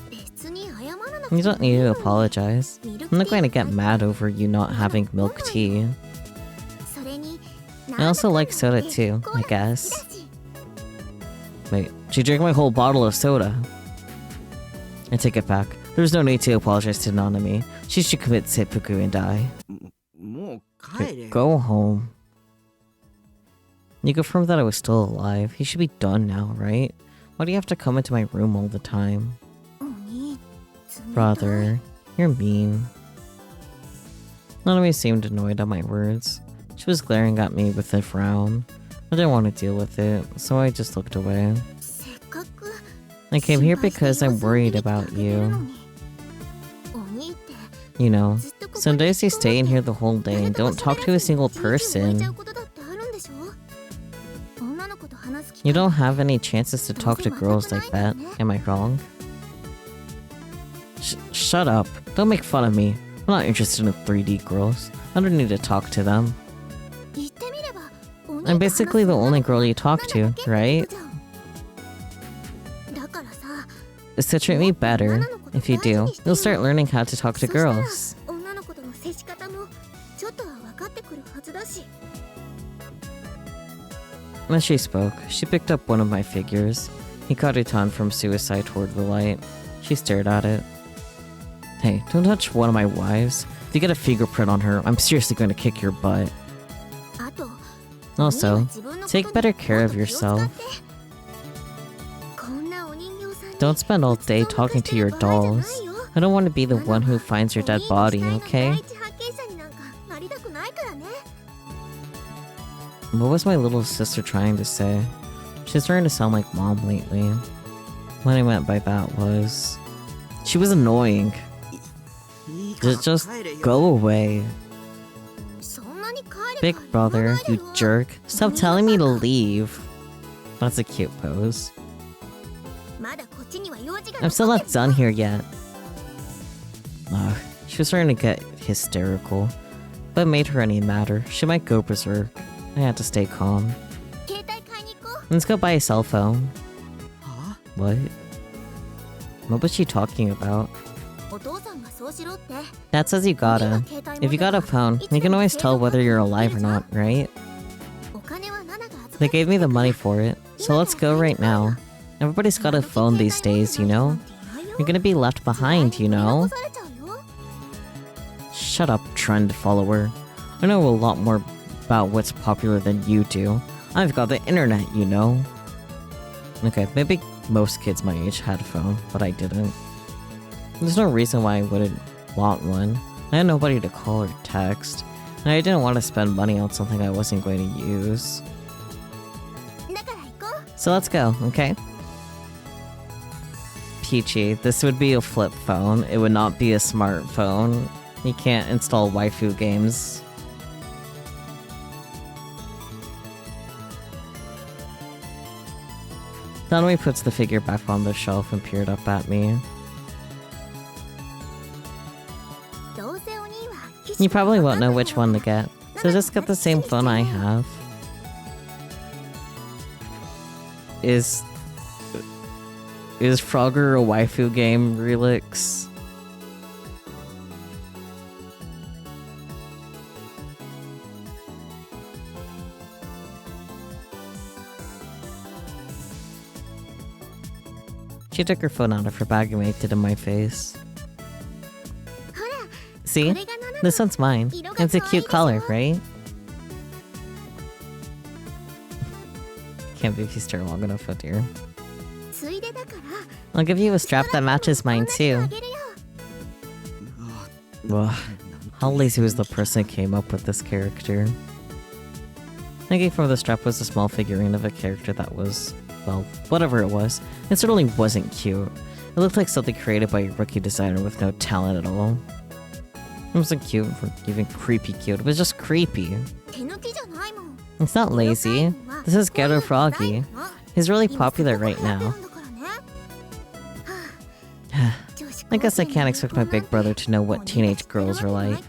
別に謝らなく You て don't need to apologize. ミルク I'm not ティー going to get mad over you not having milk tea. それに I also like soda too, I guess. Wait, she drank my whole bottle of soda. I take it back. There's no need to apologize to Nanami. She should commit seppuku and die. もう帰れ。 Go home. You confirmed that I was still alive. He should be done now, right? Why do you have to come into my room all the time? お兄冷たい Brother, you're mean. Nanami seemed annoyed at my words. She was glaring at me with a frown. I didn't want to deal with it, so I just looked away. せっかく I came here 心配して because I'm 様子を worried 見に来て about あげてる you. のにお兄って You know, ずっとここに some days you stay in 引き here こ the whole もって day and don't talk to a single 誰かが喋らずに一日を終えちゃ person. うことだってあるんでしょ女の子と話す機 You 会 don't have any chances to talk to girls like that, am I wrong? Shut up. Don't make fun of me. I'm not interested in 3D girls. I don't need to talk to them. 言ってみればお兄と I'm 話す basically the 女 only の子 girl you は talk 女 to, だけって right? ことじゃんだからさ So treat me better. If you do, you'll start learning how to talk to そしたら girls. 女の子との接し方もちょっとは分かってくるはずだし As she spoke, she picked up one of my figures. He caught a ton from suicide toward the light. She stared at it. Hey, don't touch one of my wives. If you get a fingerprint on her, I'm seriously going to kick your butt. あと Also, 自分のこと take に better care も of っと気を使っ yourself. てこんなお人形さんに Don't spend all day talking to your dolls. I don't want to be the one who finds your dead body, okay? 第一発見者になんかなりたくないからね What was my little sister trying to say? She's starting to sound like mom lately. What I meant by that was... She was annoying. いいから Just 帰れよ。 go away. そんなに帰れば Big 言わ brother, ないで you よ jerk. Stop telling me to leave. That's a cute pose. まだこっちには用事が I'm still 残って not done here yet. Ugh, she was starting to get hysterical. But it made her any madder. She might go berserk. I had to stay calm. 携帯買いに行こ Let's go buy a cell phone. は What? What was she talking about? うお父さんがそうしろって Dad says you gotta. If you got a phone, you can always tell whether you're alive or not, right? お金はナナが預かって They gave me the money for it, so let's go right now. Everybody's got a phone these days, you know? You're gonna be left behind, you know? Shut up, trend follower. I know a lot more about what's popular than you do. I've got the internet, you know? Okay, maybe most kids my age had a phone, but I didn't. There's no reason why I wouldn't want one. I had nobody to call or text, and I didn't want to spend money on something I wasn't going to use. だから行こう So let's go, okay? Peachy, this would be a flip phone. It would not be a smartphone. You can't install waifu games. Nanami puts the figure back on the shelf and peered up at me. どうせお兄は騎 You 士が probably わ won't かん know ない which から one to get, so just get the same phone I have. Is Frogger a waifu game, Relix? She took her phone out of her bag and waved it in my face. ほら See? これがナナの This one's mine. It's a cute color, right? Can't believe you stare long enough, oh dear. ついでだから I'll give you a strap that matches mine 同じの too. あげるよ うわ Ugh, how lazy was the person who came up with this character? I gave her the strap was a small figurine of a character that was, well, whatever it was. It certainly wasn't cute. It looked like something created by a rookie designer with no talent at all. It wasn't cute or even creepy cute, it was just creepy. 手抜きじゃないもん It's not lazy. This is Ghetto Froggy. He's really popular right now. 今 I guess I can't expect my big brother to know what teenage girls are like.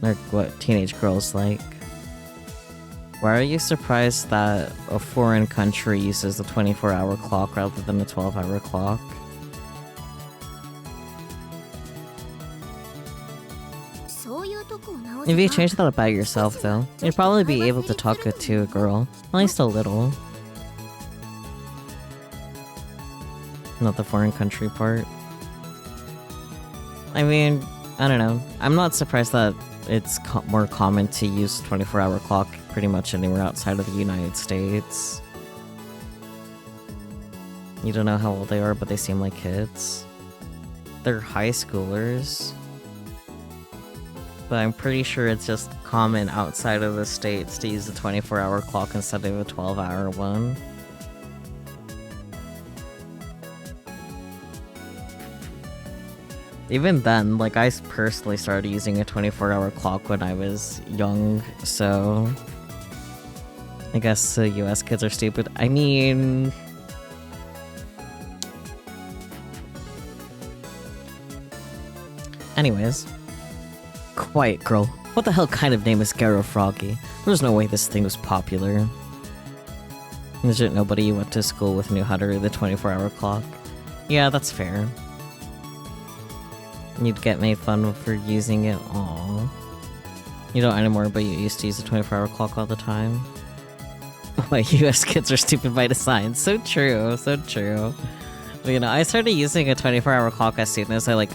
Or what teenage girls like. Why are you surprised that a foreign country uses a 24-hour clock rather than a 12-hour clock? If you change that about yourself, though, you'd probably be able to talk to a girl. At least a little. Not the foreign country part. I mean, I don't know. I'm not surprised that it's more common to use a 24-hour clock pretty much anywhere outside of the United States. You don't know how old they are, but they seem like kids. They're high schoolers. But I'm pretty sure it's just common outside of the States to use a 24-hour clock instead of a 12-hour one. Even then, like, I personally started using a 24-hour clock when I was young, so... I guess US kids are stupid. I mean... Anyways. Quiet, girl. What the hell kind of name is Garo Froggy? There's no way this thing was popular. Legit nobody you went to school with knew how to read the 24-hour clock. Yeah, that's fair. You'd get made fun of for using it. Aww. You don't anymore, but you used to use the 24-hour clock all the time. Why, US kids are stupid by design. So true, so true. But, you know, I started using a 24-hour clock as soon as I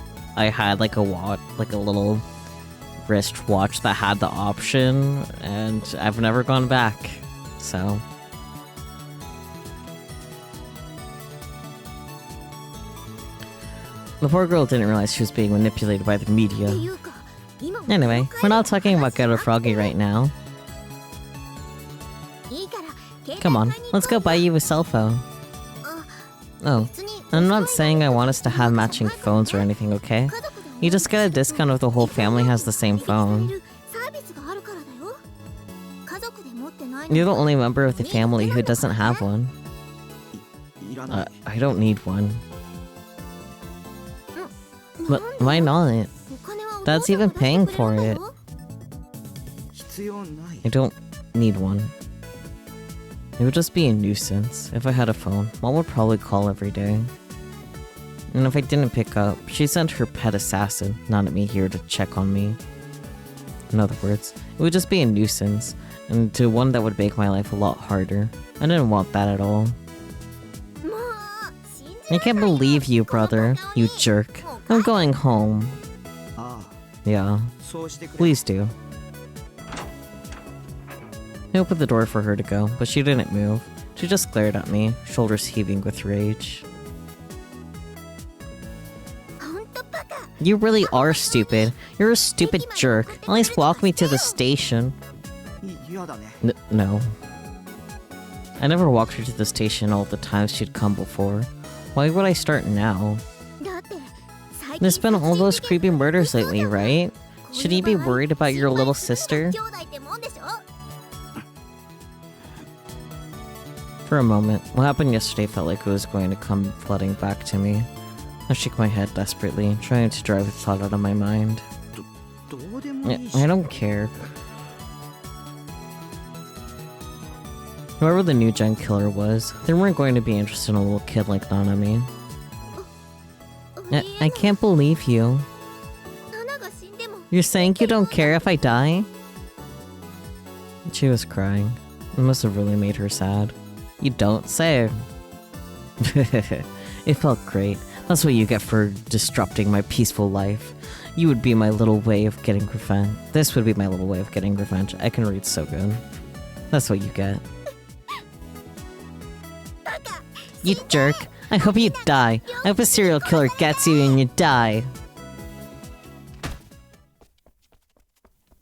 had like a watch, like a little wrist watch that had the option, and I've never gone back. So. The poor girl didn't realize she was being manipulated by the media. Anyway, we're not talking about Ghetto Froggy right now. Come on, let's go buy you a cell phone. Oh, I'm not saying I want us to have matching phones or anything, okay? You just get a discount if the whole family has the same phone. You're the only member of the family who doesn't have one. I don't need one. But why not? Dad's even paying for it. I don't need one. It would just be a nuisance. If I had a phone, Mom would probably call every day. And if I didn't pick up, she'd send her pet assassin, not at me here to check on me. In other words, it would just be a nuisance, and to one that would make my life a lot harder. I didn't want that at all. I can't believe you, brother, you jerk. I'm going home. Yeah, please do. I opened the door for her to go, but she didn't move. She just glared at me, shoulders heaving with rage. You really are stupid. You're a stupid jerk. At least walk me to the station. No. I never walked her to the station all the times she'd come before. Why would I start now? There's been all those creepy murders lately, right? Should you be worried about your little sister? For a moment, what happened yesterday felt like it was going to come flooding back to me. I shook my head desperately, trying to drive the thought out of my mind. I don't care. Whoever the new gen killer was, they weren't going to be interested in a little kid like Nanami. I can't believe you. You're saying you don't care if I die? She was crying. It must have really made her sad. You don't say. It felt great. That's what you get for disrupting my peaceful life. You would be my little way of getting revenge. This would be my little way of getting revenge. I can read so good. That's what you get. You jerk. I hope you die. I hope a serial killer gets you and you die.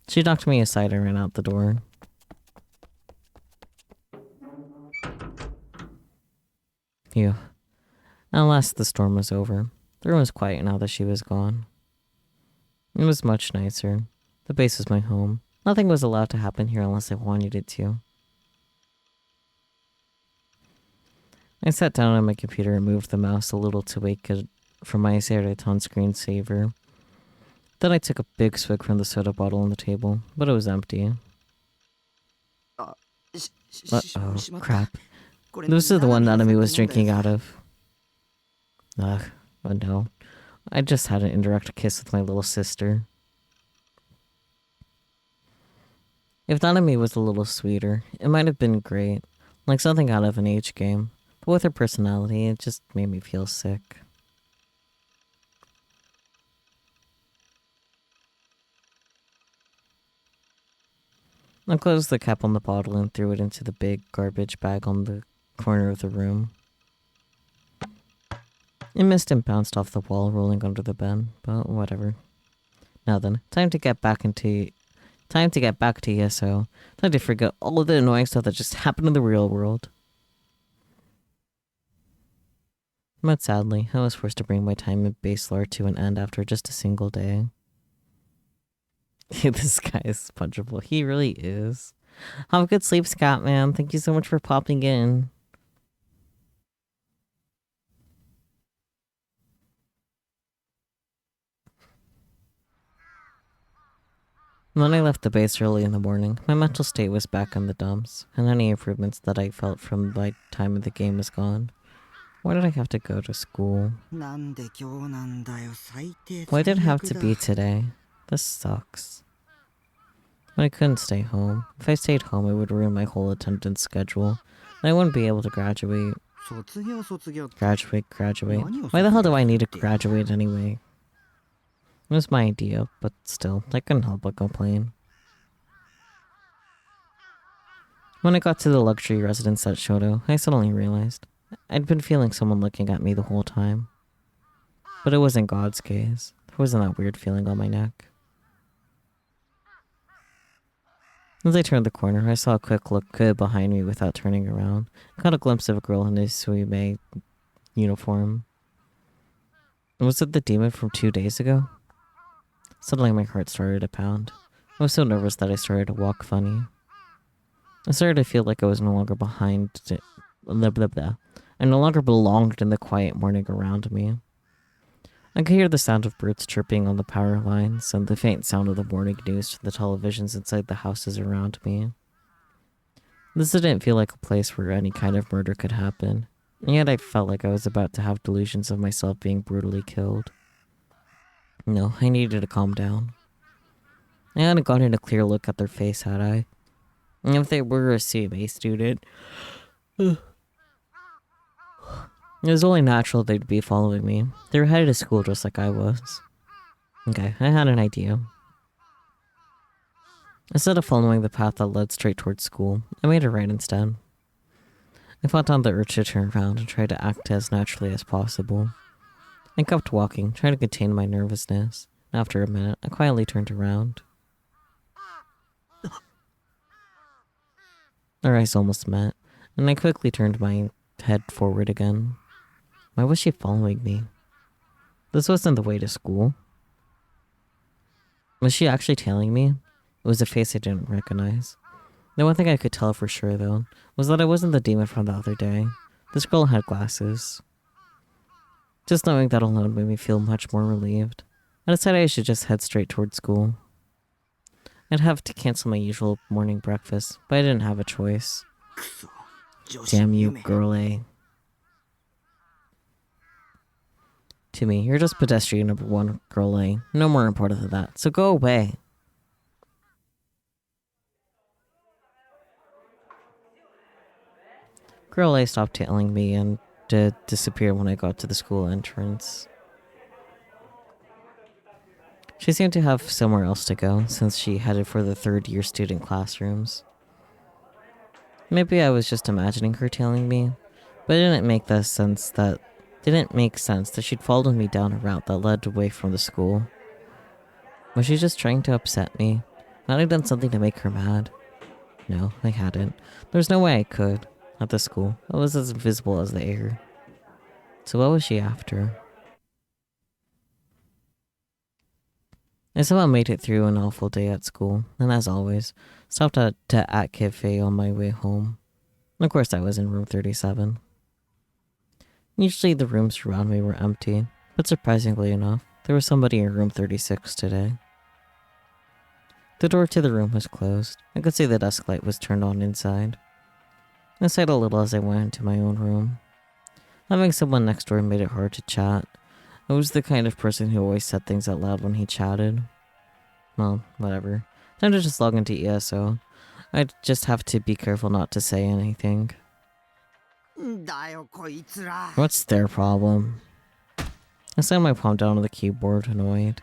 She knocked me aside and ran out the door. Phew. At last the storm was over. The room was quiet now that she was gone. It was much nicer. The base was my home. Nothing was allowed to happen here unless I wanted it to. I sat down on my computer and moved the mouse a little to make it from my serotonin screensaver. Then I took a big swig from the soda bottle on the table, but it was empty. Uh-oh, crap. This is the one Nanami was drinking out of. Ugh, oh no. I just had an indirect kiss with my little sister. If Nanami was a little sweeter, it might have been great. Like something out of an H game. But with her personality, it just made me feel sick. I closed the cap on the bottle and threw it into the big garbage bag on the corner of the room. It missed and bounced off the wall, rolling under the bed, but whatever. Now then, time to get back to ESO. Time to forget all of the annoying stuff that just happened in the real world. But sadly, I was forced to bring my time in base lore to an end after just a single day. This guy is punchable. He really is. Have a good sleep, Scott, man. Thank you so much for popping in. When I left the base early in the morning, my mental state was back in the dumps, and any improvements that I felt from my time in the game was gone. Why did I have to go to school? Why did it have to be today? This sucks. But I couldn't stay home. If I stayed home, it would ruin my whole attendance schedule, and I wouldn't be able to graduate. Graduate. Why the hell do I need to graduate anyway? It was my idea, but still, I couldn't help but complain. When I got to the luxury residence at Shoto, I suddenly realized I'd been feeling someone looking at me the whole time. But it wasn't God's gaze. There wasn't that weird feeling on my neck. As I turned the corner, I saw a quick look good behind me without turning around. I caught a glimpse of a girl in a Suime uniform. Was it the demon from 2 days ago? Suddenly my heart started to pound. I was so nervous that I started to walk funny. I started to feel like I was no longer I no longer belonged in the quiet morning around me. I could hear the sound of birds chirping on the power lines and the faint sound of the morning news from the televisions inside the houses around me. This didn't feel like a place where any kind of murder could happen, and yet I felt like I was about to have delusions of myself being brutally killed. No, I needed to calm down. I hadn't gotten a clear look at their face, had I? And if they were a CMA student, it was only natural they'd be following me. They were headed to school just like I was. Okay, I had an idea. Instead of following the path that led straight towards school, I made a right instead. I fought down the urge to turn around and try to act as naturally as possible. I kept walking, trying to contain my nervousness. After a minute, I quietly turned around. Our eyes almost met, and I quickly turned my head forward again. Why was she following me? This wasn't the way to school. Was she actually tailing me? It was a face I didn't recognize. The one thing I could tell for sure, though, was that I wasn't the demon from the other day. This girl had glasses. Just knowing that alone made me feel much more relieved. I decided I should just head straight towards school. I'd have to cancel my usual morning breakfast, but I didn't have a choice. Damn you, girl A. To me, you're just pedestrian number 1, girl A. No more important than that, so go away. Girl A stopped tailing me and disappeared when I got to the school entrance. She seemed to have somewhere else to go, since she headed for the third-year student classrooms. Maybe I was just imagining her tailing me, but it didn't make sense that she'd followed me down a route that led away from the school. Was she just trying to upset me? Had I done something to make her mad? No, I hadn't. There's no way I could. At the school, I was as invisible as the air. So what was she after? I somehow made it through an awful day at school, and as always, stopped at Cafe on my way home. Of course, I was in room 37. Usually the rooms around me were empty, But surprisingly enough, there was somebody in room 36 today. The door to the room was closed. I could see the desk light was turned on inside. I sighed a little as I went into my own room. Having someone next door made it hard to chat. I was the kind of person who always said things out loud when he chatted. Well, whatever. Time to just log into ESO. I'd just have to be careful not to say anything. だよこいつら What's their problem? I slammed my palm down on the keyboard, annoyed.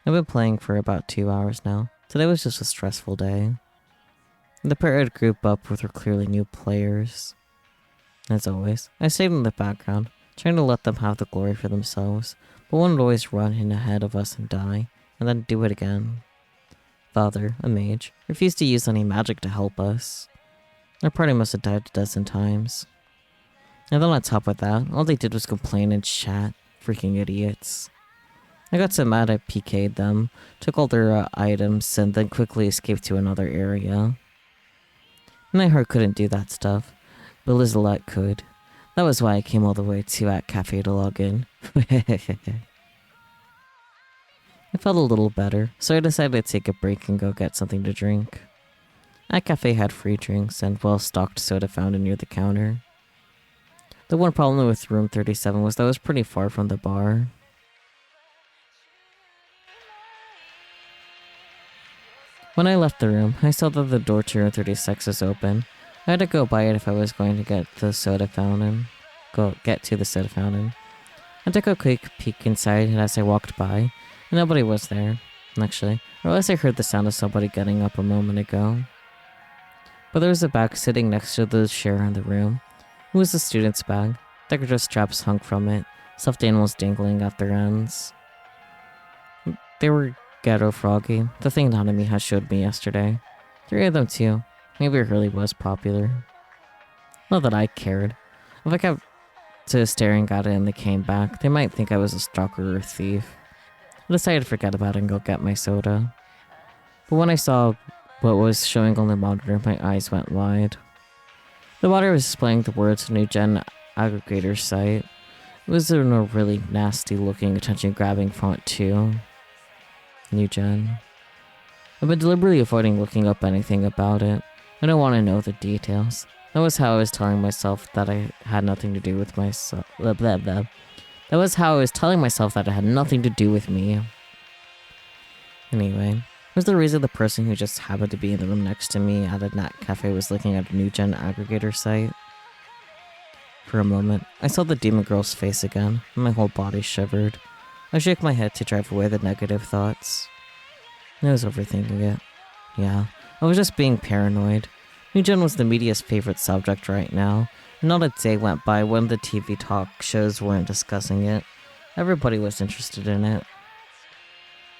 I've been playing for about 2 hours now. Today was just a stressful day. The pair had grouped up with were clearly new players. As always, I stayed in the background, trying to let them have the glory for themselves, but one would always run in ahead of us and die, and then do it again. Father, a mage, refused to use any magic to help us. Our party must have died a dozen times. And then on top of that, all they did was complain and chat. Freaking idiots. I got so mad I PK'd them, took all their items, and then quickly escaped to another area. Nightheart couldn't do that stuff, but Lizalette could. That was why I came all the way to at cafe to log in. I felt a little better, so I decided to take a break and go get something to drink. At cafe had free drinks and well-stocked soda fountain near the counter. The one problem with room 37 was that it was pretty far from the bar. When I left the room, I saw that the door to room 36 was open. I had to go by it if I was going to get to the soda fountain. I took a quick peek inside, and as I walked by, nobody was there, actually, or else I heard the sound of somebody getting up a moment ago. But there was a bag sitting next to the chair in the room. It was a student's bag. Decorative straps hung from it, stuffed animals dangling at their ends. They were Ghetto Froggy, the thing Nanami had showed me yesterday. 3 of them too. Maybe it really was popular. Not that I cared. If I kept to staring at it and they came back, they might think I was a stalker or a thief. I decided to forget about it and go get my soda. But when I saw what was showing on the monitor, my eyes went wide. The monitor was displaying the words New Gen Aggregator site. It was in a really nasty looking, attention grabbing font too. New Gen. I've been deliberately avoiding looking up anything about it. I don't want to know the details. That was how I was telling myself that I had nothing to do with myself. Blah, blah, blah. That was how I was telling myself that it had nothing to do with me. Anyway, was the reason the person who just happened to be in the room next to me at a Nat Cafe was looking at a New Gen Aggregator site? For a moment, I saw the demon girl's face again, and my whole body shivered. I shook my head to drive away the negative thoughts. I was overthinking it. Yeah, I was just being paranoid. New Gen was the media's favorite subject right now, and not a day went by when the TV talk shows weren't discussing it. Everybody was interested in it.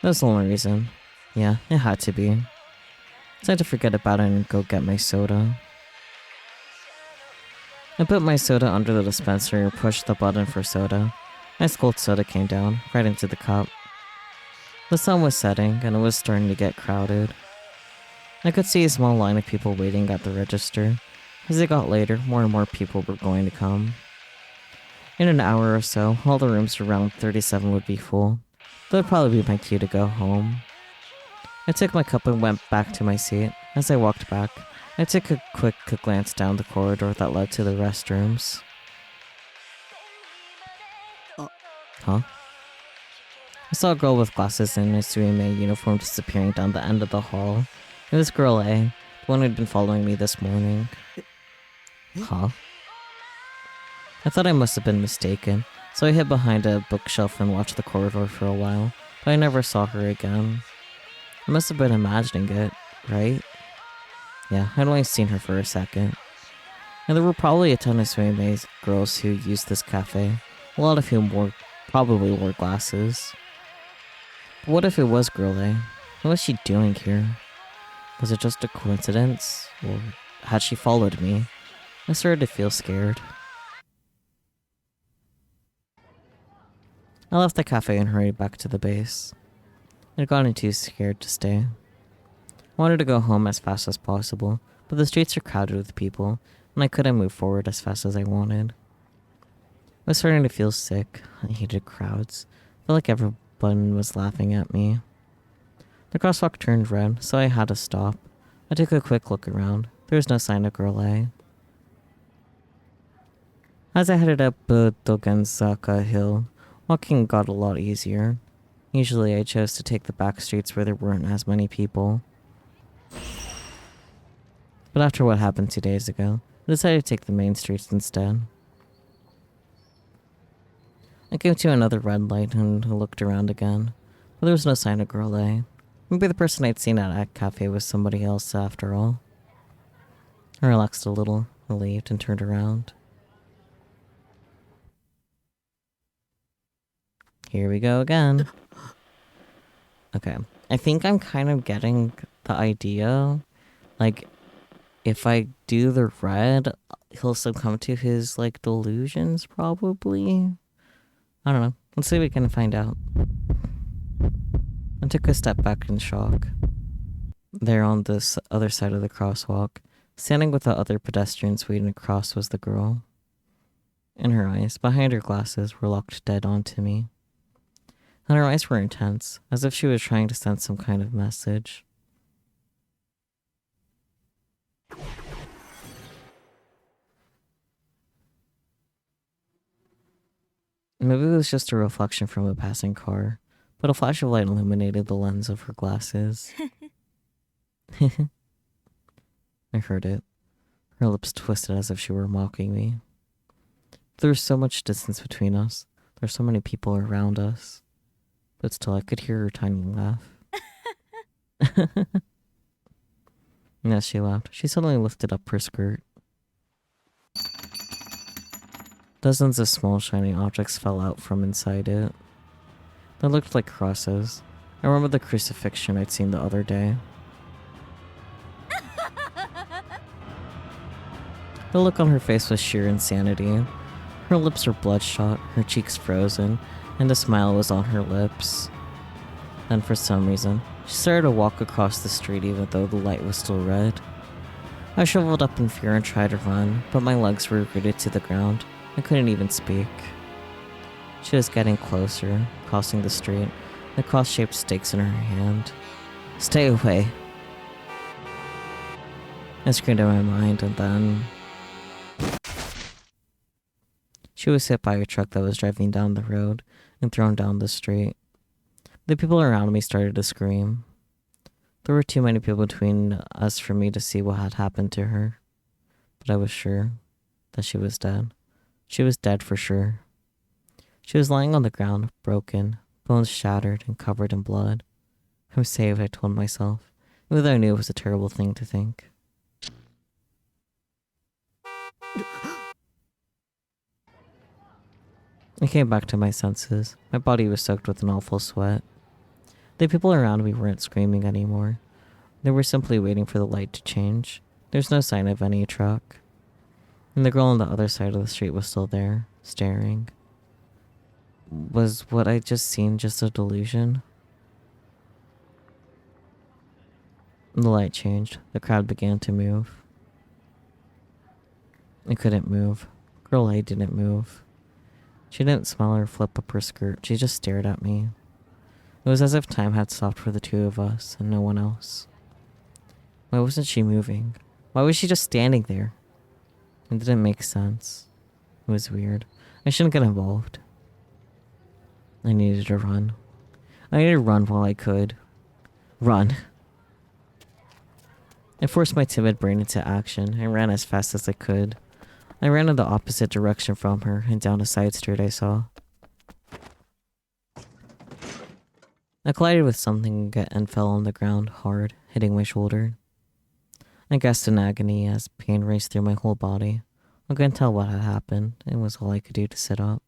That's the only reason. Yeah, it had to be. It's time to forget about it and go get my soda. I put my soda under the dispenser and pushed the button for soda. Ice cold soda came down, right into the cup. The sun was setting, and it was starting to get crowded. I could see a small line of people waiting at the register. As it got later, more and more people were going to come. In an hour or so, all the rooms around 37 would be full. That would probably be my cue to go home. I took my cup and went back to my seat. As I walked back, I took a quick glance down the corridor that led to the restrooms. Huh? I saw a girl with glasses and a Suime uniform disappearing down the end of the hall. It was Girl A, the one who'd been following me this morning. Huh? I thought I must have been mistaken, so I hid behind a bookshelf and watched the corridor for a while, but I never saw her again. I must have been imagining it, right? Yeah, I'd only seen her for a second. And there were probably a ton of Suime girls who used this cafe, a lot of whom probably wore glasses. But what if it was Girl A? What was she doing here? Was it just a coincidence? Or had she followed me? I started to feel scared. I left the cafe and hurried back to the base. I'd gotten too scared to stay. I wanted to go home as fast as possible, but the streets are crowded with people, and I couldn't move forward as fast as I wanted. was starting to feel sick. I hated crowds. I felt like everyone was laughing at me. The crosswalk turned red, so I had to stop. I took a quick look around. There was no sign of Girl A. As I headed up Dogenzaka Hill, walking got a lot easier. Usually I chose to take the back streets where there weren't as many people. But after what happened 2 days ago, I decided to take the main streets instead. I came to another red light and looked around again, but there was no sign of Girl A. Maybe the person I'd seen at a cafe was somebody else after all. I relaxed a little, relieved, and turned around. Here we go again. Okay, I think I'm kind of getting the idea. Like, if I do the red, he'll succumb to his, like, delusions, probably. I don't know. Let's see if we can find out. I took a step back in shock. There on this other side of the crosswalk, standing with the other pedestrians waiting to cross, was the girl. And her eyes, behind her glasses, were locked dead onto me. And her eyes were intense, as if she was trying to send some kind of message. Maybe it was just a reflection from a passing car, but a flash of light illuminated the lens of her glasses. I heard it. Her lips twisted as if she were mocking me. There was so much distance between us. There were so many people around us. But still, I could hear her tiny laugh. And as she laughed, she suddenly lifted up her skirt. Dozens of small shining objects fell out from inside it. They looked like crosses. I remember the crucifixion I'd seen the other day. The look on her face was sheer insanity. Her lips were bloodshot, her cheeks frozen, and a smile was on her lips. Then for some reason, she started to walk across the street even though the light was still red. I shriveled up in fear and tried to run, but my legs were rooted to the ground. I couldn't even speak. She was getting closer, crossing the street, the cross-shaped stakes in her hand. Stay away. I screamed in my mind, and then she was hit by a truck that was driving down the road and thrown down the street. The people around me started to scream. There were too many people between us for me to see what had happened to her, but I was sure that she was dead. She was dead for sure. She was lying on the ground, broken, bones shattered and covered in blood. I'm saved, I told myself, even though I knew it was a terrible thing to think. I came back to my senses. My body was soaked with an awful sweat. The people around me weren't screaming anymore. They were simply waiting for the light to change. There's no sign of any truck. And the girl on the other side of the street was still there, staring. Was what I'd just seen just a delusion? The light changed. The crowd began to move. I couldn't move. Girl A didn't move. She didn't smile or flip up her skirt. She just stared at me. It was as if time had stopped for the two of us and no one else. Why wasn't she moving? Why was she just standing there? It didn't make sense. It was weird. I shouldn't get involved. I needed to run. I needed to run while I could. Run. I forced my timid brain into action and ran as fast as I could. I ran in the opposite direction from her and down a side street I saw. I collided with something and fell on the ground hard, hitting my shoulder. I gasped in agony as pain raced through my whole body. I couldn't tell what had happened. It was all I could do to sit up.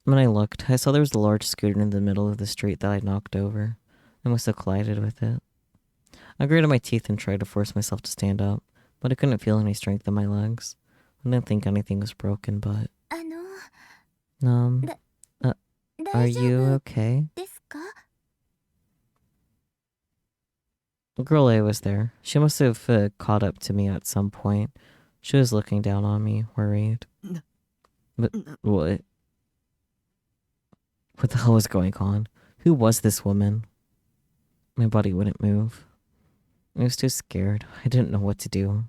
When I looked, I saw there was a large scooter in the middle of the street that I'd knocked over. I must have collided with it. I gritted my teeth and tried to force myself to stand up, but I couldn't feel any strength in my legs. I didn't think anything was broken, but... Are you okay? Girl A was there. She must have caught up to me at some point. She was looking down on me, worried. But what? What the hell was going on? Who was this woman? My body wouldn't move. I was too scared. I didn't know what to do.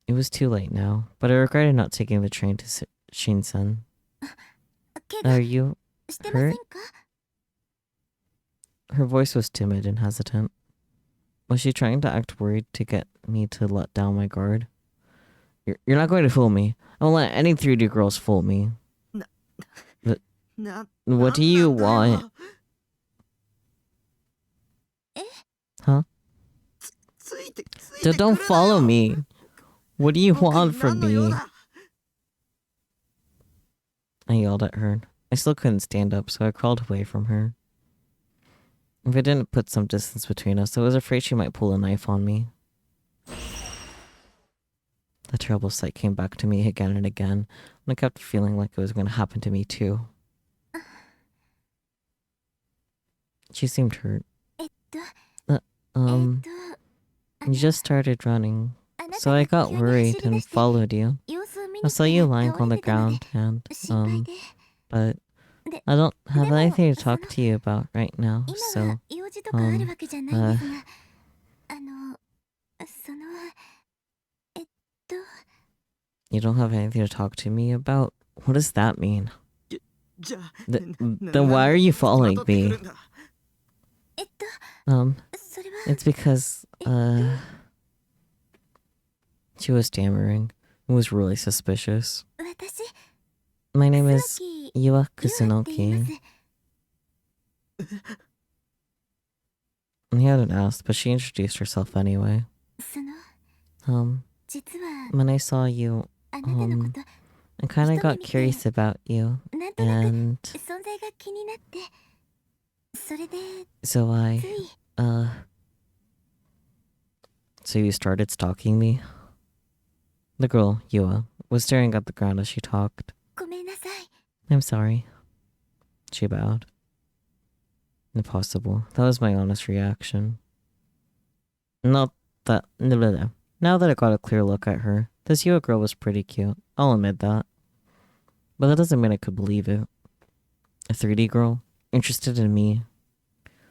It was too late now, but I regretted not taking the train to Shinsen. 怪我 Are you してません hurt? か？ Her voice was timid and hesitant. Was she trying to act worried to get me to let down my guard? You're not going to fool me. I won't let any 3D girls fool me. What do you want? Huh? Don't follow me. What do you want from me? I yelled at her. I still couldn't stand up, so I crawled away from her. If I didn't put some distance between us, I was afraid she might pull a knife on me. The terrible sight came back to me again and again, and I kept feeling like it was going to happen to me too. She seemed hurt. えっと You just started running, あなた so I が got 急に worried 走り and 出して followed you. 様子を見 I に saw 来 you て lying 倒 on れ the てたので ground, and 心配で but で I don't have でも anything to その talk to you about right now, 今 so は用事とかあるわけじゃないんですがそのえっと you don't have anything to talk to me about? What does that mean? じゃあ Then why are you following me? えっと Um, それは it's because, she was stammering. It was really suspicious. 私 My name is 楠木 Iwa 優愛って言いま Kusunoki. す He hadn't asked, but she introduced herself anyway. その 実は When I saw you, あなたのこと I kind of got 一目見て curious about you, なんとなく and 存在が気になってそれで so I, つい so you started stalking me? The girl, Yua, was staring at the ground as she talked. ごめんなさい I'm sorry. She bowed. Impossible. That was my honest reaction. Not that... Now that I got a clear look at her, this Yua girl was pretty cute. I'll admit that. But that doesn't mean I could believe it. A 3D girl? Interested in me?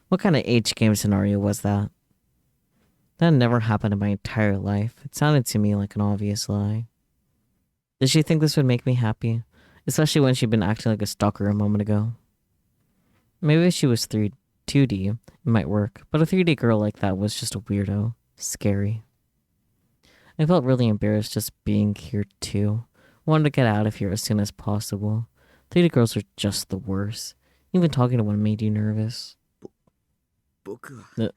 What kind of H game scenario was that? That never happened in my entire life. It sounded to me like an obvious lie. Did she think this would make me happy? Especially when she'd been acting like a stalker a moment ago. Maybe if she was 2D, it might work, but a 3D girl like that was just a weirdo. Scary. I felt really embarrassed just being here too. Wanted to get out of here as soon as possible. 3D girls are just the worst. Even talking to one made you nervous. 僕は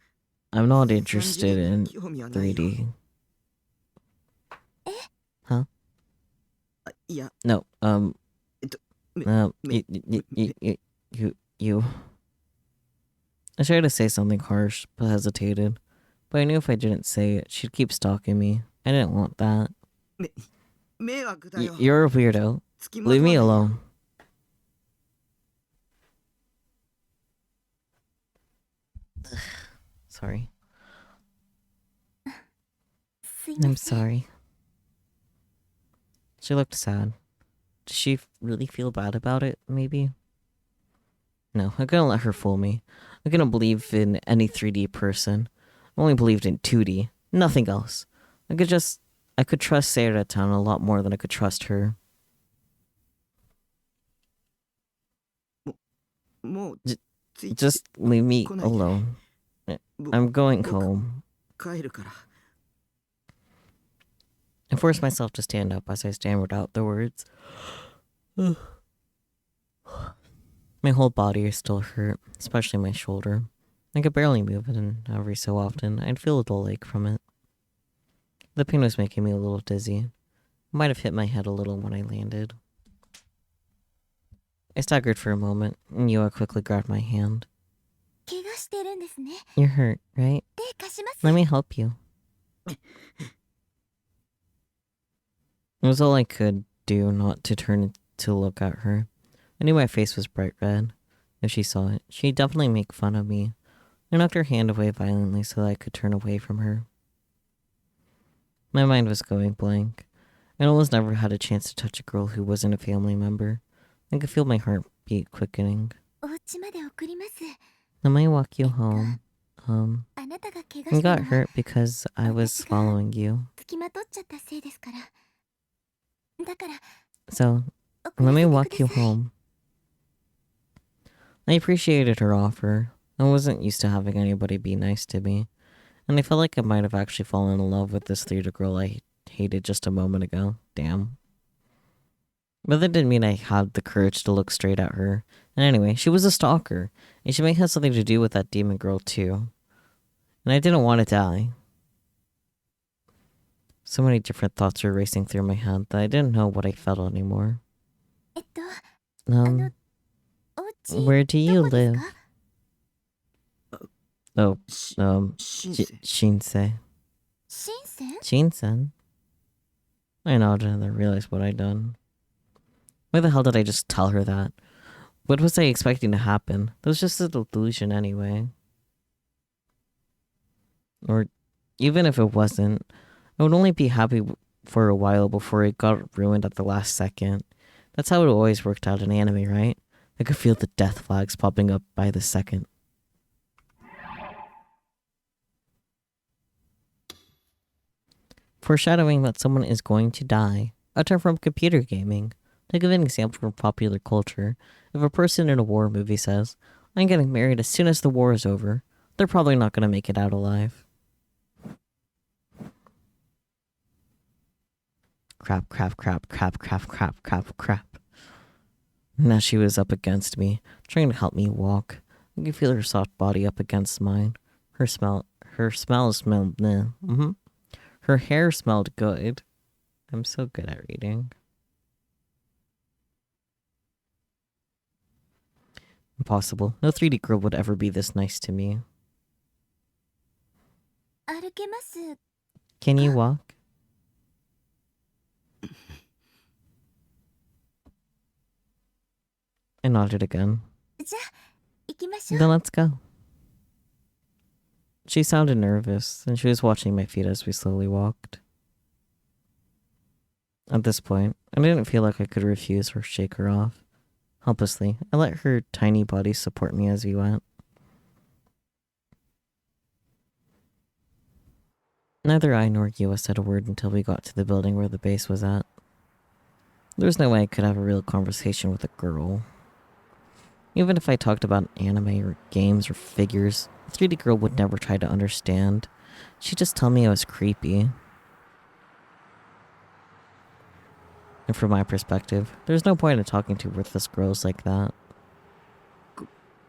I'm not interested in 3D. Huh? いや No, me- you. I tried to say something harsh, but hesitated. But I knew if I didn't say it, she'd keep stalking me. I didn't want that. 迷惑だよ You're a weirdo. 付きまとわ Leave ない me よ alone. Sorry. すいま I'm せん sorry. She looked sad. Did she really feel bad about it, maybe? No, I couldn't let her fool me. I couldn't believe in any 3D person. I only believed in 2D. Nothing else. I could trust Seiratan a lot more than I could trust her. もうついて Just leave me 来ないで alone. ぼ I'm going 僕 home. 帰るから I forced myself to stand up as I stammered out the words. My whole body is still hurt, especially my shoulder. I could barely move it, and every so often, I'd feel a dull ache from it. The pain was making me a little dizzy. I might have hit my head a little when I landed. I staggered for a moment, and Yua quickly grabbed my hand. 怪我してるんですね You're hurt, right? 手貸します Let me help you. It was all I could do not to turn to look at her. I knew my face was bright red. If she saw it, she'd definitely make fun of me. I knocked her hand away violently so that I could turn away from her. My mind was going blank. I almost never had a chance to touch a girl who wasn't a family member. I could feel my heartbeat quickening. お家まで送ります。 Let me walk you home. あなたが怪我 I した got のは hurt because I was 私が following you. 付きまとっちゃったせいですから。だから So, 送 let ら me せて walk く you ださい。 home. I appreciated her offer. I wasn't used to having anybody be nice to me, and I felt like I might have actually fallen in love with this theater girl I hated just a moment ago. Damn. But that didn't mean I had the courage to look straight at her. And anyway, she was a stalker, and she may have something to do with that demon girl too. And I didn't want to die. So many different thoughts were racing through my head that I didn't know what I felt anymore. えっと、 Um, お家 where do you どこです live? か？ Oh, し先生 Shinsei. 深セン？ Shinsen? I nodded and then realized what I'd done. Why the hell did I just tell her that? What was I expecting to happen? That was just a delusion anyway. Or even if it wasn't, I would only be happy for a while before it got ruined at the last second. That's how it always worked out in anime, right? I could feel the death flags popping up by the second. Foreshadowing that someone is going to die. A term from computer gaming. To give an example from popular culture, if a person in a war movie says, "I'm getting married as soon as the war is over," they're probably not going to make it out alive. Crap. Now she was up against me, trying to help me walk. I could feel her soft body up against mine. Her smell smelled meh. Her hair smelled good. I'm so good at reading. Impossible. No 3D girl would ever be this nice to me. 歩けます。 Can you walk? I nodded again. じゃあ、行きましょう。 Then let's go. She sounded nervous, and she was watching my feet as we slowly walked. At this point, I didn't feel like I could refuse or shake her off. Helplessly, I let her tiny body support me as we went. Neither I nor Yua said a word until we got to the building where the base was at. There was no way I could have a real conversation with a girl. Even if I talked about anime or games or figures, a 3D girl would never try to understand. She'd just tell me I was creepy. And from my perspective, there's no point in talking to worthless girls like that.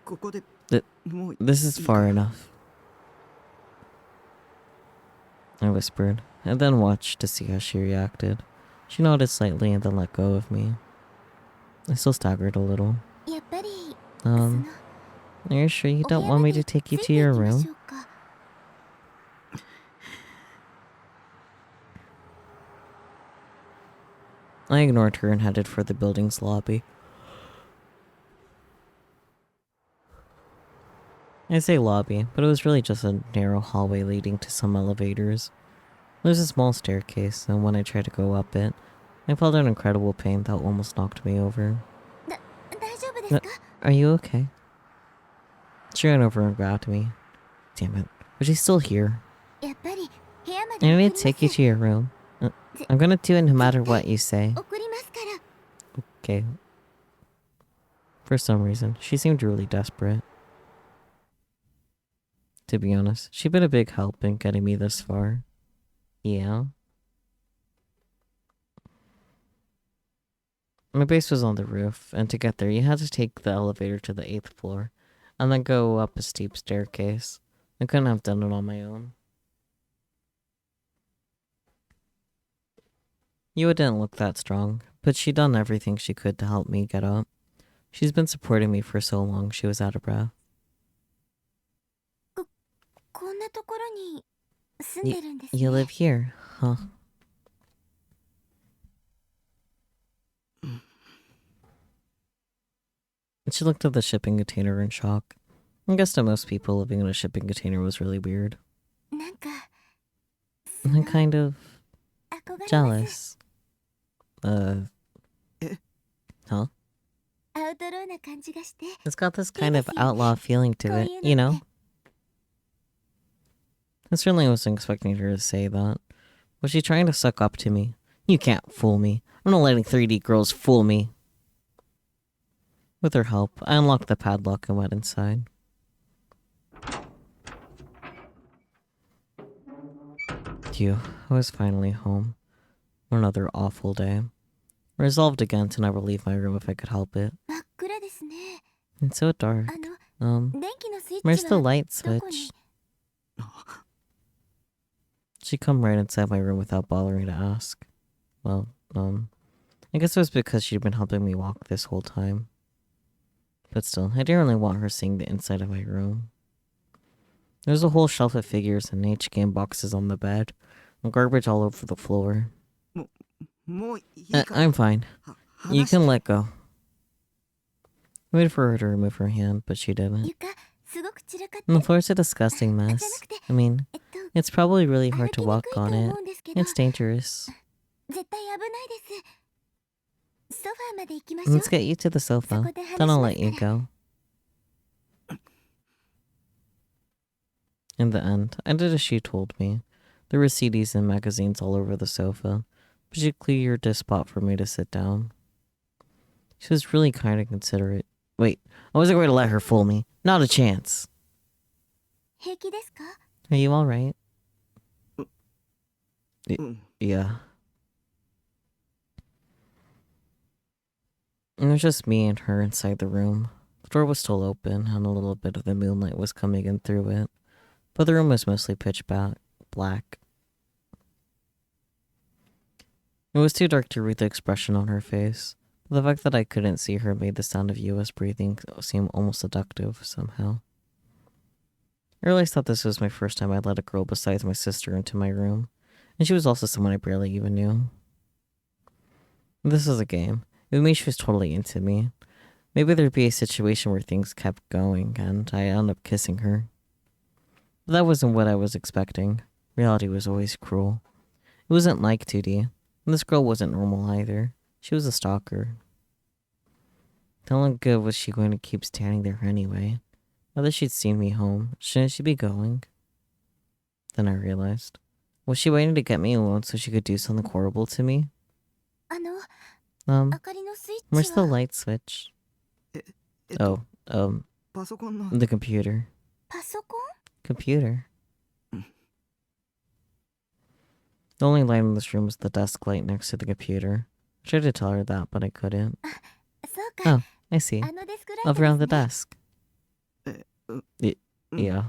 ここで Th- もう This is いい far か enough. I whispered, and then watched to see how she reacted. She nodded slightly and then let go of me. I still staggered a little. やっぱり、 Are you sure you お部 don't 屋 want ま me で to take つ you い to てい your きまし room? ょうか。 I ignored her and headed for the building's lobby. I say lobby, but it was really just a narrow hallway leading to some elevators. There's a small staircase, and when I tried to go up it, I felt an incredible pain that almost knocked me over. 大丈夫ですか？ Are you okay? She ran over and grabbed me. Damn it. Was she still here? やっぱり、部屋ま I で送り need ま to す。 take you to your room. I'm gonna do it no matter what you say. 送りますから。 Okay. For some reason, she seemed really desperate. To be honest, she'd been a big help in getting me this far. Yeah. My base was on the roof, and to get there, you had to take the elevator to the 8th floor, and then go up a steep staircase. I couldn't have done it on my own. Yua didn't look that strong, but she'd done everything she could to help me get up. She's been supporting me for so long she was out of breath. こんなところに住んでるんですね。 You live here, huh? She looked at the shipping container in shock. I guess to most people, living in a shipping container was really weird. なんか、 I kind of 憧れます。 jealous. Huh? アウトローな感じがして。 It's got this kind of outlaw feeling to it, you know? I certainly wasn't expecting her to say that. Was she trying to suck up to me? You can't fool me. I'm not letting 3D girls fool me. With her help, I unlocked the padlock and went inside. Phew, I was finally home. Another awful day. Resolved again to never leave my room if I could help it. 真っ暗ですね。 It's so dark. 電気のスイッ Where's チ the は light どこに？ switch? She'd come right inside my room without bothering to ask. Well, I guess it was because she'd been helping me walk this whole time. But still, I didn't really want her seeing the inside of my room. There was a whole shelf of figures and H game boxes on the bed, and garbage all over the floor. もういいか I'm fine. は You 話して can let go. I waited for her to remove her hand, but she didn't. 床すごく散らかって。 And the floor's a disgusting じゃな mess. くて、 I mean, it's probably really 歩 hard き to に walk くいと on 思 it. うんですけど、 It's dangerous. 絶対危ないです。ソファーまで行きましょう。 Let's get you to the sofa. Then I'll let you go. In the end, I did as she told me. There were CDs and magazines all over the sofa, but she cleared a spot for me to sit down. She was really kind and considerate. Wait, I wasn't going to let her fool me. Not a chance. 平気ですか？ Are you alright? うん Yeah. It was just me and her inside the room. The door was still open, and a little bit of the moonlight was coming in through it, but the room was mostly pitch black. It was too dark to read the expression on her face, but the fact that I couldn't see her made the sound of US breathing seem almost seductive somehow. I realized that this was my first time I'd let a girl besides my sister into my room, and she was also someone I barely even knew. This was a game. It would mean she was totally into me. Maybe there'd be a situation where things kept going, and I'd end up kissing her. But that wasn't what I was expecting. Reality was always cruel. It wasn't like 2D, and this girl wasn't normal either. She was a stalker. How long good was she going to keep standing there anyway? Now that she'd seen me home, shouldn't she be going? Then I realized. Was she waiting to get me alone so she could do something horrible to me? 明かりのスイッチ Where's the は light switch? えっと Oh, パソコンの the computer. パソコン？ Computer. The only light in this room was the desk light next to the computer. I tried to tell her that, but I couldn't. そうか。 Oh, I see. あのデスクライト Over on the ですね。 desk. Yeah.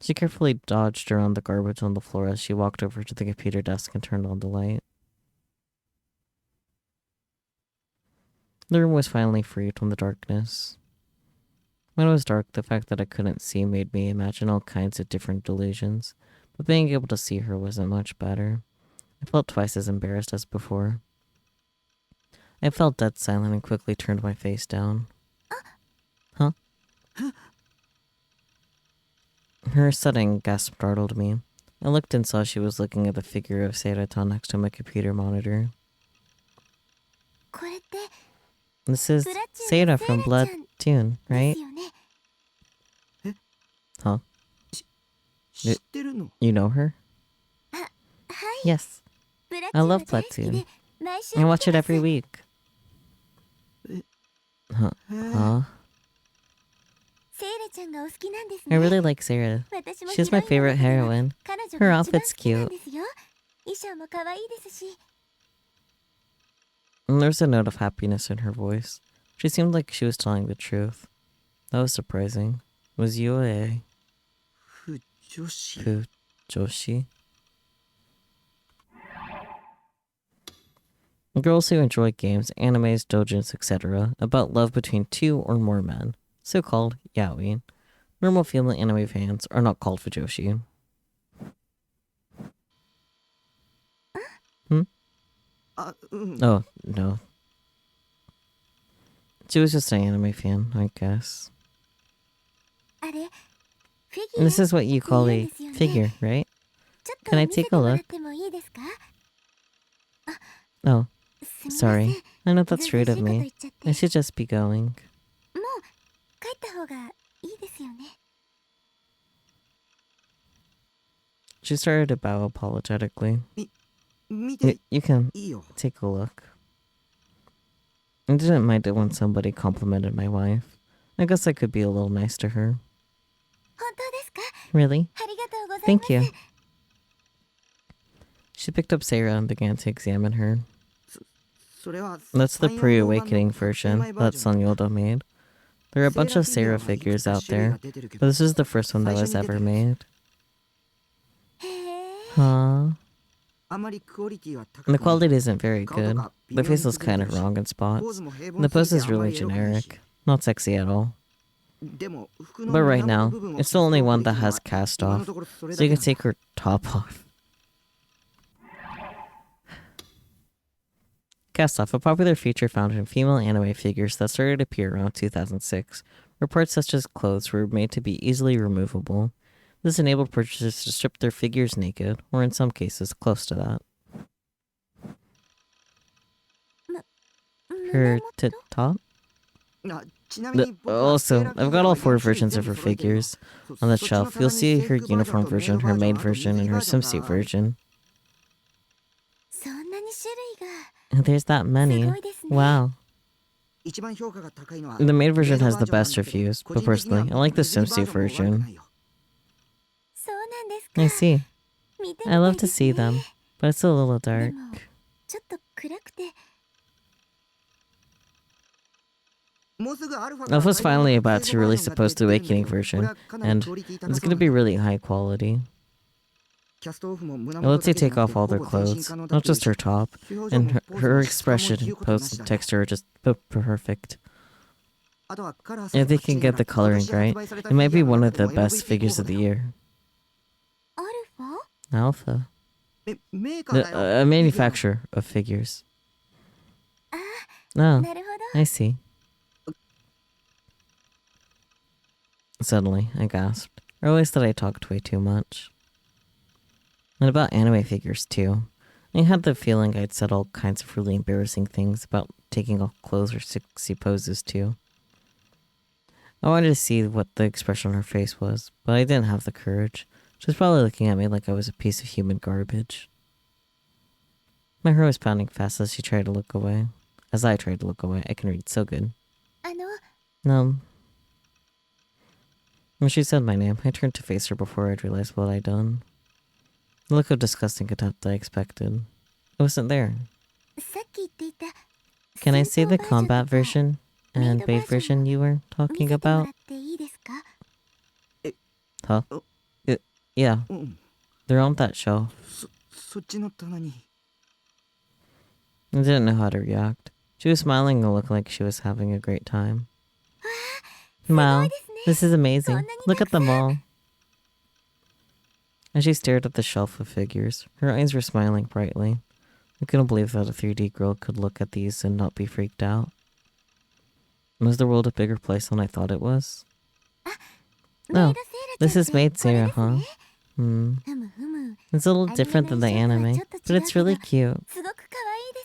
She carefully dodged around the garbage on the floor as she walked over to the computer desk and turned on the light. The room was finally freed from the darkness. When it was dark, the fact that I couldn't see made me imagine all kinds of different delusions, but being able to see her wasn't much better. I felt twice as embarrassed as before. I felt dead silent and quickly turned my face down. Huh? Her sudden gasp startled me. I looked and saw she was looking at the figure of Seirata next to my computer monitor. これって This is ブラチュ Seira ン from セイラちゃん Bloodtoon, で right? すよね。 Huh? 知ってるの You know her? はい。 Yes. ブラチ I ュンが love 大好き Bloodtoon. で毎週 I 見 watch て it ます every week. Huh? へえ Huh? セイラちゃんがお好きなんです I ね。 really like Seira. 私も She's my ヒロイン favorite の中では heroine. 彼女 Her が一番 outfit's 好きなん cute. ですよ。衣装も可愛いですし。 And there was a note of happiness in her voice. She seemed like she was telling the truth. That was surprising. Was you a 不女子 Fujoshi? Girls who enjoy games, animes, doujins, etc. about love between two or more men, so-called yaoi. Normal female anime fans are not called fujoshi. Hmm? あうん Oh, no. She was just an anime fan, I guess. あれ、フィギュ And ア this is what you call a figure, right? ちょっ Can I と見せ take て a もらっ look? てもいいです Oh, すみません sorry. I know that's ずう rude ず of うしいこと me. 言っちゃって I should just be going. もう帰った方がいいですよね She started to bow apologetically. 見て You can いいよ。 take a look. I didn't mind it when somebody complimented my wife. I guess I could be a little nice to her. 本当ですか Really? ありがとうございま Thank す you. She picked up Sarah and began to examine her. それは That's the 34 pre-awakening 版の version 精米バー that ジョン Sonyoda made. There are a bunch of Sarah figures out there, but this is the first one that was ever made. へえ Huh? あまりクオリティは高 The くない quality isn't very good. The face is kind of wrong in ポー spots. ズも平 And the 凡 pose すぎ is てあま really りエロくないし generic. Not sexy at all. でも服の But right 胸元 now, 部分を it's the only キャストオフ one で that きるの has は cast 今の off, ところそれ so だ you け can なんだ take her top off. Cast off, a popular feature found in female anime figures that started to appear around 2006, where parts such as clothes were made to be easily removable. This enabled purchasers to strip their figures naked, or in some cases, close to that. Her 胸元 top? あちなみに僕は Also, セーラーフィ I've ギュ got ア all は four 4種類 versions 全 of 部 her 揃えてるよ figures そ on the そっちの shelf. 棚 You'll に see 制 her 服バージョン uniform とメイ version, ド her バージョン maid あと水 version, 着 and her バージョン swimsuit がある version. そんなに種類が There's that す many. ごいですね Wow. 一番評価が高いのは The maid メイ version ド has バー the ジョンなん best だけど reviews, 個 but 人的には personally, I like the 水着バー swimsuit ジョンも悪く version. ないよそうなんですか I see. 見てみ I た love い to です see ね them, but it's a little で dark. もちょっと暗くて Alpha's finally about to release the post-awakening version, and it's going to be really high quality. It lets you take off all their clothes, not just her top, and her expression, pose, and texture are just perfect. If they can get the coloring right, it might be one of the best figures of the year. アルファ Alpha? メーカーだよ A manufacturer of figures. あ Oh, なるほど I see. Suddenly, I gasped. I always thought I talked way too much. And about anime figures, too. I had the feeling I'd said all kinds of really embarrassing things about taking off clothes or sexy poses, too. I wanted to see what the expression on her face was, but I didn't have the courage. She was probably looking at me like I was a piece of human garbage. My heart was pounding fast as she tried to look away. As I tried to look away, I can read so good. あの No. When she said my name, I turned to face her before I'd realized what I'd done. The look of disgusting contempt I expected. It wasn't there. さっき言っていた Can I see the 戦闘バージョン combat とか version and maid maid version you were 見 talking せてもら about? っていいですか Huh? Oh. Yeah, うん they're on that shelf. そっちの棚に I didn't know how to react. She was smiling and looked like she was having a great time. すご Wow, いですね this is amazing. こんなに Look た at くさん them all. As she stared at the shelf of figures, her eyes were smiling brightly. I couldn't believe that a 3D girl could look at these and not be freaked out. Was the world a bigger place than I thought it was? メイ Oh, ドセーラちゃん this is って Maid これ Sarah, です huh? ね Hmm. ふむふむ It's a little different than the anime, but it's really cute. すごく可愛いで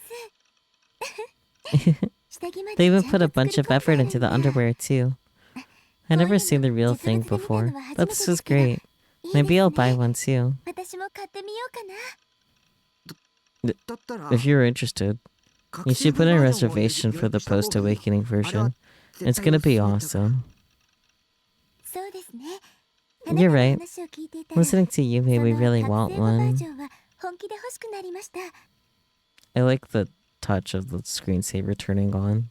す下着まで They ちゃ even ん put と a bunch 作 of り込ん effort であるん into the だ underwear too. I'd never seen the real thing before, but this is great. いい Maybe です I'll ね buy one too. 私も買ってみようかなだったら If you're interested, you should put in a reservation for the post-awakening version. It's gonna be awesome. そうですね You're あなたの right. 話を聞いていたら Listening to you made そ me の really 覚 want 醒後バー one. ジョンは本気で欲しくなりました I like the touch of the screensaver turning on.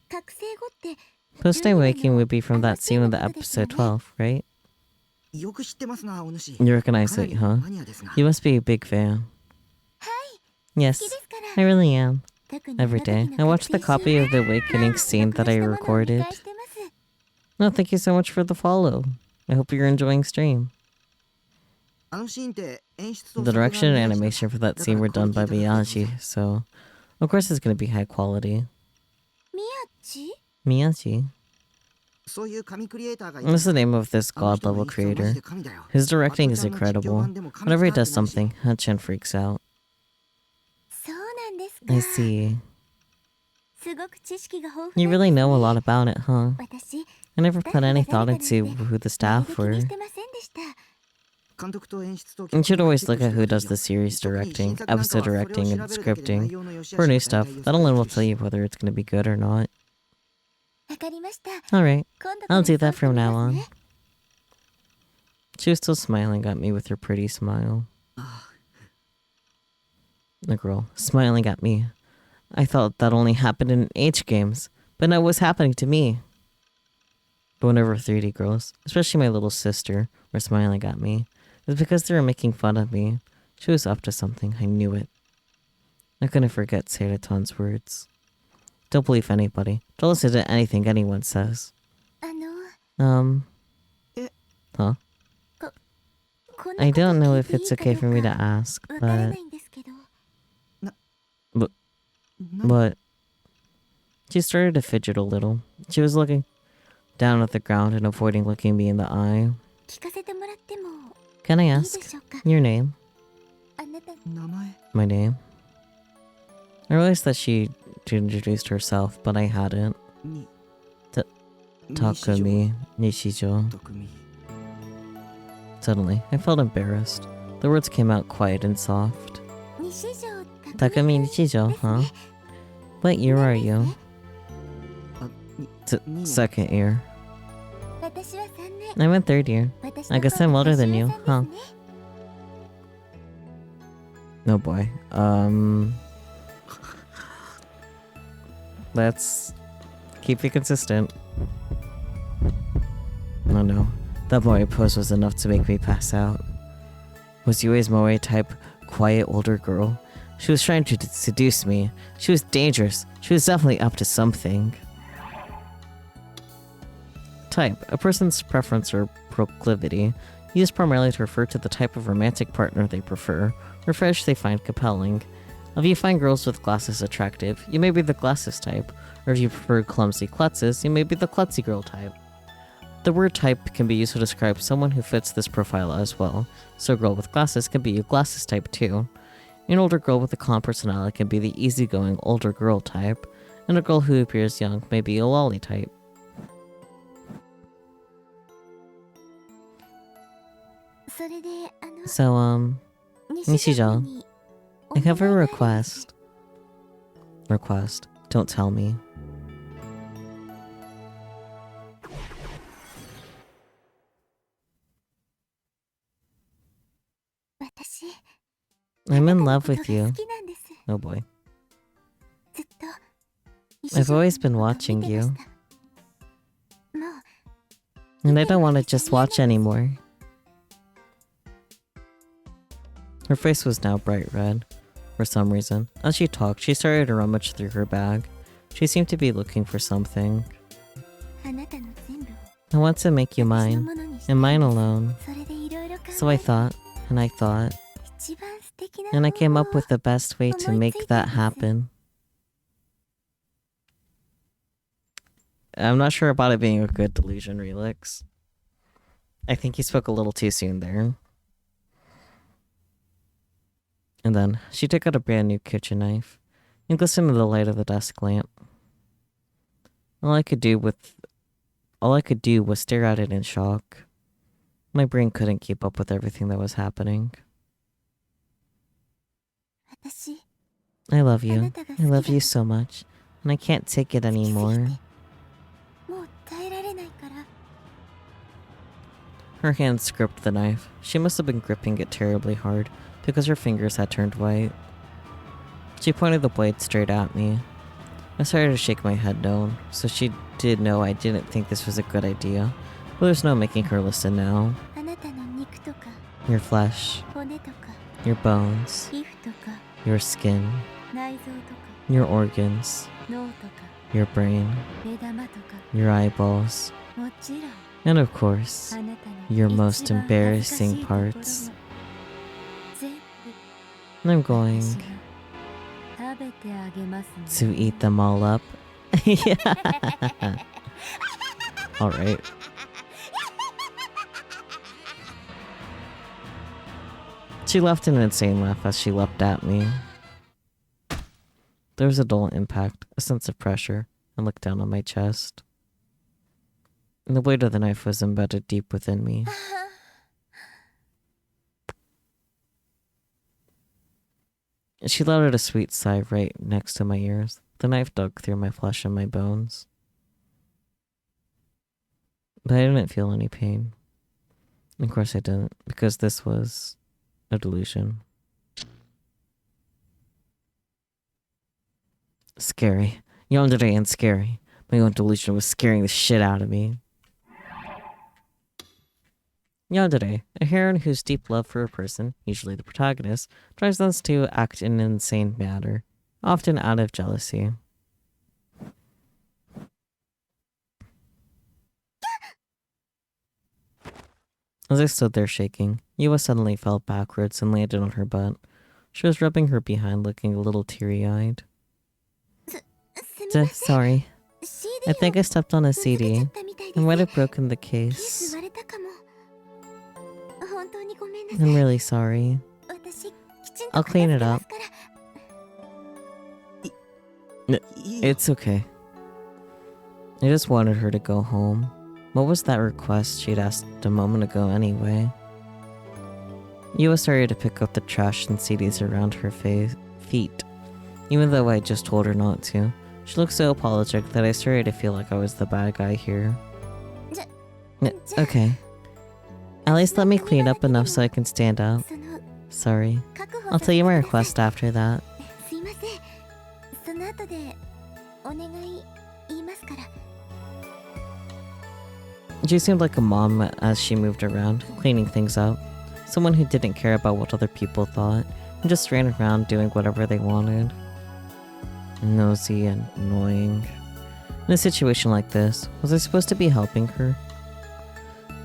覚醒後って Post-awakening would be from that scene in the episode 12, right? よく知ってますなお主 You recognize かな it, り huh? マニアですな You must be a big fan. はい Yes, 好きですから I really am. 特にあの Every 時 day, の I watch the 覚醒 copy of the awakening scene that I 録画したものを recorded. 見返してます No, thank you so much for the follow. I hope you're enjoying stream. あのシーンって演出と The 作画 direction and が大事 animation for that scene were done by Miyaji, so of course it's gonna be high quality. 宮地 Miyaji? そういう神クリエイターがい This is the る name of this あの god 人の level 演出はマジ creator. で神だよ His directing is あとちゃんの実況 incredible. 版でも神 Whenever he 使 does ってないし something, Hachan freaks out. そう I see. すごく知識が豊 You 富 really なん know a です lot ね about it, huh? 私 I never スタッ put フが any 誰 thought か into なので who the あま staff り気に were. してませんでした。監督と演出と You should 脚本が always チェッ look ク at して who るとい does い the よ series 特に新 directing, 作なんか episode はそれを directing, 調 and べるだけで scripting. 内容の良し悪 For し new が大 stuff, 体予 that 測 alone で will きる tell し you whether it's gonna be good or not. わかりました。 Alright, 今度 I'll これ do that そう from してみ now ます on. ね。 She was still smiling at me with her pretty smile. The girl, smiling at me. I thought that only happened in H games, but now it was happening to me. But whenever 3D girls, especially my little sister, were smiling at me, it was because they were making fun of me. She was up to something, I knew it. I couldn't forget Seidaton's words. Don't believe anybody. Don't listen to anything anyone says. あの Huh? こんな I こと don't know 聞い if てい it's いか okay ど for う me to か ask, わからな but... いんですけど。何 But... She started to fidget a little. She was looking down at the ground and avoiding looking me in the eye. 聞かせてもらっても Can I いいで ask しょうか。 your name? あなた名前 My name? I realized that she introduced herself, but I hadn't. に Takumi Nishijo. 匠 Suddenly, I felt embarrassed. The words came out quiet and soft. 西条 Takumi Nishijo, huh? What year are you? あに Second year. 私は3年。 I'm in third year. 私 I の guess I'm 方が older than 年 you, 上さん huh? ですね。 Oh boy. Let's keep it consistent. Oh no. That moe pose was enough to make me pass out. Was Yue's moe type quiet older girl? She was trying to seduce me. She was dangerous. She was definitely up to something. Type, a person's preference or proclivity, used primarily to refer to the type of romantic partner they prefer, or fetish they find compelling. If you find girls with glasses attractive, you may be the glasses type, or if you prefer clumsy klutzes, you may be the klutzy girl type. The word type can be used to describe someone who fits this profile as well, so a girl with glasses can be a glasses type too. An older girl with a calm personality can be the easygoing older girl type, and a girl who appears young may be a lolly type. それでSo, 西条君に I have a お願いがあるんです request. Don't tell me. 私 I'm あ in な love たのこと with が you. 好きなんです。 Oh boy. ずっと I've always been 西条君のことを watching 見て you. ました。もう And I don't want to just watch anymore. Her face was now bright red. For some reason, as she talked, she started to rummage through her bag. She seemed to be looking for something. あなたの全部を I want to make you 私の mine, ものにして and mine alone. それでいろいろ考 So I えて thought, and I thought, 一番素敵な and I 方 came 法 up を with the best way to make that happen. I'm not sure about it being a good delusion, Relix. I think you spoke a little too soon there. And then she took out a brand new kitchen knife and glistened in the light of the desk lamp. All I could do was stare at it in shock. My brain couldn't keep up with everything that was happening. 私 I love you. あなたが好き I だ love you so much. And I can't take it 好きすぎて anymore. もう耐えられないから Her hands gripped the knife. She must have been gripping it terribly hard because her fingers had turned white. She pointed the blade straight at me. I started to shake my head no, so she did know I didn't think this was a good idea. But there's no making her listen now. あなたの肉とか Your flesh, 骨とか your bones, 皮膚とか your skin, 内臓とか your organs, 脳とか your brain, 目玉とか your eyeballs, もちろん and of course, あなたの your 一 most 番恥ずかしい embarrassing ところも parts. 全部 I'm going 私が食べてあげますね to eat them all up. Yeah. Alright. She laughed an insane laugh as she leapt at me. There was a dull impact, a sense of pressure, and looked down on my chest. And the weight of the knife was embedded deep within me. She let out a sweet sigh right next to my ears. The knife dug through my flesh and my bones. But I didn't feel any pain. Of course I didn't, because this was a delusion. Scary. Yandere and scary. My own delusion was scaring the shit out of me. Yandere, a heroine whose deep love for a person, usually the protagonist, drives us to act in an insane manner, often out of jealousy. As I stood there shaking, Yua suddenly fell backwards and landed on her butt. She was rubbing her behind, looking a little teary-eyed. Sorry. I think I stepped on a CD. I might have broken the case. I'm really sorry. I'll clean it up. It's okay. I just wanted her to go home. What was that request she'd asked a moment ago anyway? Yua started to pick up the trash and CDs around her feet, even though I just told her not to. She looked so apologetic that I started to feel like I was the bad guy here. Okay. At least let me clean up enough so I can stand up. Sorry. I'll tell you my request after that. She seemed like a mom as she moved around, cleaning things up. Someone who didn't care about what other people thought, and just ran around doing whatever they wanted. Nosy and annoying. In a situation like this, was I supposed to be helping her?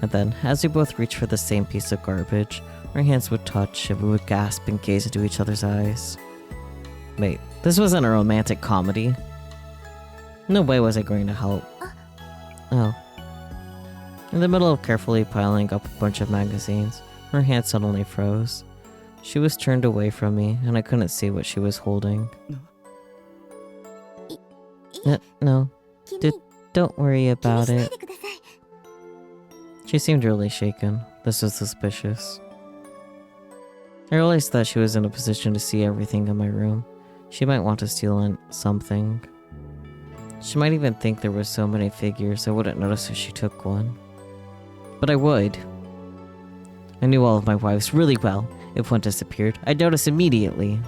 And then, as we both reached for the same piece of garbage, our hands would touch and we would gasp and gaze into each other's eyes. Wait, this wasn't a romantic comedy. No way was I going to help. Oh. In the middle of carefully piling up a bunch of magazines, her hand suddenly froze. She was turned away from me, and I couldn't see what she was holding. No. Don't worry about it. She seemed really shaken. This was suspicious. I realized that she was in a position to see everything in my room. She might want to steal something. She might even think there were so many figures I wouldn't notice if she took one. But I would. I knew all of my wives really well. If one disappeared, I'd notice immediately.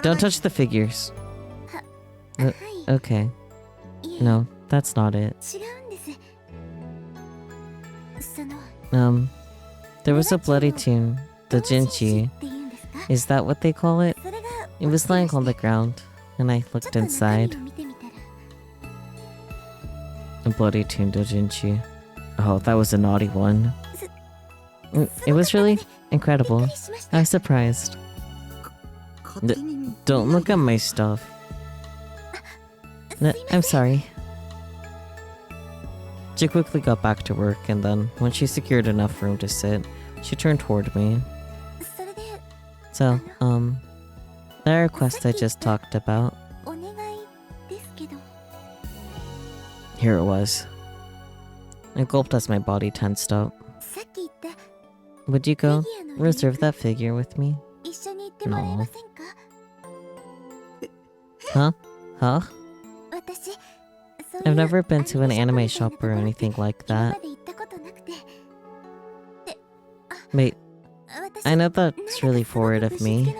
Don't touch the figures. Okay. No, that's not it. There was a bloody tune, the Jinchi. Is that what they call it? It was lying on the ground, and I looked inside. A bloody tune, Dojinshi. Oh, that was a naughty one. It was really incredible. I was surprised. Don't look at my stuff. I'm sorry. She quickly got back to work, and then, when she secured enough room to sit, she turned toward me. So, that request I just talked about. Here it was. I gulped as my body tensed up. Would you go reserve that figure with me? No. Huh? I've never been to an anime shop or anything like that. Wait, I know that's really forward of me.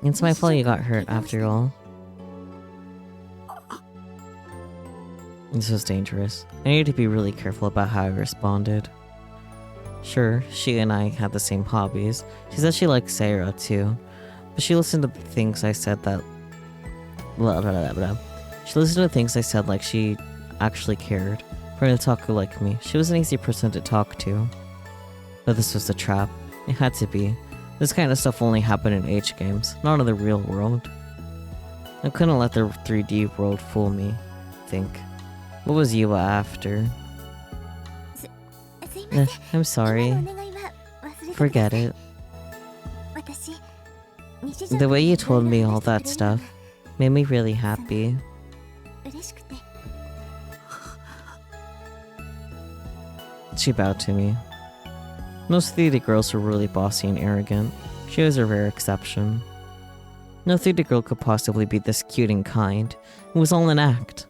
It's my fault you got hurt after all. This was dangerous. I needed to be really careful about how I responded. Sure, she and I had the same hobbies. She said she liked Sarah too, but she listened to the things I said that... Blah, blah, blah, blah. She listened to things I said like she actually cared. For an otaku like me, she was an easy person to talk to. But this was a trap. It had to be. This kind of stuff only happened in H games, not in the real world. I couldn't let the 3D world fool me. Think. What was Yua after? I'm sorry. Forget it. The way you told me all that stuff made me really happy. 嬉しくて。 She bowed to me. Most theater girls were really bossy and arrogant. She was a rare exception. No theater girl could possibly be this cute and kind. It was all an act.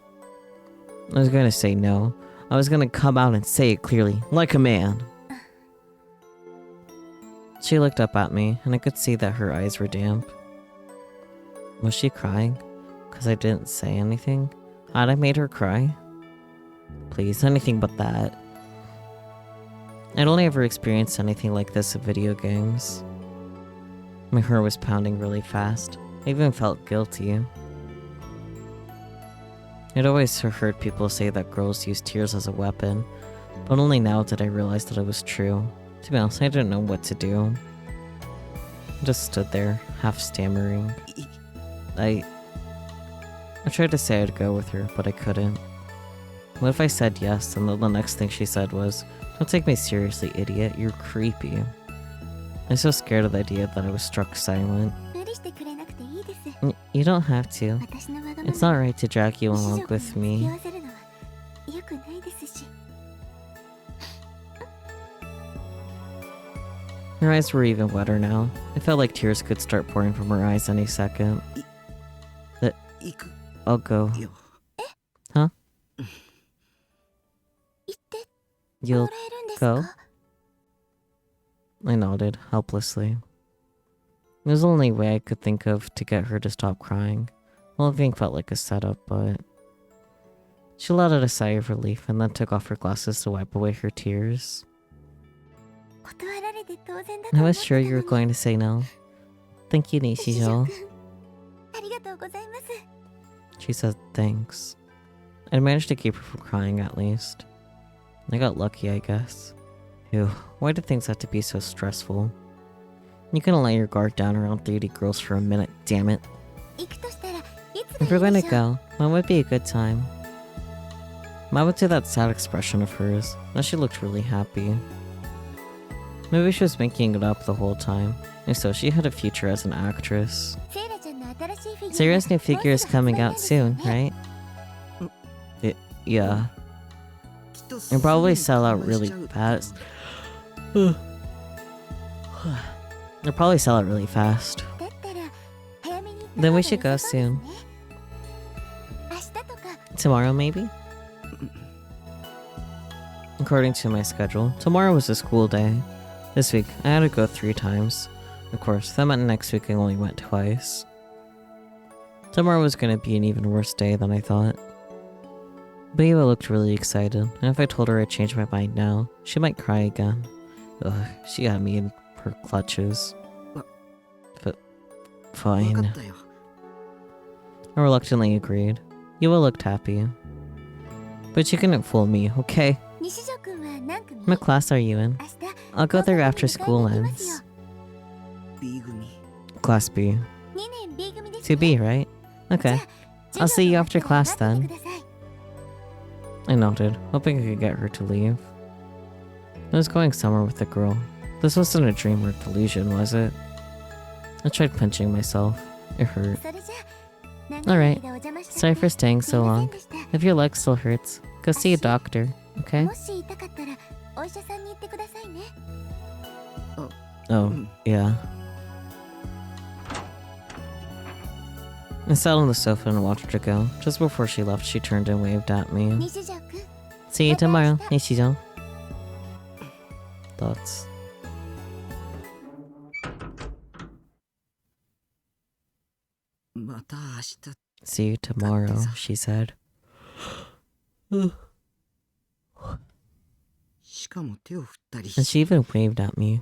I was gonna say no. I was gonna come out and say it clearly, like a man. She looked up at me, and I could see that her eyes were damp. Was she crying? 'Cause I didn't say anything? Had I made her cry? Please, anything but that. I'd only ever experienced anything like this in video games. My heart was pounding really fast. I even felt guilty. I'd always heard people say that girls use tears as a weapon, but only now did I realize that it was true. To be honest, I didn't know what to do. I just stood there, half stammering. I tried to say I'd go with her, but I couldn't. What if I said yes, and then the next thing she said was, "Don't take me seriously, idiot, you're creepy." I was so scared of the idea that I was struck silent. 無理してくれなくていいです。 You don't have to. 私のわがまま It's not right to drag you に along 一条 with 君を me. 付き合わせるのは良くないですし。 Her eyes were even wetter now. It felt like tears could start pouring from her eyes any second. 行く I'll go. よ。Huh? 言っても You'll らえるんです go? か？ I nodded, helplessly. It was the only way I could think of to get her to stop crying. The whole thing felt like a setup, but... She let out a sigh of relief and then took off her glasses to wipe away her tears. 断られて当然だ I と思っ was て sure た you were の going に。 to say no. Thank you, 一条 Nishijo. 君、ありがとうございます。 She said thanks. I managed to keep her from crying at least. I got lucky, I guess. Ew, why did things have to be so stressful? You couldn't let your guard down around 30 girls for a minute, damn it. 行くとしたらいつ If we're がい going い to でしょう？ go, when would be a good time? Ma would do that sad expression of hers. Now she looked really happy. Maybe she was making it up the whole time. If so, she had a future as an actress. セイラちゃんの新しいフィギュア Sarah's new figure is もうすぐ coming 発売なん out ですよ soon, ね。 right? Yeah. きっと It'll probably すぐ sell に out 完売し really ちゃう fast. They'll probably sell out really fast. だったら早めに行った Then 方 we が should go 良さそうです soon. ね。明日とか Tomorrow, maybe? According to my schedule, tomorrow was a school day. This week, I had to go 3 times. Of course, that meant next week I only went twice. Tomorrow was gonna be an even worse day than I thought. But Eva looked really excited, and if I told her I changed my mind now, she might cry again. Ugh, she had me in her clutches. But 分か fine. ったよ。 I reluctantly agreed. Eva looked happy. But she couldn't fool me, okay? 西条君は何組？ What class are you in? 明日 I'll go there after 高 school 校に迎えに行きますよ。 ends. B 組。 Class B. 2年 B 組ですね。 2B, right? Okay. じゃあ I'll see you 授 after 業が終わ class ったら then. 待っててください。 I nodded, hoping I could get her to leave. I was going somewhere with the girl. This wasn't a dream or delusion, was it? I tried pinching myself. It hurt. それじゃあ長い Alright. 間お邪魔し Sorry ちゃって for staying すい so ませ long. んでした。 If your leg still hurts, go see a doctor, okay? もし痛かったらお医者さんに行ってくださいね。 Oh, yeah. I sat on the sofa and watched her go. Just before she left, she turned and waved at me. 西条君、 See you tomorrow, Nishijo. Thoughts. また明日。 See you tomorrow, she said. しかも手を振ったり And she even waved at me.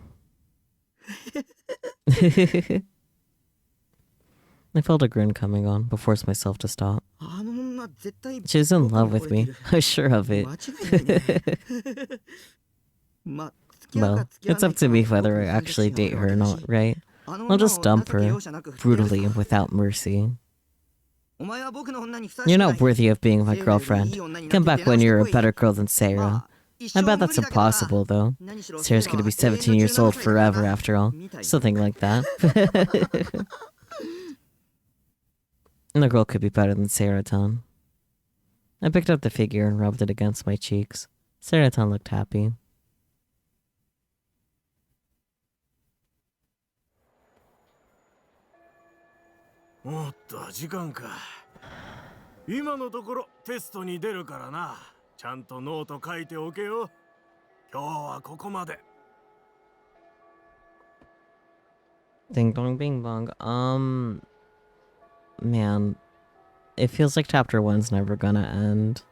I felt a grin coming on, but forced myself to stop. あの女絶対 She was in love with me. I was sure of it. 間違いないね。ま、付き合う Well, か付き合 it's わ up to ない me かは whether I 僕の actually 選 date 択肢 her or な not, わけだし、 right? あの I'll 女 just を dump 情け her 容赦なく振り下ろす brutally and without mercy. お前は僕の女にふさわし You're くない not worthy of being my セイラよりいい girlfriend. 女にな Come って back when 出直して you're こ a い better girl than ま Sarah. あ I bet that's impossible, though. Sarah's gonna be 17 years old forever, after all. Something like that. And the girl could be better than Seraton. I picked up the figure and rubbed it against my cheeks. Seraton looked happy. おっと時間か。今のところテストに出るからな。ちゃんとノート書いておけよ。今日はここまで。Ding dong bing bong. Man, it feels like chapter 1's never gonna end.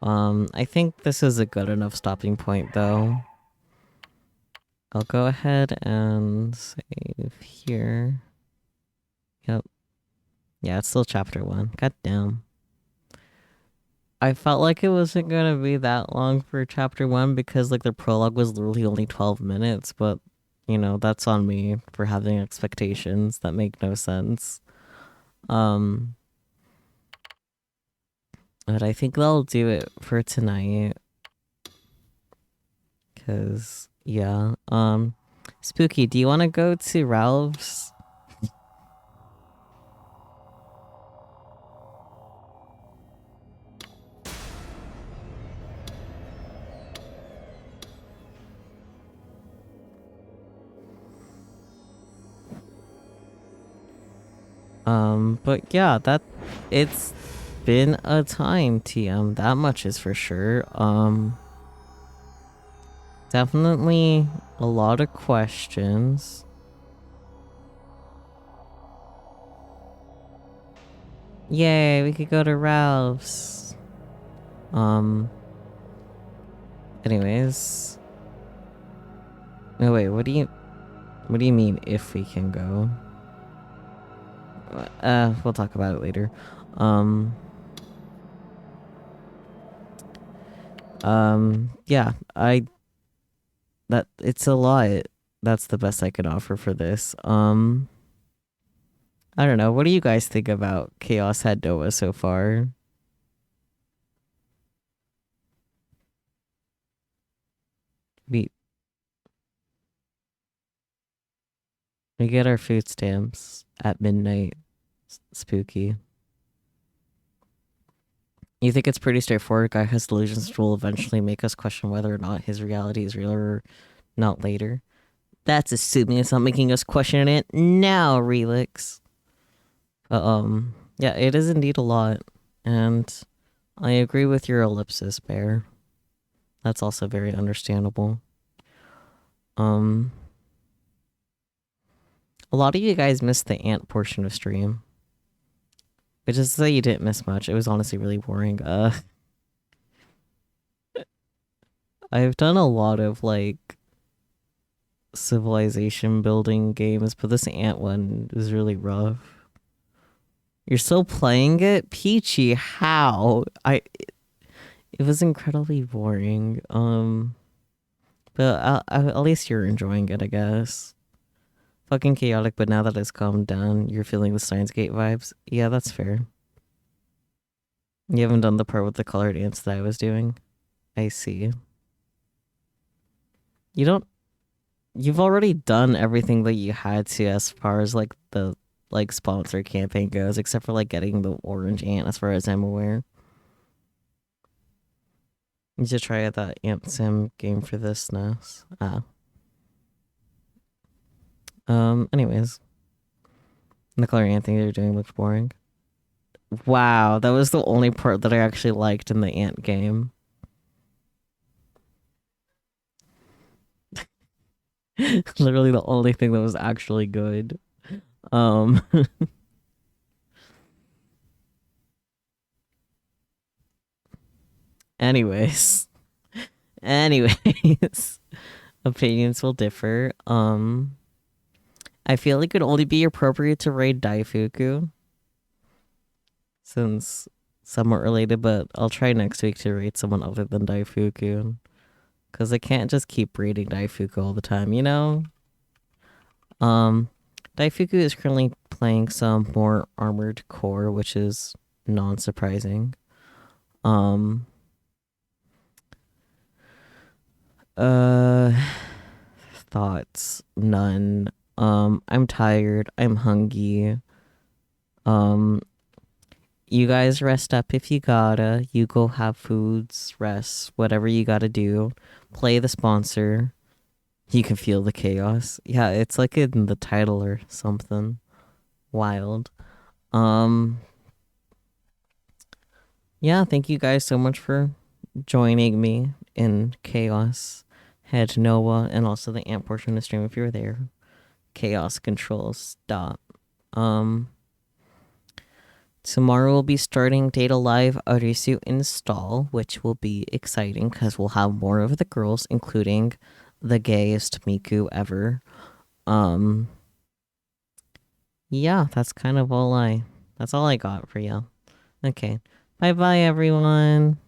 I think this is a good enough stopping point, though. I'll go ahead and save here. Yep. Yeah, it's still chapter 1. God damn. I felt like it wasn't gonna be that long for chapter 1 because, like, the prologue was literally only 12 minutes, but, you know, that's on me for having expectations that make no sense. But I think that'll do it for tonight. Cause, yeah. Spooky, do you want to go to Ralph's? But yeah, it's been a time, TM. That much is for sure. Definitely a lot of questions. Yay, we could go to Ralph's. Anyways. No, wait, what do you mean if we can go? We'll talk about it later. Yeah, it's a lot. That's the best I could offer for this. I don't know. What do you guys think about Chaos Head Noah so far? We get our food stamps at midnight. Spooky. You think it's pretty straightforward? Guy has delusions which will eventually make us question whether or not his reality is real or not later. That's assuming it's not making us question it now, Relix. Yeah, it is indeed a lot. And I agree with your ellipsis, Bear. That's also very understandable. A lot of you guys missed the ant portion of stream. Which is to say you didn't miss much. It was honestly really boring. I've done a lot of, like, civilization building games, but this ant one is really rough. You're still playing it? Peachy, how? It was incredibly boring. But at least you're enjoying it, I guess. Fucking chaotic, but now that it's calmed down, you're feeling the Steins Gate vibes. Yeah, that's fair. You haven't done the part with the colored ants that I was doing? I see. You've already done everything that you had to as far as, like, the, like, sponsor campaign goes, except for, like, getting the orange ant, as far as I'm aware. You should try out that ant sim game for this NES. Anyways. The color ant thing they were doing looked boring. Wow, that was the only part that I actually liked in the ant game. Literally the only thing that was actually good. Anyways. Opinions will differ. I feel like it would only be appropriate to raid Daifuku. Since somewhat related, but I'll try next week to raid someone other than Daifuku. Because I can't just keep raiding Daifuku all the time, you know? Daifuku is currently playing some more Armored Core, which is non-surprising. Uh, thoughts, none. I'm tired. I'm hungry. Um, you guys rest up if you gotta. You go have foods, rest, whatever you gotta do. Play the sponsor. You can feel the chaos. Yeah, it's like in the title or something. Wild. Um, yeah, thank you guys so much for joining me in chaos. Head Noah and also the amp portion of the stream if you were there. Chaos controls stop. Um, tomorrow we'll be starting Data Live Arisu install, which will be exciting because we'll have more of the girls, including the gayest Miku ever. Yeah, that's all I got for you. Okay. Bye bye everyone.